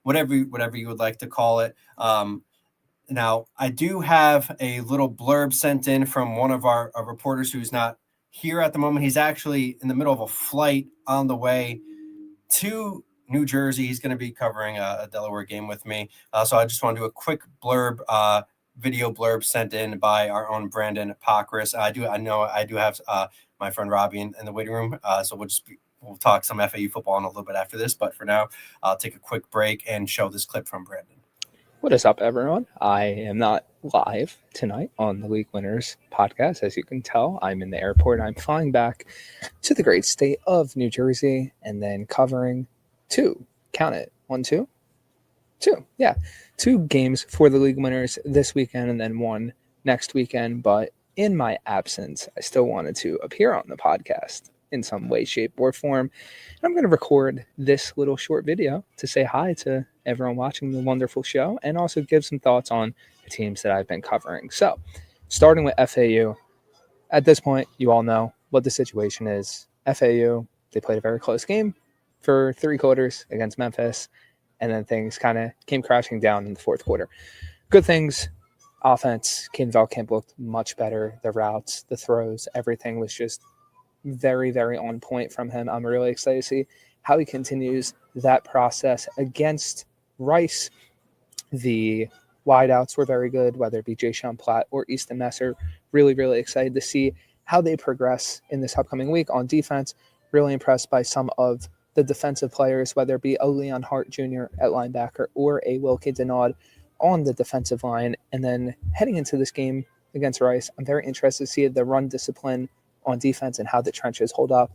whatever you would like to call it. Now, I do have a little blurb sent in from one of our reporters who's not here at the moment. He's actually in the middle of a flight on the way to New Jersey. He's going to be covering a Delaware game with me. So I just want to do a quick blurb, video blurb sent in by our own Brandon Pockrass. I know I do have my friend Robbie in the waiting room. So we'll talk some FAU football in a little bit after this. But for now, I'll take a quick break and show this clip from Brandon. What is up, everyone? I am not live tonight on the League Winners podcast. As you can tell, I'm in the airport. I'm flying back to the great state of New Jersey and then covering two games for the League Winners this weekend and then one next weekend. But in my absence, I still wanted to appear on the podcast in some way, shape, or form. And I'm going to record this little short video to say hi to everyone watching the wonderful show and also give some thoughts on the teams that I've been covering. So, starting with FAU, at this point, you all know what the situation is. FAU, they played a very close game for 3 quarters against Memphis, and then things kind of came crashing down in the fourth quarter. Good things Offense, Caden Veldkamp looked much better. The routes, the throws, everything was just very, very on point from him. I'm really excited to see how he continues that process against Rice. The wideouts were very good, whether it be Jay-Sean Platt or Easton Messer. Really, really excited to see how they progress in this upcoming week on defense. Really impressed by some of the defensive players, whether it be a Leon Hart Jr. at linebacker or a Wilkie Denaud on the defensive line. And then heading into this game against Rice, I'm very interested to see the run discipline on defense and how the trenches hold up.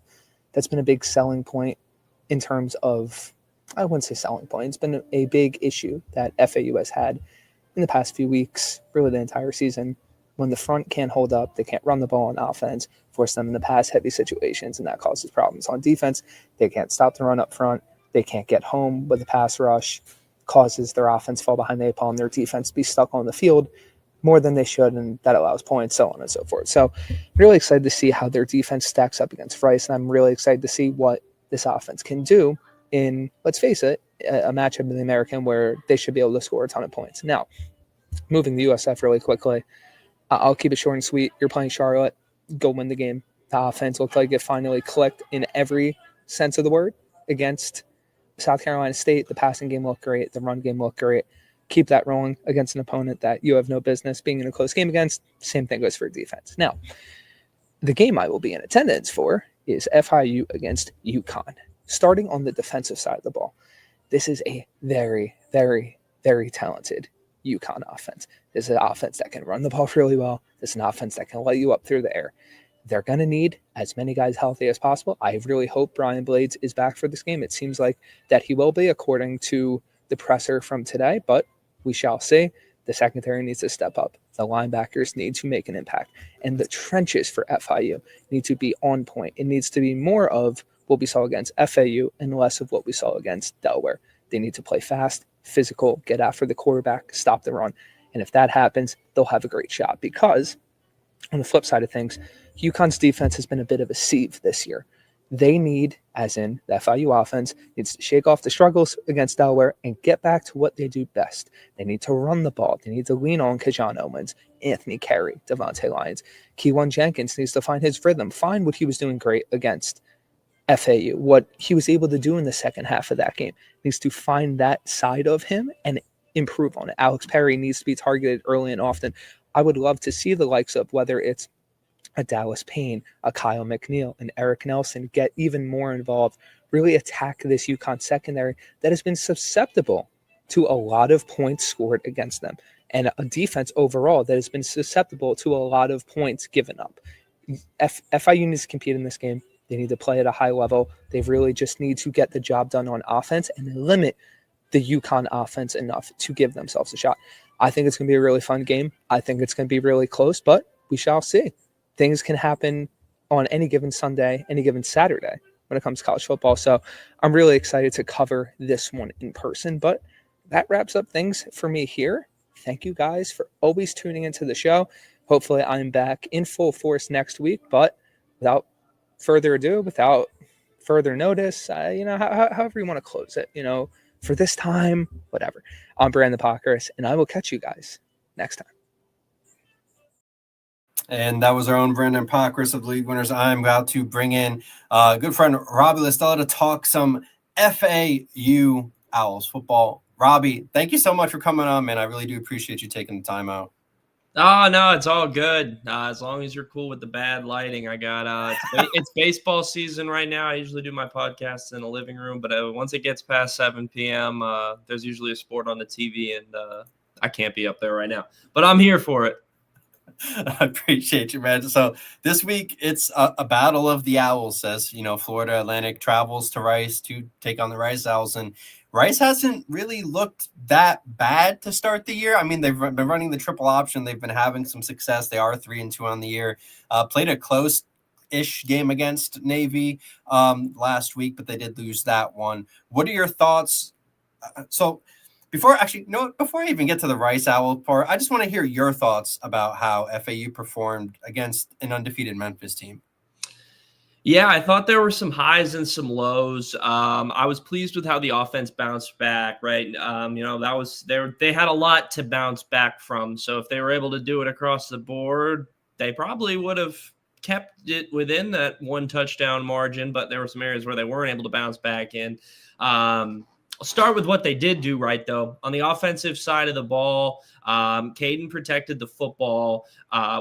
That's been a big selling point in terms of, I wouldn't say selling point, it's been a big issue that FAU has had in the past few weeks, really the entire season. When the front can't hold up, they can't run the ball on offense, force them into pass-heavy situations, and that causes problems. On defense, they can't stop the run up front. They can't get home with the pass rush, causes their offense fall behind the eight ball and their defense be stuck on the field more than they should, and that allows points, so on and so forth. So really excited to see how their defense stacks up against Rice, and I'm really excited to see what this offense can do in, let's face it, a matchup in the American where they should be able to score a ton of points. Now, moving to USF really quickly, I'll keep it short and sweet. You're playing Charlotte. Go win the game. The offense looked like it finally clicked in every sense of the word against South Carolina State. The passing game looked great. The run game looked great. Keep that rolling against an opponent that you have no business being in a close game against. Same thing goes for defense. Now, the game I will be in attendance for is FIU against UConn. Starting on the defensive side of the ball, this is a very, very, very talented UConn offense. This is an offense that can run the ball really well. This is an offense that can light you up through the air. They're going to need as many guys healthy as possible. I really hope Brian Blades is back for this game. It seems like that he will be, according to the presser from today, but we shall see. The secondary needs to step up. The linebackers need to make an impact. And the trenches for FIU need to be on point. It needs to be more of what we saw against FAU and less of what we saw against Delaware. They need to play fast, physical, get after the quarterback, stop the run. And if that happens, they'll have a great shot, because on the flip side of things, UConn's defense has been a bit of a sieve this year. They need, as in the FIU offense, needs to shake off the struggles against Delaware and get back to what they do best. They need to run the ball. They need to lean on Kajan Owens, Anthony Carey, Devontae Lyons. Keywan Jenkins needs to find his rhythm, find what he was doing great against FAU, what he was able to do in the second half of that game. Needs to find that side of him and improve on it. Alex Perry needs to be targeted early and often. I would love to see the likes of, whether it's a Dallas Payne, a Kyle McNeil, and Eric Nelson, get even more involved, really attack this UConn secondary that has been susceptible to a lot of points scored against them, and a defense overall that has been susceptible to a lot of points given up. FIU needs to compete in this game. They need to play at a high level. They really just need to get the job done on offense and limit the UConn offense enough to give themselves a shot. I think it's going to be a really fun game. I think it's going to be really close, but we shall see. Things can happen on any given Sunday, any given Saturday when it comes to college football. So I'm really excited to cover this one in person, but that wraps up things for me here. Thank you guys for always tuning into the show. Hopefully I'm back in full force next week, but without further ado, without further notice, however you want to close it, for this time, whatever. I'm Brandon Pockris, and I will catch you guys next time. And that was our own Brandon Pockris of the League Winners. I'm about to bring in good friend Robbie Listella to talk some FAU Owls football. Robbie, thank you so much for coming on, man. I really do appreciate you taking the time out. Oh, no, it's all good. As long as you're cool with the bad lighting. I got it's baseball season right now. I usually do my podcasts in a living room, but once it gets past 7 p.m., there's usually a sport on the TV, and I can't be up there right now. But I'm here for it. I appreciate you, man. So this week it's a battle of the Owls, as Florida Atlantic travels to Rice to take on the Rice Owls, and Rice hasn't really looked that bad to start the year. I mean, they've been running the triple option. They've been having some success. They are 3-2 on the year. Played a close-ish game against Navy last week, but they did lose that one. What are your thoughts? Before I even get to the Rice Owl part, I just want to hear your thoughts about how FAU performed against an undefeated Memphis team. Yeah, I thought there were some highs and some lows. I was pleased with how the offense bounced back, right? That was they had a lot to bounce back from. So if they were able to do it across the board, they probably would have kept it within that one touchdown margin, but there were some areas where they weren't able to bounce back in. I'll start with what they did do right, though. On the offensive side of the ball, Caden protected the football,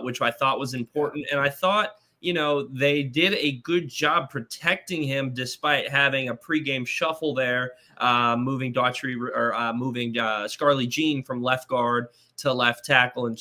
which I thought was important. And I thought, they did a good job protecting him despite having a pregame shuffle there, moving Daughtry or moving Scarlett Jean from left guard to left tackle and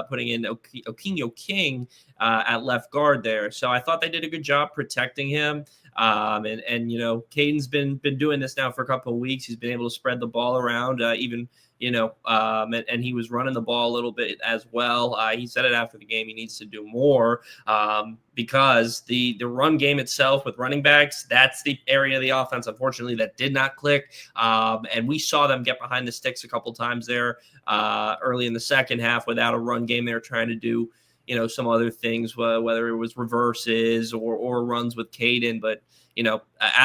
putting in Okinyo King at left guard there. So I thought they did a good job protecting him. Caden's been doing this now for a couple of weeks. He's been able to spread the ball around, and he was running the ball a little bit as well. He said it after the game. He needs to do more because the run game itself with running backs, that's the area of the offense, unfortunately, that did not click. And we saw them get behind the sticks a couple times there early in the second half without a run game. They were trying to do some other things, whether it was reverses or runs with Caden. But,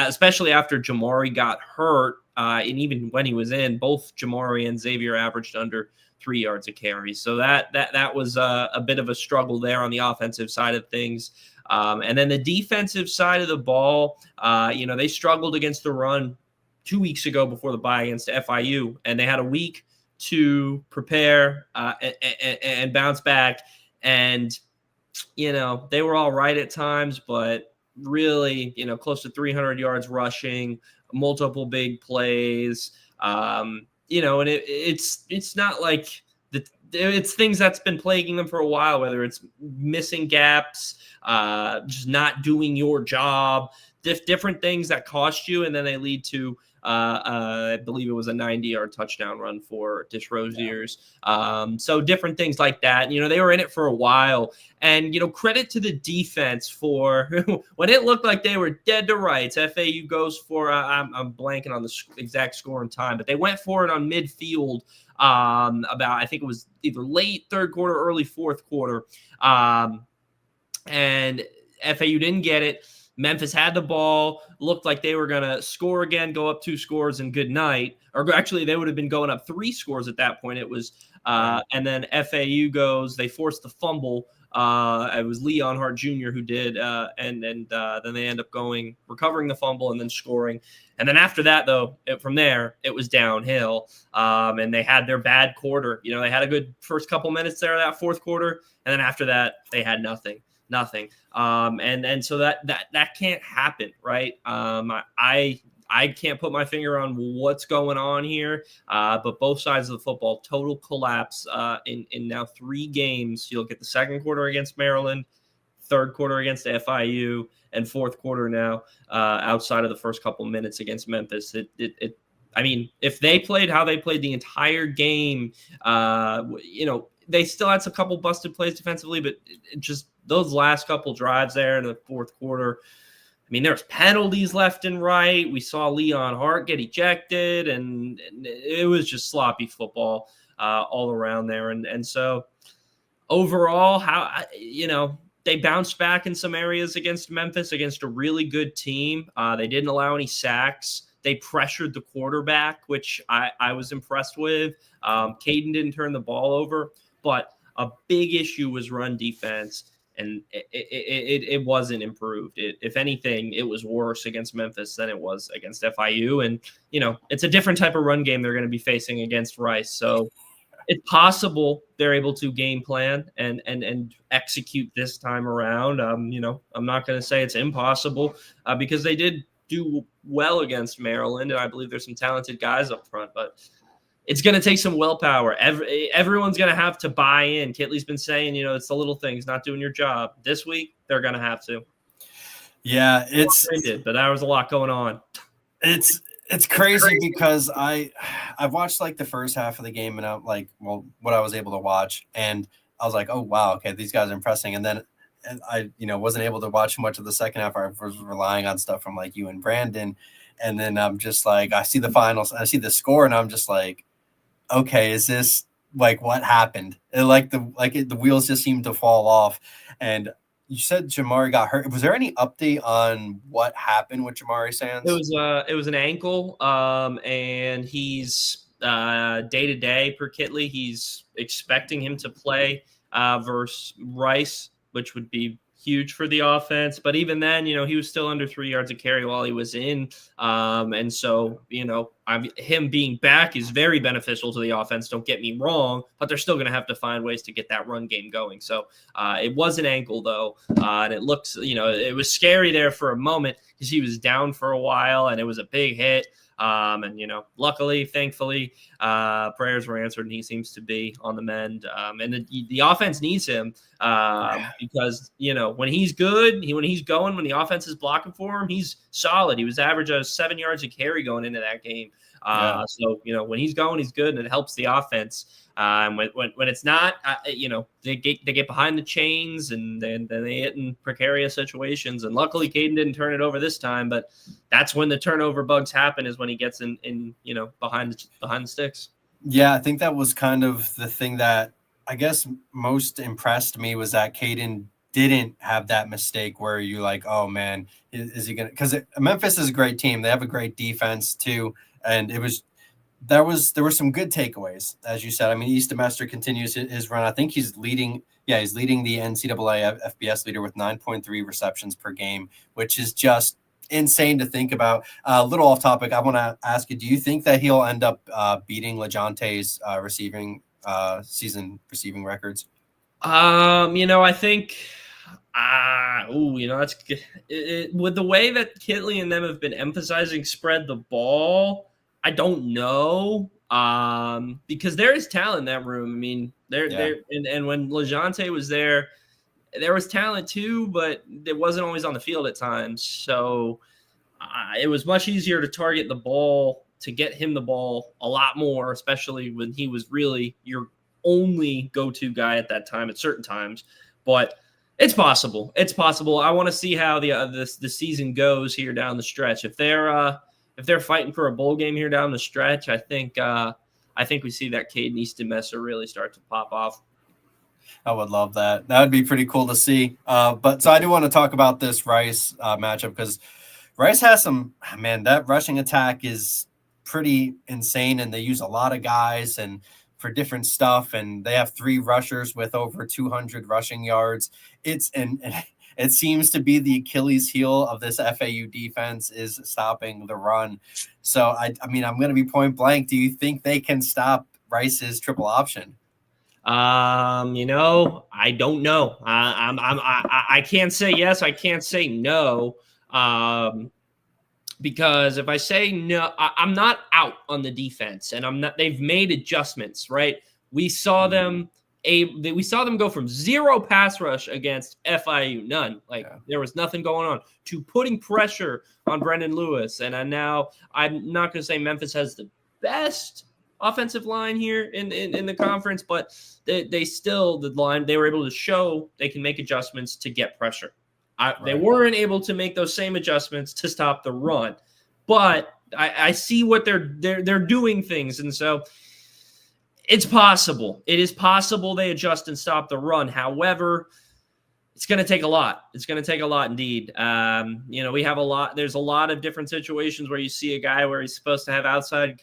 especially after Jamari got hurt, and even when he was in, both Jamari and Xavier averaged under 3 yards a carry. So that was a bit of a struggle there on the offensive side of things. And then the defensive side of the ball, they struggled against the run 2 weeks ago before the bye against FIU, and they had a week to prepare and bounce back. And, they were all right at times, but really, close to 300 yards rushing, multiple big plays, and it's not like it's things that's been plaguing them for a while, whether it's missing gaps, just not doing your job, different things that cost you. And then they lead to, I believe it was a 90-yard touchdown run for Dish Rosiers. So different things like that. They were in it for a while. And, credit to the defense for when it looked like they were dead to rights. FAU goes for, I'm blanking on the exact score and time, but they went for it on midfield about, I think it was either late third quarter, early fourth quarter. And FAU didn't get it. Memphis had the ball, looked like they were going to score again, go up 2 scores, and good night. Or actually, they would have been going up 3 scores at that point. It was, and then FAU goes, they forced the fumble. It was Leon Hart Jr. who did, and then they end up recovering the fumble and then scoring. And then after that, though, from there, it was downhill. And they had their bad quarter. They had a good first couple minutes there, that fourth quarter. And then after that, they had nothing. And so that can't happen, right? I can't put my finger on what's going on here, but both sides of the football, total collapse in now 3 games. You'll get the second quarter against Maryland, third quarter against FIU, and fourth quarter now outside of the first couple minutes against Memphis. I mean, if they played how they played the entire game, they still had some couple busted plays defensively, but just those last couple drives there in the fourth quarter. I mean, there's penalties left and right. We saw Leon Hart get ejected, and it was just sloppy football all around there. And so overall, they bounced back in some areas against Memphis, against a really good team. They didn't allow any sacks. They pressured the quarterback, which I was impressed with. Caden didn't turn the ball over, but a big issue was run defense, and it wasn't improved. If anything, it was worse against Memphis than it was against FIU. And, it's a different type of run game they're going to be facing against Rice. So it's possible they're able to game plan and execute this time around. I'm not going to say it's impossible because they did do well against Maryland, and I believe there's some talented guys up front, but it's going to take some willpower. Everyone's going to have to buy in. Kitley's been saying, it's the little things, not doing your job. This week, they're going to have to. Yeah, but there was a lot going on. It's crazy because I've watched like the first half of the game, and I'm like, well, what I was able to watch, and I was like, oh wow, okay, these guys are impressing. And then I wasn't able to watch much of the second half. I was relying on stuff from like you and Brandon, and then I'm just like, I see the finals, I see the score, and I'm just like, okay, is this like what happened? The wheels just seem to fall off, and you said Jamari got hurt. Was there any update on what happened with Jamari Sands? It was an ankle, and he's day to day per Kitley. He's expecting him to play versus Rice, which would be huge for the offense. But even then, he was still under 3 yards of carry while he was in. And so, him being back is very beneficial to the offense. Don't get me wrong, but they're still going to have to find ways to get that run game going. So it was an ankle, though. And it looks, it was scary there for a moment because he was down for a while and it was a big hit. And luckily, thankfully, prayers were answered, and he seems to be on the mend. And the offense needs him because when he's good, when he's going, when the offense is blocking for him, he's solid. He was average of 7 yards of carry going into that game. So when he's going, he's good, and it helps the offense. And when it's not, they get behind the chains, and then they get in precarious situations. And luckily, Caden didn't turn it over this time, but that's when the turnover bugs happen, is when he gets in behind the sticks. Yeah, I think that was kind of the thing that I guess most impressed me, was that Caden didn't have that mistake where you're like, oh man, is he gonna? Because Memphis is a great team. They have a great defense too, and there were some good takeaways, as you said. I mean, East Semester continues his run. I think he's leading the NCAA FBS leader with 9.3 receptions per game, which is just insane to think about. A little off topic, I want to ask you, do you think that he'll end up beating LeJonte's season receiving records? I think that's with the way that Kitley and them have been emphasizing spread the ball, I don't know, because there is talent in that room. I mean, and when LeJonte was there was talent too, but it wasn't always on the field at times. So it was much easier to target the ball, to get him the ball a lot more, especially when he was really your only go-to guy at that time at certain times. But it's possible. It's possible. I want to see how the season goes here down the stretch. If they're fighting for a bowl game here down the stretch, I think we see that Caden Easton Messer really start to pop off. I would love that. That would be pretty cool to see. But so I do want to talk about this Rice matchup, because Rice has that rushing attack is pretty insane, and they use a lot of guys and for different stuff, and they have 3 rushers with over 200 rushing yards. It seems to be the Achilles heel of this FAU defense is stopping the run. So, I mean, I'm going to be point blank. Do you think they can stop Rice's triple option? I don't know. I can't say yes. I can't say no. Because if I say no, I'm not out on the defense, and they've made adjustments, right? We saw them go from 0 pass rush against FIU, none. There was nothing going on, to putting pressure on Brendan Lewis. And now I'm not going to say Memphis has the best offensive line here in the conference, but they were able to show they can make adjustments to get pressure. They weren't able to make those same adjustments to stop the run, but I see what they're doing things, and so it's possible. It is possible they adjust and stop the run. However, it's going to take a lot. It's going to take a lot indeed. We have a lot. There's a lot of different situations where you see a guy where he's supposed to have outside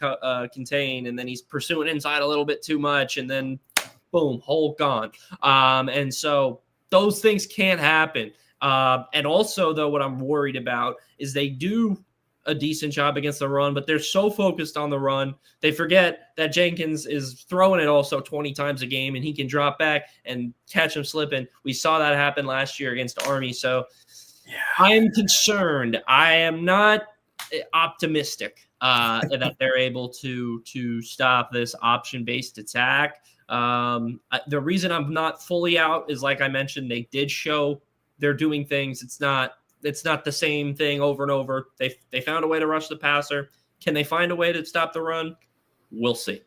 contain, and then he's pursuing inside a little bit too much, and then boom, hole gone. And so those things can't happen. And also, though, what I'm worried about is they do a decent job against the run, but they're so focused on the run, they forget that Jenkins is throwing it also 20 times a game, and he can drop back and catch him slipping. We saw that happen last year against Army. So I am concerned. I am not optimistic that they're able to stop this option-based attack. The reason I'm not fully out is, like I mentioned, they did show they're doing things. It's not the same thing over and over. They found a way to rush the passer. Can they find a way to stop the run? We'll see.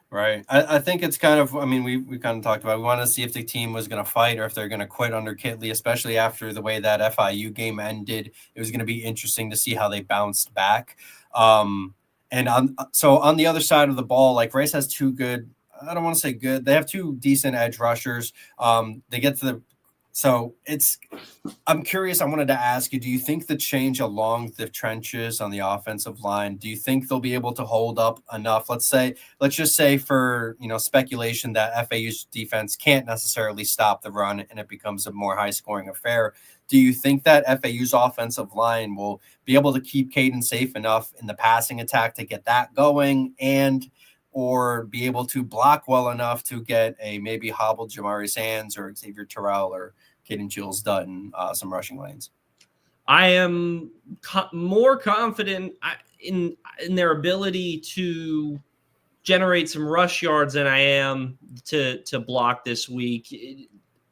Right. I think it's kind of, we kind of talked about, we wanted to see if the team was going to fight or if they're going to quit under Kitley, especially after the way that FIU game ended. It was going to be interesting to see how they bounced back. And on the other side of the ball, like Rice has 2 good, I don't want to say good, they have 2 decent edge rushers. They get to So I'm curious. I wanted to ask you, do you think the change along the trenches on the offensive line, do you think they'll be able to hold up enough? Let's just say for, speculation that FAU's defense can't necessarily stop the run and it becomes a more high scoring affair. Do you think that FAU's offensive line will be able to keep Caden safe enough in the passing attack to get that going or be able to block well enough to get a maybe hobbled Jamari Sands or Xavier Terrell or Caden Jules Dutton some rushing lanes? I am more confident in their ability to generate some rush yards than I am to block this week.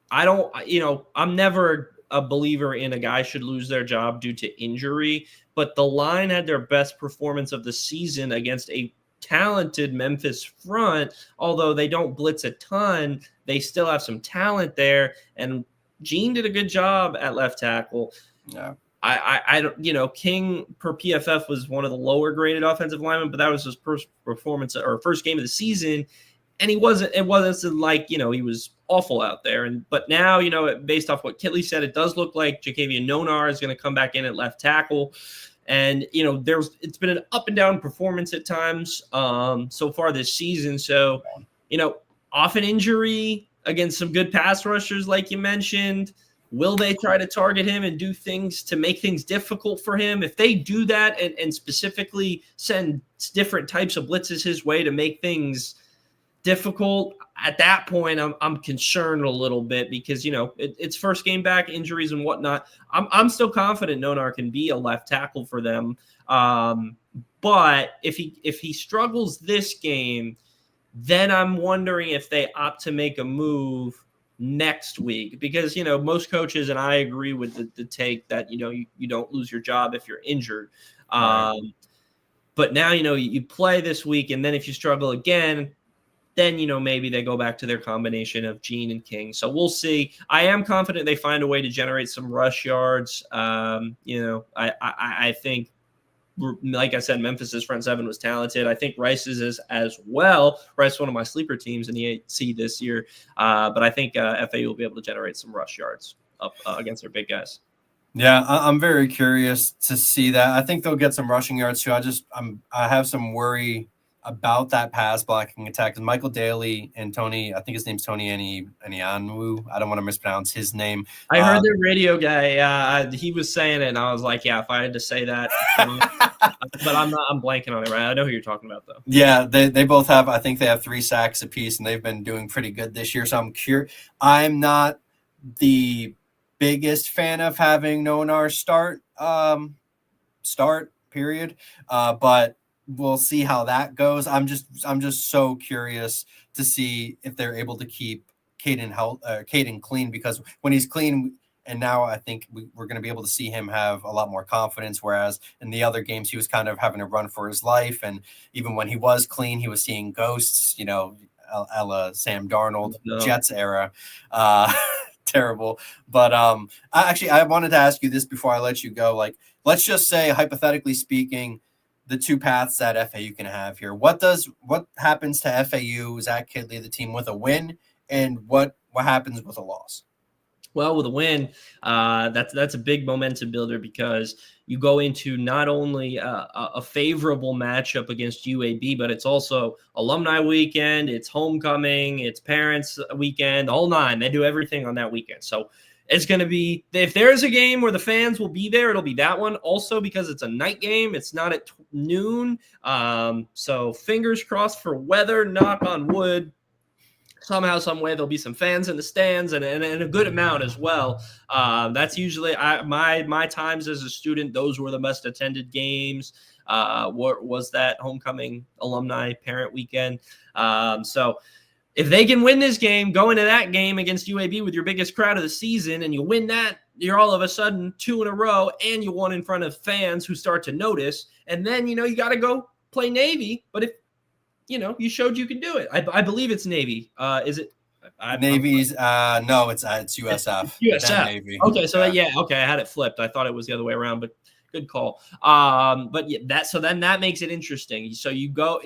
I'm never a believer in a guy should lose their job due to injury, but the line had their best performance of the season against a talented Memphis front. Although they don't blitz a ton, they still have some talent there, and Gene did a good job at left tackle. Yeah. I don't, King per PFF was one of the lower graded offensive linemen, but that was his first performance or first game of the season. And it wasn't like, he was awful out there. But now, based off what Kitley said, it does look like Jakevian Nonar is going to come back in at left tackle. And, it's been an up and down performance at times so far this season. So, off an injury against some good pass rushers, like you mentioned, will they try to target him and do things to make things difficult for him? If they do that and specifically send different types of blitzes his way to make things difficult, at that point, I'm concerned a little bit because, it's first game back, injuries and whatnot. I'm still confident Nonar can be a left tackle for them. But if he struggles this game, then I'm wondering if they opt to make a move next week because, most coaches, and I agree with the take that, you don't lose your job if you're injured. Right. But now, you play this week, and then if you struggle again, then, maybe they go back to their combination of Gene and King. So we'll see. I am confident they find a way to generate some rush yards. I think, like I said, Memphis's front seven was talented. I think Rice's is as well. Rice is one of my sleeper teams in the AC this year. But I think FAU will be able to generate some rush yards up against their big guys. Yeah, I'm very curious to see that. I think they'll get some rushing yards too. I have some worry about that pass blocking attack. And Michael Daly and Tony, I think his name's Tony Anianwu. I don't want to mispronounce his name. I heard the radio guy. He was saying it, and I was like, yeah, if I had to say that. But I'm blanking on it, right? I know who you're talking about, though. Yeah, they both have, I think they have 3 sacks apiece, and they've been doing pretty good this year. So I'm curious. I'm not the biggest fan of having Nonar start, period. But we'll see how that goes. I'm just so curious to see if they're able to keep Caden clean, because when he's clean, and now I think we're going to be able to see him have a lot more confidence, whereas in the other games he was kind of having to run for his life, and even when he was clean, he was seeing ghosts, a la Sam Darnold, Jets era. Terrible. But I wanted to ask you this before I let you go. Like, let's just say, hypothetically speaking, the 2 paths that FAU can have here. What happens to FAU, Zach Kidley, the team, with a win, and what happens with a loss? Well, with a win, that's a big momentum builder because you go into not only a favorable matchup against UAB, but it's also alumni weekend, it's homecoming, it's parents weekend, the whole 9. They do everything on that weekend. So it's going to be, if there's a game where the fans will be there, it'll be that one. Also, because it's a night game, it's not at noon. So fingers crossed for weather, knock on wood. Somehow, some way, there'll be some fans in the stands and a good amount as well. That's usually my times as a student. Those were the best attended games. What was that homecoming alumni parent weekend? So if they can win this game, go into that game against UAB with your biggest crowd of the season, and you win that, you're all of a sudden 2 in a row, and you won in front of fans who start to notice. And then, you got to go play Navy. But if, you showed you can do it. I believe it's Navy. Is it? Navy's no, it's USF. USF. Navy. Okay, so yeah, okay, I had it flipped. I thought it was the other way around, but Good call. But yeah, so then that makes it interesting. So you go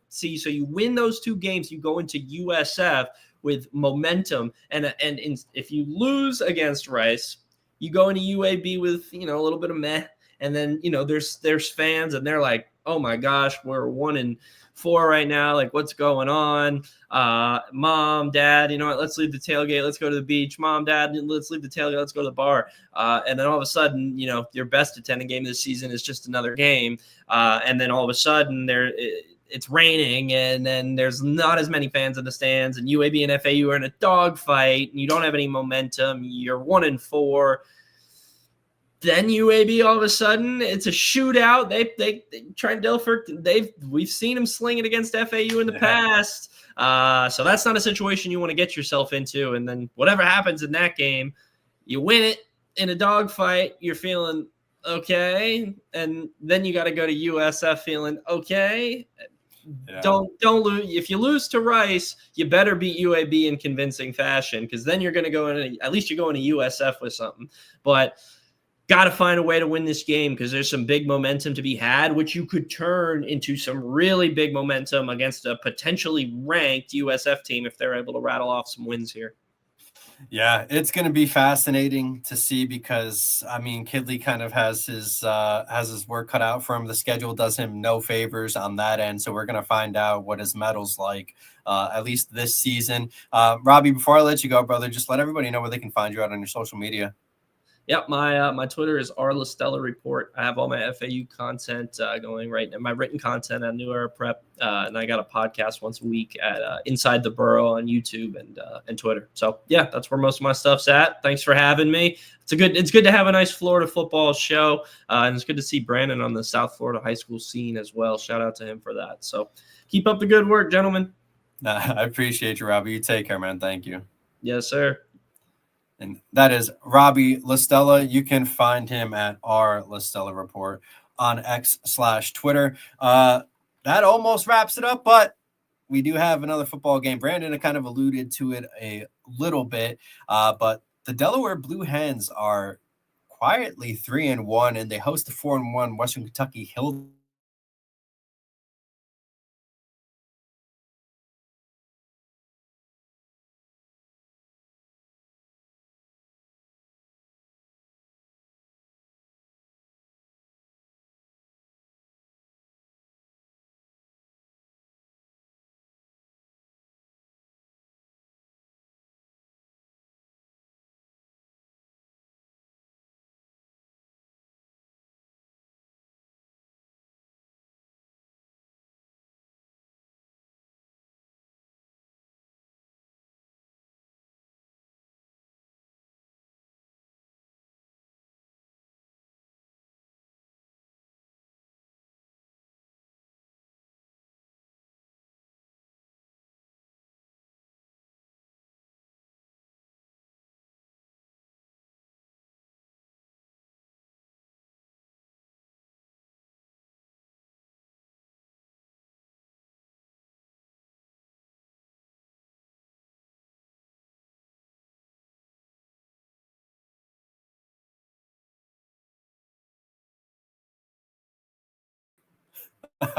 so you win those 2 games, you go into USF with momentum, and if you lose against Rice, you go into UAB with a little bit of meh, and then there's fans and they're like, oh my gosh, we're 1-4 right now. Like, what's going on? Mom, Dad, you know what? Let's leave the tailgate. Let's go to the beach. Mom, Dad, let's leave the tailgate. Let's go to the bar. And then all of a sudden, your best attending game of the season is just another game. And then all of a sudden it's raining, and then there's not as many fans in the stands, and UAB and FAU are in a dogfight, and you don't have any momentum. You're 1-4. Then UAB, all of a sudden, it's a shootout. They Trent Dilfer, we've seen him sling it against FAU in the past. So that's not a situation you want to get yourself into. And then whatever happens in that game, you win it in a dogfight. You're feeling okay, and then you got to go to USF feeling okay. Yeah. Don't lose. If you lose to Rice, you better beat UAB in convincing fashion, because then you're going to go in. At least you're going to USF with something. But got to find a way to win this game, because there's some big momentum to be had, which you could turn into some really big momentum against a potentially ranked USF team if they're able to rattle off some wins here. Yeah, it's going to be fascinating to see, because Kidley kind of has his work cut out for him. The schedule does him no favors on that end, so we're going to find out what his medal's like, at least this season. Robbie, before I let you go, brother, just let everybody know where they can find you out on your social media. Yep, my Twitter is rLaStella Report. I have all my FAU content going right now. My written content on New Era Prep, and I got a podcast once a week at Inside the Borough on YouTube and Twitter. So yeah, that's where most of my stuff's at. Thanks for having me. It's good to have a nice Florida football show, and it's good to see Brandon on the South Florida high school scene as well. Shout out to him for that. So keep up the good work, gentlemen. I appreciate you, Robbie. You take care, man. Thank you. Yes, sir. And that is Robbie LaStella. You can find him at rLaStella Report on X/Twitter. That almost wraps it up, but we do have another football game. Brandon kind of alluded to it a little bit, but the Delaware Blue Hens are quietly 3-1, and they host the 4-1 Western Kentucky Hill.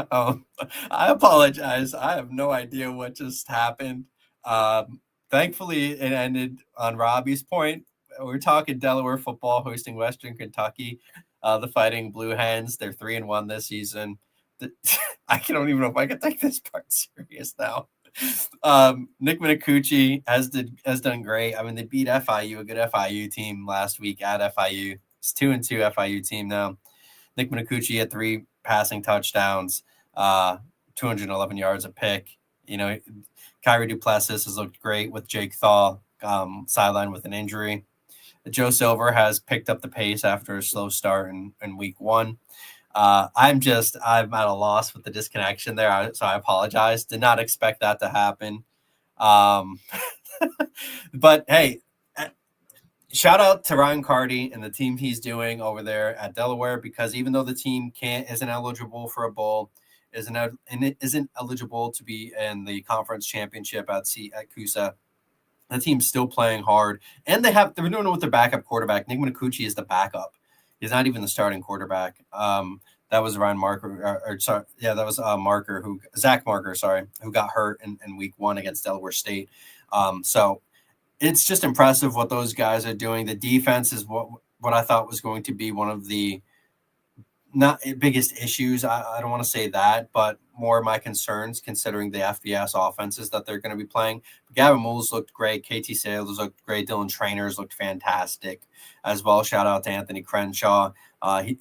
I apologize. I have no idea what just happened. Thankfully, it ended on Robbie's point. We're talking Delaware football hosting Western Kentucky, the Fighting Blue Hens. They're 3-1 this season. I don't even know if I can take this part serious now. Nick Minicucci has done great. They beat FIU, a good FIU team last week at FIU. It's 2-2 FIU team now. Nick Minicucci had 3 passing touchdowns, 211 yards a pick. Kyrie Duplessis has looked great with Jake Thaw sidelined with an injury. Joe Silver has picked up the pace after a slow start in week 1. I'm at a loss with the disconnection there, so I apologize. Did not expect that to happen. But hey, shout out to Ryan Carty and the team he's doing over there at Delaware, because even though the team isn't eligible for a bowl, isn't eligible to be in the conference championship at CUSA, the team's still playing hard, and they're doing it with their backup quarterback. Nick Minicucci is the backup. He's not even the starting quarterback. That was Ryan Marker, that was Zach Marker, who got hurt in week 1 against Delaware State. So it's just impressive what those guys are doing. The defense is what I thought was going to be one of the not biggest issues. I don't want to say that, but more of my concerns considering the FBS offenses that they're going to be playing. Gavin Moles looked great. KT Sailors looked great. Dylan Trainers looked fantastic as well. Shout out to Anthony Crenshaw.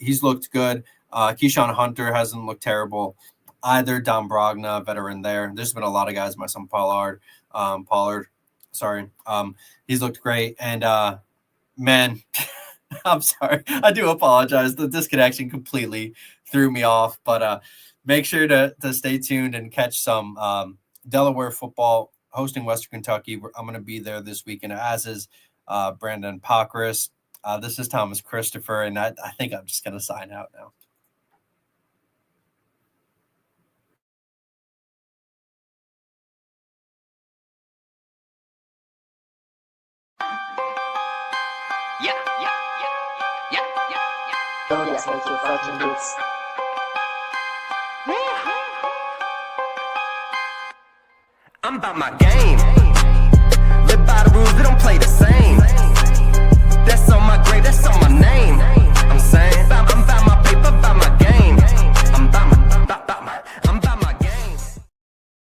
He's looked good. Keyshawn Hunter hasn't looked terrible either. Don Brogna, veteran there. There's been a lot of guys. My son Pollard, he's looked great. And man, I'm sorry. I do apologize. The disconnection completely threw me off. But make sure to stay tuned and catch some Delaware football hosting Western Kentucky. I'm going to be there this weekend, as is Brandon Pockris. This is Thomas Christopher, and I think I'm just going to sign out now. Don't just make you fucking beats. I'm about my game. Live by the rules, they don't play the same. That's on my grave, that's on my name.